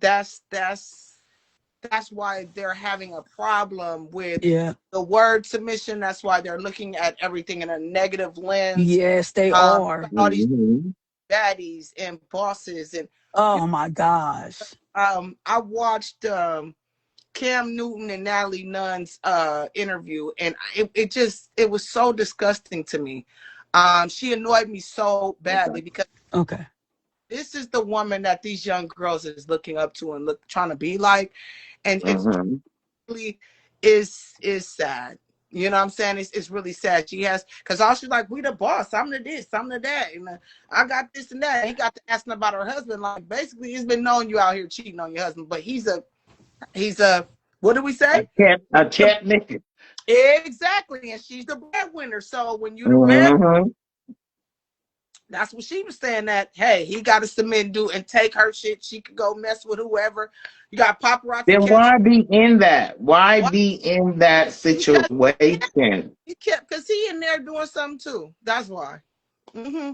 [SPEAKER 2] why they're having a problem with
[SPEAKER 5] Yeah.
[SPEAKER 2] the word submission. That's why they're looking at everything in a negative lens.
[SPEAKER 5] Yes, they are.
[SPEAKER 2] All these
[SPEAKER 1] Mhm.
[SPEAKER 2] baddies and bosses, and
[SPEAKER 5] Oh my gosh.
[SPEAKER 2] I watched Cam Newton and Natalie Nunn's interview, and it was so disgusting to me. She annoyed me so badly because
[SPEAKER 5] Okay.
[SPEAKER 2] this is the woman that these young girls is looking up to and trying to be like, and it's
[SPEAKER 1] Mhm.
[SPEAKER 2] really is sad. You know what I'm saying? It's really sad. She has, because all she's like, we the boss. I'm the this, I'm the that. And I got this and that. He got to asking about her husband. Like, basically, it's been knowing you out here cheating on your husband. But he's a, what do we say?
[SPEAKER 1] A chat nigga.
[SPEAKER 2] Exactly. And she's the breadwinner. So when you the bread,
[SPEAKER 1] Mhm.
[SPEAKER 2] that's what she was saying, that, hey, he got to submit and do and take her shit. She could go mess with whoever. You got paparazzi
[SPEAKER 1] Then
[SPEAKER 2] catch.
[SPEAKER 1] why be in that? Why
[SPEAKER 2] Why?
[SPEAKER 1] be in that
[SPEAKER 2] Because
[SPEAKER 1] situation?
[SPEAKER 2] because he in there doing something too. That's why. Mm-hmm.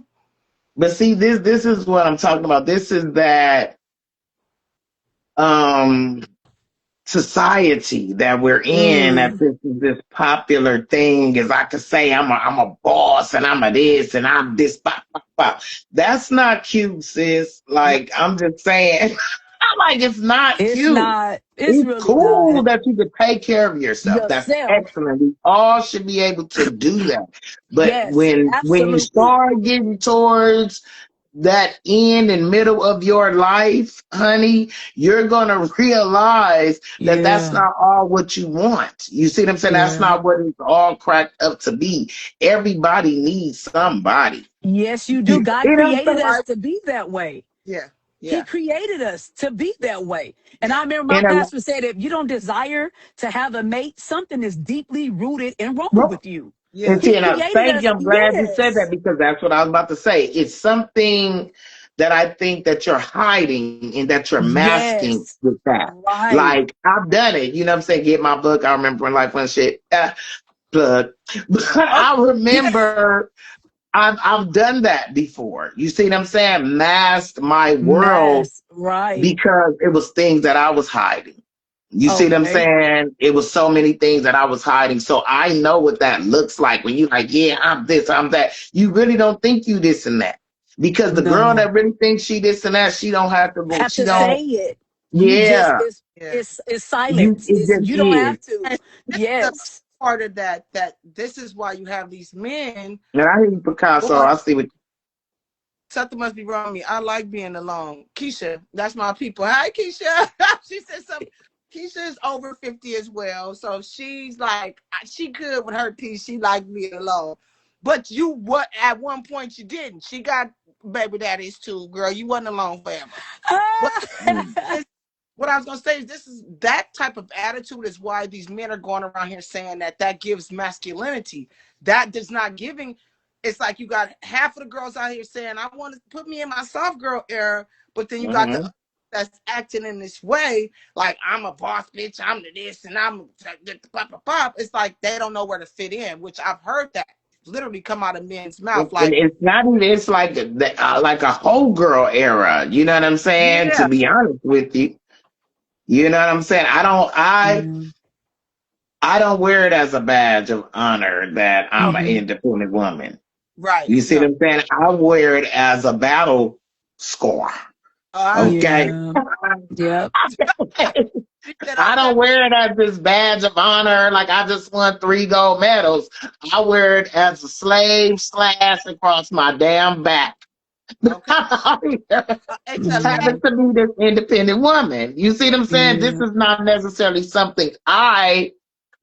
[SPEAKER 1] But see, this is what I'm talking about. This is that um society that we're in, that
[SPEAKER 5] Mm.
[SPEAKER 1] this is this popular thing, is I could say I'm a boss and I'm a this and I'm this pop, pop, pop. That's not cute, sis.
[SPEAKER 2] No.
[SPEAKER 1] Like, I'm just saying, I'm like, it's not
[SPEAKER 5] It's
[SPEAKER 1] cute.
[SPEAKER 5] not. It's
[SPEAKER 1] It's
[SPEAKER 5] really
[SPEAKER 1] cool
[SPEAKER 5] not.
[SPEAKER 1] that you could take care of yourself. That's
[SPEAKER 5] Yourself.
[SPEAKER 1] excellent. We all should be able to do that. But
[SPEAKER 5] Yes,
[SPEAKER 1] when you
[SPEAKER 5] absolutely.
[SPEAKER 1] start getting towards that end and middle of your life, honey, you're going to realize that that's
[SPEAKER 5] Yeah.
[SPEAKER 1] not all what you want. You see what I'm saying? That's
[SPEAKER 5] Yeah.
[SPEAKER 1] not what it's all cracked up to be. Everybody needs somebody.
[SPEAKER 5] Yes, you
[SPEAKER 1] You
[SPEAKER 5] do. God
[SPEAKER 1] see what I'm
[SPEAKER 5] created
[SPEAKER 1] saying?
[SPEAKER 5] us to be that way.
[SPEAKER 2] Yeah.
[SPEAKER 5] He
[SPEAKER 2] Yeah.
[SPEAKER 5] created us to be that way. And
[SPEAKER 2] Yeah.
[SPEAKER 5] I remember my
[SPEAKER 1] And
[SPEAKER 5] pastor said, if you don't desire to have a mate, something is deeply rooted and wrong with you.
[SPEAKER 1] And
[SPEAKER 2] Yeah.
[SPEAKER 5] He
[SPEAKER 1] see, and
[SPEAKER 5] created
[SPEAKER 1] thank you.
[SPEAKER 5] us.
[SPEAKER 1] I'm glad you said that,
[SPEAKER 5] Yes.
[SPEAKER 1] because that's what I was about to say. It's something that I think that you're hiding and that you're masking
[SPEAKER 5] Yes.
[SPEAKER 1] with that.
[SPEAKER 5] Right.
[SPEAKER 1] Like, I've done it. You know what I'm saying? Get my book. I remember in life when shit. Plug. But
[SPEAKER 2] Oh,
[SPEAKER 1] I
[SPEAKER 2] yeah.
[SPEAKER 1] remember I've done that before. You see what I'm saying? Masked my world
[SPEAKER 5] Mass. Right.
[SPEAKER 1] because it was things that I was hiding. You see what I'm
[SPEAKER 5] Okay.
[SPEAKER 1] saying? It was so many things that I was hiding. So I know what that looks like when you like, yeah, I'm this, I'm that. You really don't think you this and that. Because the girl
[SPEAKER 5] No.
[SPEAKER 1] that really thinks she this and that, she don't have to go.
[SPEAKER 5] Have
[SPEAKER 1] She
[SPEAKER 5] to say
[SPEAKER 1] don't.
[SPEAKER 5] it. You just
[SPEAKER 1] Yeah.
[SPEAKER 2] Yeah.
[SPEAKER 5] it's
[SPEAKER 1] You.
[SPEAKER 5] silence.
[SPEAKER 1] It
[SPEAKER 5] It's
[SPEAKER 1] just
[SPEAKER 5] you don't
[SPEAKER 1] is.
[SPEAKER 5] have to.
[SPEAKER 2] And this is the
[SPEAKER 5] Yes.
[SPEAKER 2] part of that this is why you have these men
[SPEAKER 1] And I hear you, Picasso.
[SPEAKER 2] going,
[SPEAKER 1] I see what.
[SPEAKER 2] something must be wrong with me. I like being alone. Keisha, that's my people. Hi, Keisha. She said something. Keisha is over 50 as well. So she's like, she good with her piece. She like being alone. But you, what, at one point you didn't. She got baby daddies too, girl. You wasn't alone forever. But
[SPEAKER 5] Ah.
[SPEAKER 2] what I was gonna say is this is that type of attitude is why these men are going around here saying that gives masculinity. That does not giving. It's like you got half of the girls out here saying I want to put me in my soft girl era, but then you got the
[SPEAKER 1] Mm-hmm.
[SPEAKER 2] other that's acting in this way like I'm a boss bitch, I'm the this and I'm the pop pop pop. It's like they don't know where to fit in, which I've heard that literally come out of men's mouth.
[SPEAKER 1] And
[SPEAKER 2] Like,
[SPEAKER 1] it's not even. It's like a whole girl era. You know what I'm saying? To
[SPEAKER 2] yeah,
[SPEAKER 1] be honest with you, you know what I'm saying. I don't. I
[SPEAKER 5] Mm,
[SPEAKER 1] I don't wear it as a badge of honor that I'm an
[SPEAKER 5] mhm.
[SPEAKER 1] independent woman.
[SPEAKER 2] right.
[SPEAKER 1] You see
[SPEAKER 2] No.
[SPEAKER 1] what I'm saying? I wear it as a battle score.
[SPEAKER 2] I
[SPEAKER 1] Okay.
[SPEAKER 5] Yeah. Yep.
[SPEAKER 2] she said I
[SPEAKER 1] I don't wear it as this badge of honor, like I just won 3 gold medals. I wear it as a slave slash across my damn back.
[SPEAKER 2] okay. Hey, Telly, that
[SPEAKER 1] Having
[SPEAKER 5] Mm,
[SPEAKER 1] to be this independent woman. You see what I'm saying? This
[SPEAKER 5] yeah.
[SPEAKER 1] is not necessarily something I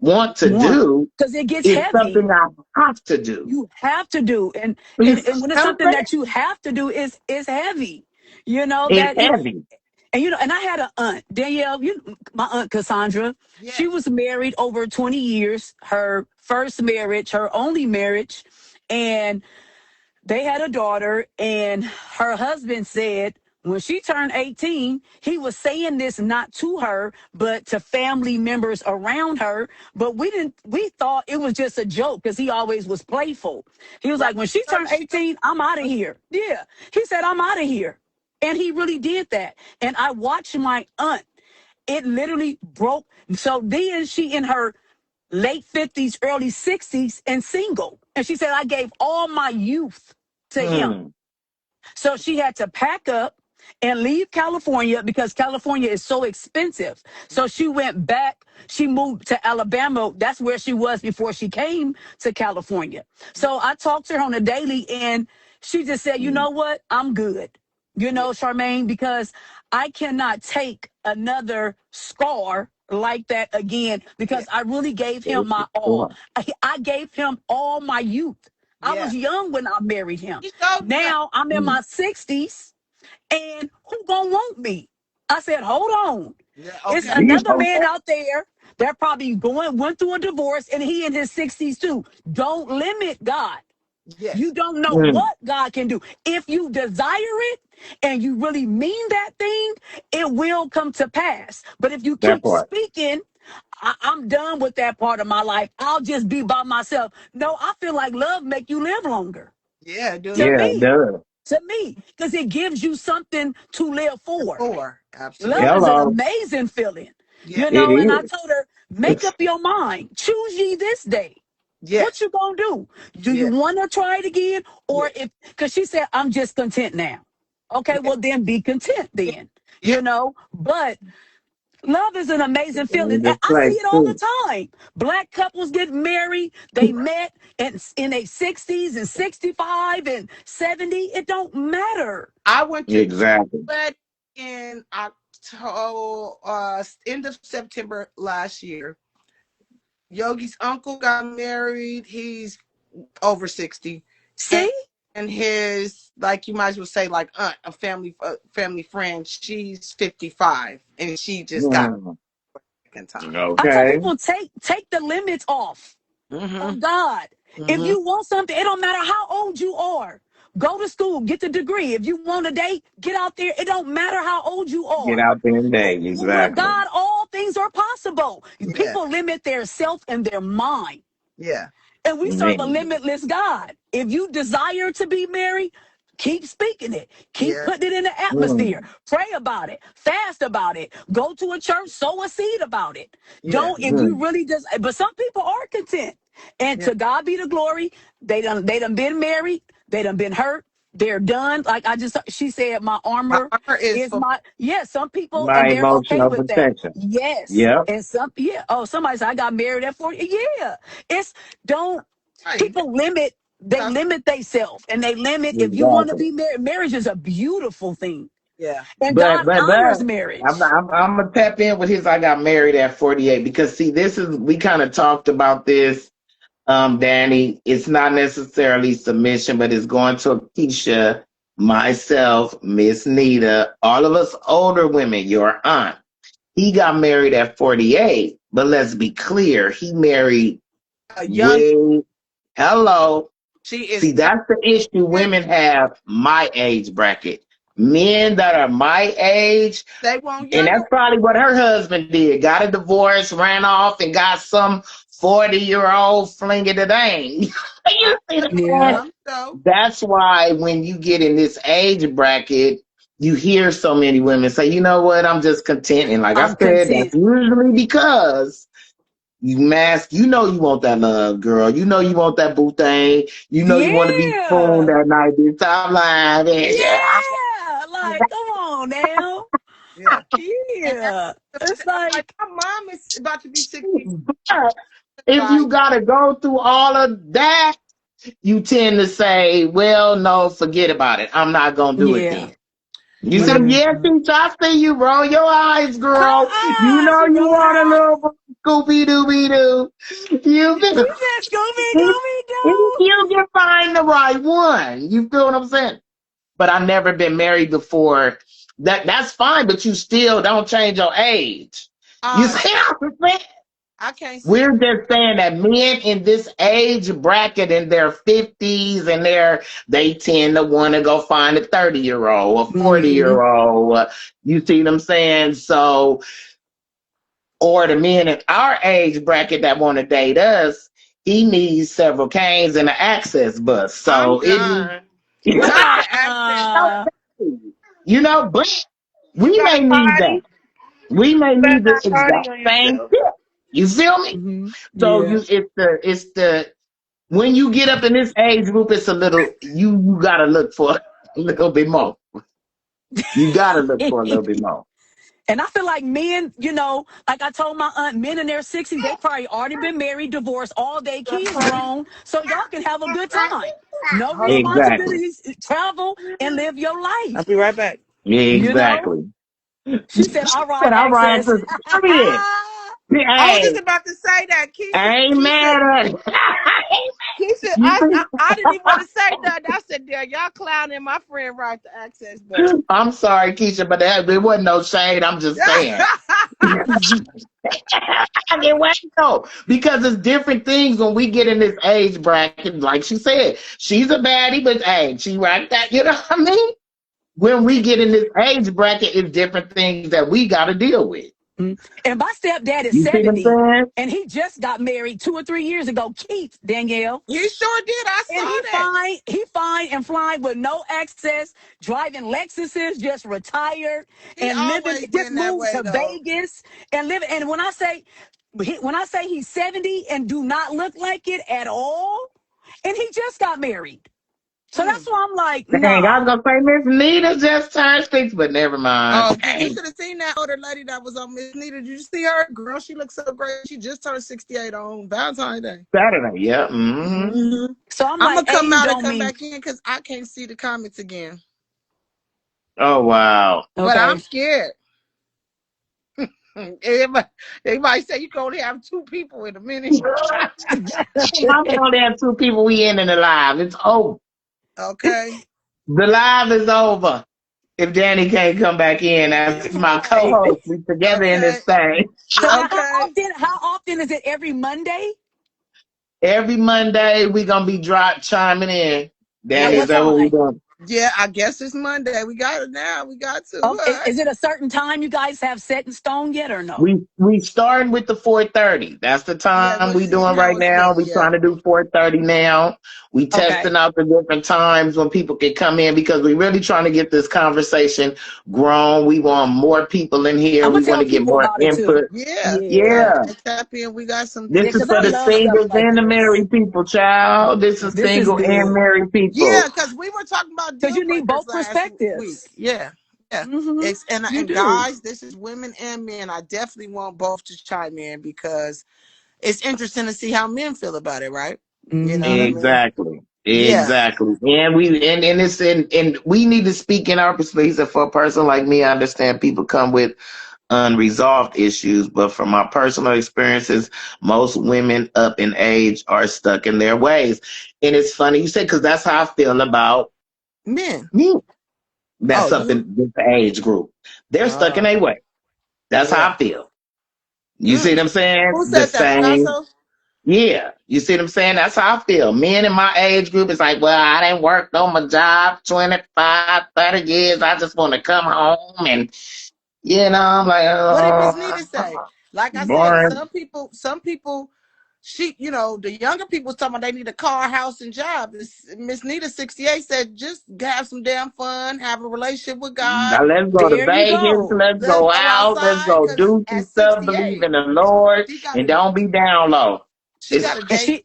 [SPEAKER 1] want to
[SPEAKER 5] One.
[SPEAKER 1] do.
[SPEAKER 5] Because it gets
[SPEAKER 1] It's
[SPEAKER 5] heavy.
[SPEAKER 1] something I have to do.
[SPEAKER 5] You have to do. And
[SPEAKER 1] You
[SPEAKER 5] and,
[SPEAKER 1] see
[SPEAKER 5] and when it's
[SPEAKER 1] what I'm
[SPEAKER 5] something
[SPEAKER 1] saying?
[SPEAKER 5] that you have to do is heavy. You know,
[SPEAKER 1] It's
[SPEAKER 5] that
[SPEAKER 1] heavy.
[SPEAKER 5] and I had an aunt, Danielle, my aunt Cassandra.
[SPEAKER 2] yeah.
[SPEAKER 5] She was married over 20 years, her first marriage, her only marriage. And They had a daughter, and her husband said when she turned 18, he was saying this not to her, but to family members around her. But we thought it was just a joke because he always was playful. He was
[SPEAKER 2] Right.
[SPEAKER 5] like, when she turned 18, I'm out of here. Yeah. He said, I'm out of here. And he really did that. And I watched my aunt. It literally broke. So then she in her late 50s, early 60s, and single. And she said, I gave all my youth to him.
[SPEAKER 1] Mm.
[SPEAKER 5] So she had to pack up and leave California because California is so expensive. So she went back. She moved to Alabama. That's where she was before she came to California. So I talked to her on a daily, and she just said, you know what? I'm good. You
[SPEAKER 2] Yeah.
[SPEAKER 5] know, Charmaine, because I cannot take another scar like that again because
[SPEAKER 2] Yeah.
[SPEAKER 5] I really gave him my all. I gave him all my youth. I
[SPEAKER 2] Yeah.
[SPEAKER 5] was young when I married him.
[SPEAKER 2] He showed you that.
[SPEAKER 5] Now I'm in my 60s, and who gonna want me? I said, hold on.
[SPEAKER 2] Yeah.
[SPEAKER 5] It's
[SPEAKER 2] Okay.
[SPEAKER 1] You
[SPEAKER 5] another
[SPEAKER 1] know
[SPEAKER 5] man
[SPEAKER 1] that?
[SPEAKER 5] out there that probably went through a divorce, and he in his 60s too. Don't limit God.
[SPEAKER 2] Yes.
[SPEAKER 5] You don't know
[SPEAKER 1] Mm.
[SPEAKER 5] what God can do. If you desire it and you really mean that thing, it will come to pass. But if you
[SPEAKER 1] That
[SPEAKER 5] keep
[SPEAKER 1] part.
[SPEAKER 5] speaking, I'm done with that part of my life. I'll just be by myself. No, I feel like love make you live longer.
[SPEAKER 2] Yeah,
[SPEAKER 5] To
[SPEAKER 2] dude.
[SPEAKER 1] Yeah, it
[SPEAKER 5] me,
[SPEAKER 1] does.
[SPEAKER 5] because it gives you something to live for.
[SPEAKER 2] Before.
[SPEAKER 5] Love
[SPEAKER 2] Absolutely.
[SPEAKER 5] is an
[SPEAKER 1] Hello.
[SPEAKER 5] amazing feeling,
[SPEAKER 2] Yeah.
[SPEAKER 1] It
[SPEAKER 5] and I
[SPEAKER 1] is.
[SPEAKER 5] told her, make up your mind. Choose ye this day. What
[SPEAKER 2] Yes.
[SPEAKER 5] you gonna do? Do you
[SPEAKER 2] Yeah.
[SPEAKER 5] want to try it again,
[SPEAKER 2] Yeah.
[SPEAKER 5] or if because she said I'm just content now? Okay,
[SPEAKER 2] Yeah.
[SPEAKER 5] well then be content
[SPEAKER 2] Yeah.
[SPEAKER 5] then.
[SPEAKER 2] Yeah.
[SPEAKER 5] But love is an amazing feeling.
[SPEAKER 1] In
[SPEAKER 5] And
[SPEAKER 1] this
[SPEAKER 5] I see
[SPEAKER 1] place
[SPEAKER 5] it all
[SPEAKER 1] too.
[SPEAKER 5] the time. Black couples get married. They met in their 60s and 65 and 70. It don't matter.
[SPEAKER 2] I went to
[SPEAKER 1] Exactly.
[SPEAKER 2] wedding in October, end of September last year. Yogi's uncle got married. He's over 60. And,
[SPEAKER 5] See?
[SPEAKER 2] and his, like you might as well say, like aunt, a family friend, she's 55 and she just got
[SPEAKER 1] Mm.
[SPEAKER 2] second time.
[SPEAKER 5] I tell
[SPEAKER 1] Okay.
[SPEAKER 5] people take the limits off
[SPEAKER 2] Mm-hmm.
[SPEAKER 5] of God. If
[SPEAKER 2] Mm-hmm.
[SPEAKER 5] you want something, it don't matter how old you are. Go to school, get the degree. If you want a date, get out there. It don't matter how old you
[SPEAKER 1] Get
[SPEAKER 5] are.
[SPEAKER 1] out there and date.
[SPEAKER 5] With
[SPEAKER 1] Exactly.
[SPEAKER 5] God, all things are possible.
[SPEAKER 2] Yeah.
[SPEAKER 5] People limit their self and their mind.
[SPEAKER 2] Yeah.
[SPEAKER 5] And we serve a
[SPEAKER 1] Man.
[SPEAKER 5] limitless God. If you desire to be married, keep speaking it. Keep
[SPEAKER 2] Yeah.
[SPEAKER 5] putting it in the atmosphere.
[SPEAKER 1] Mm.
[SPEAKER 5] Pray about it. Fast about it. Go to a church, sow a seed about it.
[SPEAKER 2] Yeah.
[SPEAKER 5] Don't, if you
[SPEAKER 1] Mm.
[SPEAKER 5] really just, but some people are content. And
[SPEAKER 2] Yeah.
[SPEAKER 5] to God be the glory. They done been married. They done been hurt. They're done. Like she said, my
[SPEAKER 2] My
[SPEAKER 5] armor
[SPEAKER 2] armor is
[SPEAKER 5] is
[SPEAKER 2] for
[SPEAKER 5] my, yeah, some people,
[SPEAKER 1] My
[SPEAKER 5] and they're okay
[SPEAKER 1] emotional
[SPEAKER 5] with that.
[SPEAKER 1] protection.
[SPEAKER 5] Yes.
[SPEAKER 1] Yep.
[SPEAKER 5] And yeah. Oh, somebody said, I got married at 40. Yeah. It's, don't,
[SPEAKER 2] right.
[SPEAKER 5] people limit themselves, and they limit if you want to
[SPEAKER 1] Exactly.
[SPEAKER 5] be married. Marriage is a beautiful thing,
[SPEAKER 2] Yeah.
[SPEAKER 5] and
[SPEAKER 1] But
[SPEAKER 5] God
[SPEAKER 1] but
[SPEAKER 5] honors
[SPEAKER 1] but
[SPEAKER 5] marriage.
[SPEAKER 1] I'm gonna tap in with his. I got married at 48 because see, this is we kind of talked about this, Danny. It's not necessarily submission, but it's going to Keisha, myself, Miss Nita, all of us older women, your aunt. He got married at 48, but let's be clear, he married
[SPEAKER 2] A young,
[SPEAKER 1] way. Hello.
[SPEAKER 2] she
[SPEAKER 1] See,
[SPEAKER 2] is
[SPEAKER 1] that's the issue women have my age bracket. Men that are my age,
[SPEAKER 2] they want
[SPEAKER 1] and
[SPEAKER 2] younger.
[SPEAKER 1] that's probably what her husband did. Got a divorce, ran off, and got some 40-year-old flinging it dang.
[SPEAKER 2] I
[SPEAKER 1] You see
[SPEAKER 5] Yeah,
[SPEAKER 1] that?
[SPEAKER 2] some though.
[SPEAKER 1] That's why when you get in this age bracket, you hear so many women say, you know what, I'm just content. And like I
[SPEAKER 5] I'm
[SPEAKER 1] said,
[SPEAKER 5] content.
[SPEAKER 1] that's usually because you know you want that love, girl. You know you want that boo thing. You know you want to be spooned
[SPEAKER 5] Yeah,
[SPEAKER 1] that night. This time line, yeah.
[SPEAKER 5] yeah. Like, come on now.
[SPEAKER 2] Yeah. And that's
[SPEAKER 5] Yeah, it's
[SPEAKER 2] I'm like,
[SPEAKER 5] like,
[SPEAKER 2] my mom is about to be 60
[SPEAKER 1] But if
[SPEAKER 2] by
[SPEAKER 1] you gotta go through all of that, you tend to say, well, no, forget about it. I'm not gonna do it
[SPEAKER 5] yeah,
[SPEAKER 1] then. You
[SPEAKER 2] but
[SPEAKER 1] said,
[SPEAKER 5] yeah.
[SPEAKER 1] yes, Teach, I see you. Roll your eyes, girl. You know
[SPEAKER 5] She
[SPEAKER 1] you
[SPEAKER 5] rolling
[SPEAKER 1] want a
[SPEAKER 5] her eyes.
[SPEAKER 1] little Scooby Dooby Doo. You
[SPEAKER 5] She
[SPEAKER 1] can,
[SPEAKER 5] said, "Scooby
[SPEAKER 1] if
[SPEAKER 5] Dooby Doo."
[SPEAKER 1] you can find the right one. You feel what I'm saying? But I've never been married before. That's fine, but you still don't change your age. You
[SPEAKER 2] uh
[SPEAKER 1] see what I'm saying?
[SPEAKER 2] I can't see
[SPEAKER 1] We're
[SPEAKER 2] it.
[SPEAKER 1] just saying that men in this age bracket in their 50s and they tend to want to go find a 30-year-old, a
[SPEAKER 5] Mm-hmm.
[SPEAKER 1] 40-year-old. You see what I'm saying? So, or the men in our age bracket that want to date us, he needs several canes and an access bus.
[SPEAKER 2] I'm
[SPEAKER 1] So
[SPEAKER 2] done.
[SPEAKER 1] you
[SPEAKER 2] Not an access bus.
[SPEAKER 1] know, but
[SPEAKER 2] You
[SPEAKER 1] we
[SPEAKER 2] got
[SPEAKER 1] may
[SPEAKER 2] a
[SPEAKER 1] need that.
[SPEAKER 2] body.
[SPEAKER 1] We may
[SPEAKER 2] You better
[SPEAKER 1] need the
[SPEAKER 2] not party
[SPEAKER 1] exact
[SPEAKER 2] on
[SPEAKER 1] same
[SPEAKER 2] yourself.
[SPEAKER 1] tip. You feel me?
[SPEAKER 5] Mm-hmm.
[SPEAKER 1] So
[SPEAKER 5] Yeah.
[SPEAKER 1] it's the when you get up in this age group, it's a little you gotta look for a little bit more. You gotta look for a little bit more.
[SPEAKER 5] And I feel like men, like I told my aunt, men in their 60s, they probably already been married, divorced, all day kids grown, so y'all can have a good time. No
[SPEAKER 2] Hold on.
[SPEAKER 1] Exactly.
[SPEAKER 5] responsibilities, travel and live your
[SPEAKER 2] I'll
[SPEAKER 5] life.
[SPEAKER 2] be right back.
[SPEAKER 5] You know?
[SPEAKER 1] Exactly.
[SPEAKER 5] She said,
[SPEAKER 1] She
[SPEAKER 5] all
[SPEAKER 1] said,
[SPEAKER 5] right,
[SPEAKER 1] all right,
[SPEAKER 5] access.
[SPEAKER 1] so period.
[SPEAKER 2] I was just
[SPEAKER 1] Hey,
[SPEAKER 2] about to say that,
[SPEAKER 1] I
[SPEAKER 2] Keisha.
[SPEAKER 1] ain't
[SPEAKER 2] Keisha,
[SPEAKER 1] mad at it.
[SPEAKER 2] Keisha.
[SPEAKER 1] You
[SPEAKER 2] I didn't even want to say nothing. I said, "There, y'all clowning my friend right to access bus."
[SPEAKER 1] see? I'm sorry, Keisha, but there wasn't no shade. I'm just saying. I mean, why no? Because it's different things when we get in this age bracket. Like she said, she's a baddie, but hey, she right that. You know what I mean? When we get in this age bracket, it's different things that we got to deal with.
[SPEAKER 5] And my stepdad is
[SPEAKER 1] You see what I'm
[SPEAKER 5] 70,
[SPEAKER 1] saying?
[SPEAKER 5] and he just got married 2 or 3 years ago. Keith, Danielle.
[SPEAKER 2] He sure did. I
[SPEAKER 5] And
[SPEAKER 2] saw that.
[SPEAKER 5] he fine and flying with no access, driving Lexuses, just retired
[SPEAKER 2] He
[SPEAKER 5] and living,
[SPEAKER 2] always
[SPEAKER 5] just
[SPEAKER 2] been that
[SPEAKER 5] moved
[SPEAKER 2] way,
[SPEAKER 5] to
[SPEAKER 2] though.
[SPEAKER 5] Vegas and living. And when I say he's 70 and do not look like it at all, and he just got married. So that's
[SPEAKER 2] Mm.
[SPEAKER 5] why I'm like,
[SPEAKER 1] Dang, I
[SPEAKER 5] nah.
[SPEAKER 1] was gonna say Miss Nita just turned 6, but never mind.
[SPEAKER 2] Oh, you
[SPEAKER 1] Dang.
[SPEAKER 2] should have seen that older lady that was on Miss Nita. Did you see her? Girl, she looks so great. She just turned 68 on Valentine's Day.
[SPEAKER 1] Saturday, yeah. Mm-hmm.
[SPEAKER 5] So I'm
[SPEAKER 2] I'm gonna
[SPEAKER 5] like,
[SPEAKER 2] come
[SPEAKER 5] age
[SPEAKER 2] out and
[SPEAKER 5] don't
[SPEAKER 2] come
[SPEAKER 5] mean
[SPEAKER 2] back in because I can't see the comments again.
[SPEAKER 1] Oh wow.
[SPEAKER 2] But I'm
[SPEAKER 5] okay.
[SPEAKER 2] scared. Everybody say you can only have two people in a minute.
[SPEAKER 1] I'm only have two people we in the live. It's over.
[SPEAKER 2] Okay.
[SPEAKER 1] The live is over. If Danny can't come back in, that's my
[SPEAKER 5] Right.
[SPEAKER 1] co-host. We together in
[SPEAKER 2] Okay.
[SPEAKER 1] this thing.
[SPEAKER 5] So
[SPEAKER 2] Okay.
[SPEAKER 5] how often is it every Monday?
[SPEAKER 1] Every Monday we gonna be chiming in.
[SPEAKER 5] At
[SPEAKER 1] Danny, is
[SPEAKER 5] what
[SPEAKER 1] that what we
[SPEAKER 5] time?
[SPEAKER 1] doing?
[SPEAKER 2] Yeah, I guess it's Monday. We got it now. We got to. All
[SPEAKER 5] Oh,
[SPEAKER 2] right.
[SPEAKER 5] is it a certain time you guys have set in stone yet or no?
[SPEAKER 1] We starting with the 4:30. That's the
[SPEAKER 2] Yeah,
[SPEAKER 1] time
[SPEAKER 2] we're
[SPEAKER 1] we
[SPEAKER 2] seeing
[SPEAKER 1] doing
[SPEAKER 2] how
[SPEAKER 1] right
[SPEAKER 2] it's
[SPEAKER 1] now.
[SPEAKER 2] looking.
[SPEAKER 1] We
[SPEAKER 2] Yeah.
[SPEAKER 1] trying to do 4:30 now. We
[SPEAKER 5] Okay.
[SPEAKER 1] testing out the different times when people can come in because we really trying to get this conversation grown. We want more people in here.
[SPEAKER 5] I'm
[SPEAKER 1] We
[SPEAKER 5] gonna
[SPEAKER 1] want
[SPEAKER 5] tell
[SPEAKER 1] to get
[SPEAKER 5] people
[SPEAKER 1] more
[SPEAKER 5] about it too.
[SPEAKER 1] input.
[SPEAKER 2] Yeah.
[SPEAKER 5] Yeah.
[SPEAKER 2] Yeah.
[SPEAKER 1] Yeah.
[SPEAKER 2] Tap in. We got some
[SPEAKER 1] This
[SPEAKER 5] Yeah,
[SPEAKER 1] is
[SPEAKER 5] because
[SPEAKER 2] interesting
[SPEAKER 1] for
[SPEAKER 5] I
[SPEAKER 1] the
[SPEAKER 5] love
[SPEAKER 2] stuff.
[SPEAKER 5] stuff
[SPEAKER 1] singles
[SPEAKER 5] like
[SPEAKER 1] and the
[SPEAKER 5] this.
[SPEAKER 1] married people, child. This is
[SPEAKER 5] This is
[SPEAKER 1] single and
[SPEAKER 5] good.
[SPEAKER 1] married
[SPEAKER 2] Yeah,
[SPEAKER 1] people.
[SPEAKER 2] because we were talking about
[SPEAKER 5] Because
[SPEAKER 2] deal
[SPEAKER 5] you need
[SPEAKER 2] breakers
[SPEAKER 5] both
[SPEAKER 2] last week.
[SPEAKER 5] perspectives.
[SPEAKER 2] Yeah. Yeah.
[SPEAKER 5] Hmm. You
[SPEAKER 2] And
[SPEAKER 5] do.
[SPEAKER 2] guys, this is women and men. I definitely want both to chime in because it's interesting to see how men feel about it, right? You know what I
[SPEAKER 5] Hmm.
[SPEAKER 2] mean?
[SPEAKER 1] Exactly.
[SPEAKER 2] Yeah.
[SPEAKER 1] Exactly. And it's and we need to speak in our perspective. For a person like me, I understand people come with unresolved issues, but from my personal experiences, most women up in age are stuck in their ways. And it's funny you said because that's how I feel about
[SPEAKER 2] Men.
[SPEAKER 1] me.
[SPEAKER 2] Oh,
[SPEAKER 1] That's up
[SPEAKER 2] you?
[SPEAKER 1] in this age group. They're stuck in
[SPEAKER 2] Oh,
[SPEAKER 1] their way. That's how
[SPEAKER 2] yeah.
[SPEAKER 1] I feel. You see what
[SPEAKER 2] Mm.
[SPEAKER 1] I'm saying?
[SPEAKER 2] Who
[SPEAKER 1] The
[SPEAKER 2] said that,
[SPEAKER 1] same.
[SPEAKER 2] Picasso?
[SPEAKER 1] Yeah. You see what I'm saying? That's how I feel. Men in my age group is like, well, I didn't work on my job 25, 30 years. I just want to come home and, I'm like,
[SPEAKER 2] What did Miss
[SPEAKER 1] oh,
[SPEAKER 2] Nita say? Like I said,
[SPEAKER 1] boring.
[SPEAKER 2] some people, the younger people was talking about they need a car, house, and job. Miss Nita 68 said just have some damn fun, have a relationship with God,
[SPEAKER 1] Now let's go to
[SPEAKER 5] There you
[SPEAKER 1] Vegas.
[SPEAKER 5] go.
[SPEAKER 1] Let's
[SPEAKER 2] let's
[SPEAKER 1] go
[SPEAKER 2] go
[SPEAKER 1] out. Let's
[SPEAKER 2] outside.
[SPEAKER 1] go
[SPEAKER 2] Cause
[SPEAKER 1] do some
[SPEAKER 2] at
[SPEAKER 1] stuff. Believe
[SPEAKER 2] 68,
[SPEAKER 1] in the Lord
[SPEAKER 2] she got
[SPEAKER 1] and
[SPEAKER 2] a
[SPEAKER 1] don't be down low.
[SPEAKER 2] she
[SPEAKER 1] It's
[SPEAKER 2] got a
[SPEAKER 5] And
[SPEAKER 2] date.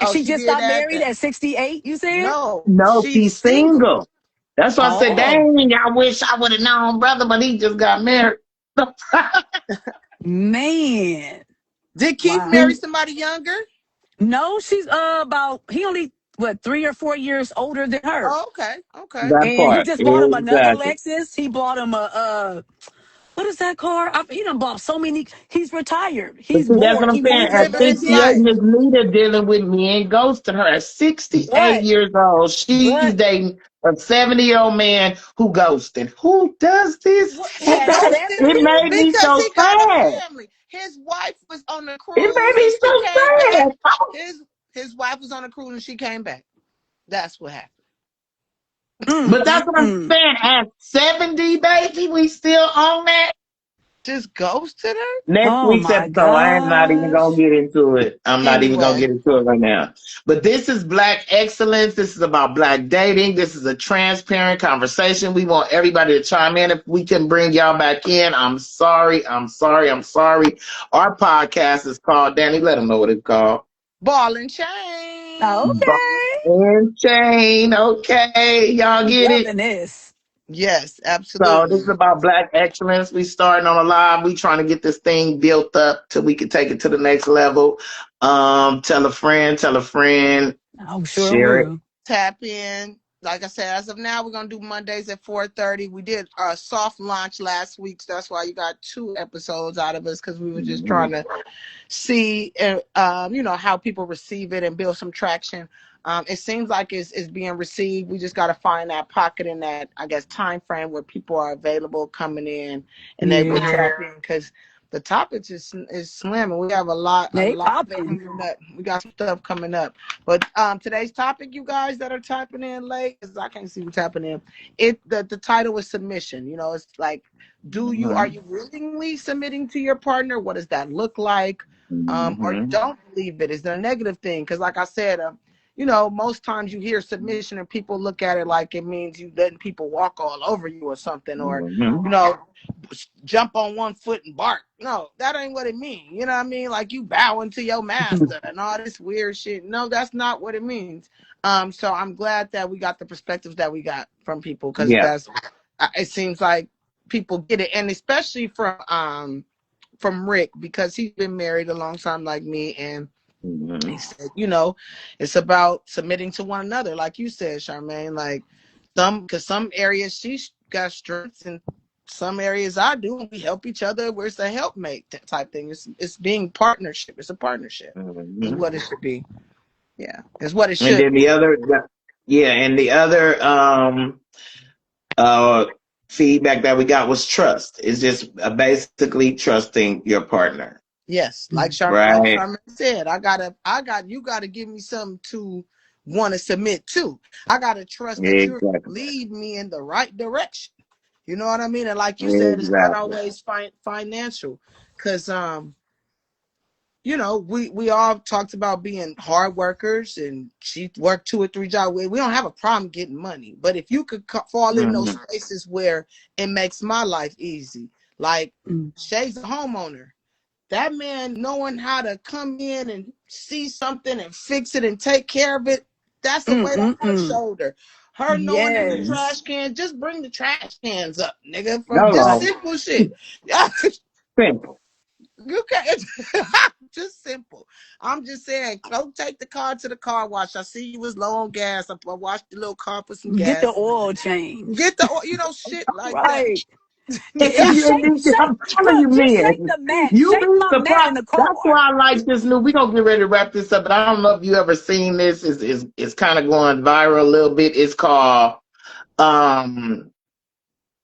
[SPEAKER 2] Oh,
[SPEAKER 5] she
[SPEAKER 2] she
[SPEAKER 5] just
[SPEAKER 2] did
[SPEAKER 5] got
[SPEAKER 2] that.
[SPEAKER 5] married at 68, you said?
[SPEAKER 2] No,
[SPEAKER 1] no,
[SPEAKER 2] she's
[SPEAKER 1] she's
[SPEAKER 2] single.
[SPEAKER 1] single. That's why I said,
[SPEAKER 5] Oh,
[SPEAKER 1] dang, I wish I would have known, brother, but he just got married.
[SPEAKER 5] man.
[SPEAKER 2] Did Keith
[SPEAKER 5] Wow.
[SPEAKER 2] marry
[SPEAKER 1] See,
[SPEAKER 2] somebody younger?
[SPEAKER 5] No, she's about he only 3 or 4 years older than her.
[SPEAKER 2] Oh, okay, okay.
[SPEAKER 1] that
[SPEAKER 5] And he
[SPEAKER 1] part.
[SPEAKER 5] just bought him another
[SPEAKER 1] Exactly.
[SPEAKER 5] Lexus. He bought him a what is that car? He done bought so many. He's retired.
[SPEAKER 1] But
[SPEAKER 5] He's
[SPEAKER 1] see, that's what
[SPEAKER 5] bored.
[SPEAKER 1] I'm
[SPEAKER 5] He
[SPEAKER 1] saying.
[SPEAKER 2] He
[SPEAKER 5] wants a
[SPEAKER 1] At
[SPEAKER 2] living his
[SPEAKER 5] vacation.
[SPEAKER 1] 68,
[SPEAKER 2] life.
[SPEAKER 1] Miss Nita dealing with me and ghosting her. At 68
[SPEAKER 5] But
[SPEAKER 1] years old, she's
[SPEAKER 5] but
[SPEAKER 1] dating a 70-year-old man who ghosted. Who does this?
[SPEAKER 2] Who
[SPEAKER 5] at
[SPEAKER 2] ghosted?
[SPEAKER 1] It
[SPEAKER 5] 70,
[SPEAKER 1] made me
[SPEAKER 2] Because
[SPEAKER 1] so
[SPEAKER 2] he got a
[SPEAKER 1] sad.
[SPEAKER 2] family. His wife was on the
[SPEAKER 1] It
[SPEAKER 2] cruise
[SPEAKER 1] made
[SPEAKER 2] and
[SPEAKER 1] me
[SPEAKER 2] she came
[SPEAKER 1] so
[SPEAKER 2] back.
[SPEAKER 1] sad.
[SPEAKER 2] His wife was on the cruise and she came back. That's what happened.
[SPEAKER 1] But that's what I'm saying. At 70, baby, we still on that.
[SPEAKER 2] Just ghosted her?
[SPEAKER 1] Next
[SPEAKER 5] Oh
[SPEAKER 1] week's
[SPEAKER 5] my
[SPEAKER 1] episode, I am not even gonna
[SPEAKER 5] gosh.
[SPEAKER 1] get into it. I'm not even gonna
[SPEAKER 2] Anyway,
[SPEAKER 1] get into it right now. But this is Black excellence. This is about Black dating. This is a transparent conversation. We want everybody to chime in. If we can bring y'all back in, I'm sorry. I'm sorry. I'm sorry. Our podcast is called, Danny, let them know what it's called.
[SPEAKER 2] ball and chain.
[SPEAKER 1] Ball
[SPEAKER 5] Okay.
[SPEAKER 1] and Chain. Okay, y'all
[SPEAKER 5] I'm
[SPEAKER 1] get it?
[SPEAKER 5] loving this.
[SPEAKER 2] Yes,
[SPEAKER 1] So this is
[SPEAKER 2] absolutely.
[SPEAKER 1] about Black excellence. We starting on a live. We trying to get this thing built up till we can take it to the next level. Tell a friend,
[SPEAKER 5] I sure
[SPEAKER 1] share it.
[SPEAKER 5] will.
[SPEAKER 2] Tap in. Like I said, as of now, we're gonna do Mondays at 4:30. We did a soft launch last week, so that's why you got 2 episodes out of us, because we were just trying to see, how people receive it and build some traction. It seems like it's being received. We just got to find that pocket in that, I guess, time frame where people are available, coming in and able to tap in, because the topic is slim, and we have a lot
[SPEAKER 5] They popping.
[SPEAKER 2] coming up. We got some stuff coming up. But today's topic, you guys that are typing in late, because I can't see you tapping in. The title is submission. It's like, are you willingly submitting to your partner? What does that look like? Or you don't believe it? Is there a negative thing? Because like I said, most times you hear submission and people look at it like it means you letting people walk all over you or something, or jump on one foot and bark. No, that ain't what it means. You know what I mean? Like you bowing to your master and all this weird shit. No, that's not what it means. So I'm glad that we got the perspectives that we got from people, because
[SPEAKER 1] Yeah.
[SPEAKER 2] it seems like people get it, and especially from Rick, because he's been married a long time like me, and he said, it's about submitting to one another, like you said, Charmaine. Like because some areas she's got strengths, and some areas I do, and we help each other. Where it's a helpmate type thing. It's being partnership. It's a partnership. Is what it should be. Yeah, it's what it
[SPEAKER 1] And
[SPEAKER 2] should
[SPEAKER 1] then
[SPEAKER 2] be.
[SPEAKER 1] the other feedback that we got was trust. It's just basically trusting your partner.
[SPEAKER 2] Yes, like
[SPEAKER 1] Right.
[SPEAKER 2] Charmaine said, you gotta give me something to want to submit to. I gotta trust that you're
[SPEAKER 1] Exactly.
[SPEAKER 2] lead me in the right direction. You know what I mean? And like you said, it's not
[SPEAKER 1] Exactly.
[SPEAKER 2] always financial, because we all talked about being hard workers, and she worked 2 or 3 jobs. We don't have a problem getting money, but if you could fall in those spaces where it makes my life easy, like Shay's a homeowner. That man knowing how to come in and see something and fix it and take care of it, that's the weight on her shoulder. Her knowing that the trash can, just bring the trash cans up, nigga, from just simple shit.
[SPEAKER 1] Simple.
[SPEAKER 2] You can't, just simple. I'm just saying, go take the car to the car wash. I see you was low on gas. I washed the little car for some gas.
[SPEAKER 5] Get the oil change.
[SPEAKER 2] Get the oil, shit like
[SPEAKER 5] Right.
[SPEAKER 2] that.
[SPEAKER 1] I'm telling you,
[SPEAKER 5] just shake
[SPEAKER 1] man,
[SPEAKER 5] the mat.
[SPEAKER 1] you
[SPEAKER 5] Shake
[SPEAKER 1] be
[SPEAKER 5] my mat in
[SPEAKER 1] surprised.
[SPEAKER 5] the
[SPEAKER 1] That's
[SPEAKER 5] car.
[SPEAKER 1] why I like this new. We're gonna get ready to wrap this up, but I don't know if you ever seen this. It's kind of going viral a little bit. It's called um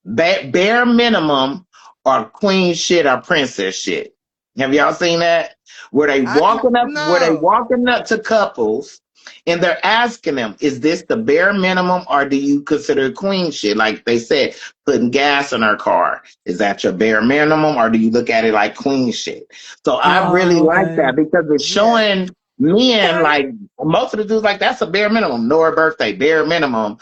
[SPEAKER 1] bare minimum or queen shit or princess shit. Have y'all seen that? Where they
[SPEAKER 2] No.
[SPEAKER 1] walking up to couples and they're asking them, is this the bare minimum or do you consider queen shit? Like they said, putting gas in her car. Is that your bare minimum or do you look at it like queen shit? So I really like that because it's showing men, like most of the dudes, like that's a bare minimum. Know her birthday, bare minimum.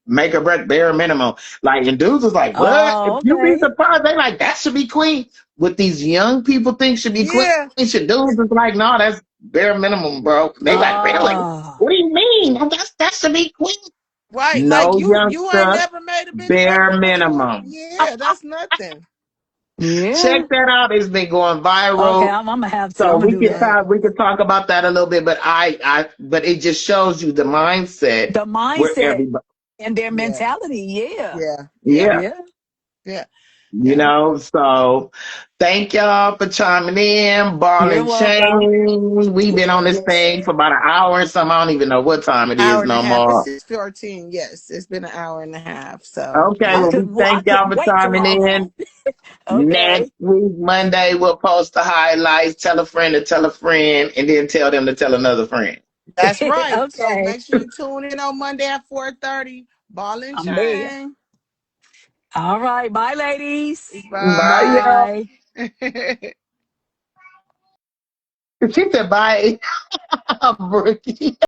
[SPEAKER 1] Make her breath, bare minimum. Like, and dudes is like, what? If you be surprised, they like, that should be queen. What these young people think should be queen, should dudes is like, no, that's bare minimum, bro. They like, really? What do you mean? That should be queen.
[SPEAKER 2] Right,
[SPEAKER 1] No,
[SPEAKER 2] like you ain't
[SPEAKER 1] youngster,
[SPEAKER 2] never made a bitch break
[SPEAKER 1] bare
[SPEAKER 2] the rule.
[SPEAKER 1] minimum.
[SPEAKER 2] Yeah, that's nothing.
[SPEAKER 5] Yeah.
[SPEAKER 1] Check that out. It's been going viral.
[SPEAKER 5] Okay, I'm gonna have to.
[SPEAKER 1] So
[SPEAKER 5] I'm gonna do that.
[SPEAKER 1] we can talk about that a little bit, but but it just shows you the mindset.
[SPEAKER 5] The
[SPEAKER 1] Where
[SPEAKER 5] mindset
[SPEAKER 1] everybody,
[SPEAKER 5] and their mentality. Yeah.
[SPEAKER 2] Yeah.
[SPEAKER 1] yeah.
[SPEAKER 2] Yeah.
[SPEAKER 1] You know, so thank y'all for chiming in, ball
[SPEAKER 5] You're
[SPEAKER 1] and
[SPEAKER 5] welcome.
[SPEAKER 1] chain. We've been on this thing for about an hour and some. I don't even know what time it is
[SPEAKER 2] Hour and a
[SPEAKER 1] no
[SPEAKER 2] half. It's
[SPEAKER 1] more.
[SPEAKER 2] 6:14. Yes, it's been an hour and a half. So
[SPEAKER 1] Okay,
[SPEAKER 5] I
[SPEAKER 1] well,
[SPEAKER 2] yeah.
[SPEAKER 1] we
[SPEAKER 5] I
[SPEAKER 1] thank y'all
[SPEAKER 5] couldn't
[SPEAKER 1] for
[SPEAKER 5] wait to
[SPEAKER 1] chiming
[SPEAKER 5] log
[SPEAKER 1] in.
[SPEAKER 5] on.
[SPEAKER 1] Next
[SPEAKER 5] Okay.
[SPEAKER 1] week, Monday, we'll post the highlights. Tell a friend to tell a friend, and then tell them to tell another friend.
[SPEAKER 2] That's right. So
[SPEAKER 5] Okay.
[SPEAKER 2] make sure you tune in on Monday at 4:30. Ball and
[SPEAKER 5] I'm there.
[SPEAKER 2] chain.
[SPEAKER 5] All right. Bye, ladies.
[SPEAKER 1] Bye,
[SPEAKER 2] Bye.
[SPEAKER 1] y'all.
[SPEAKER 5] Bye.
[SPEAKER 1] She said bye, Brookie.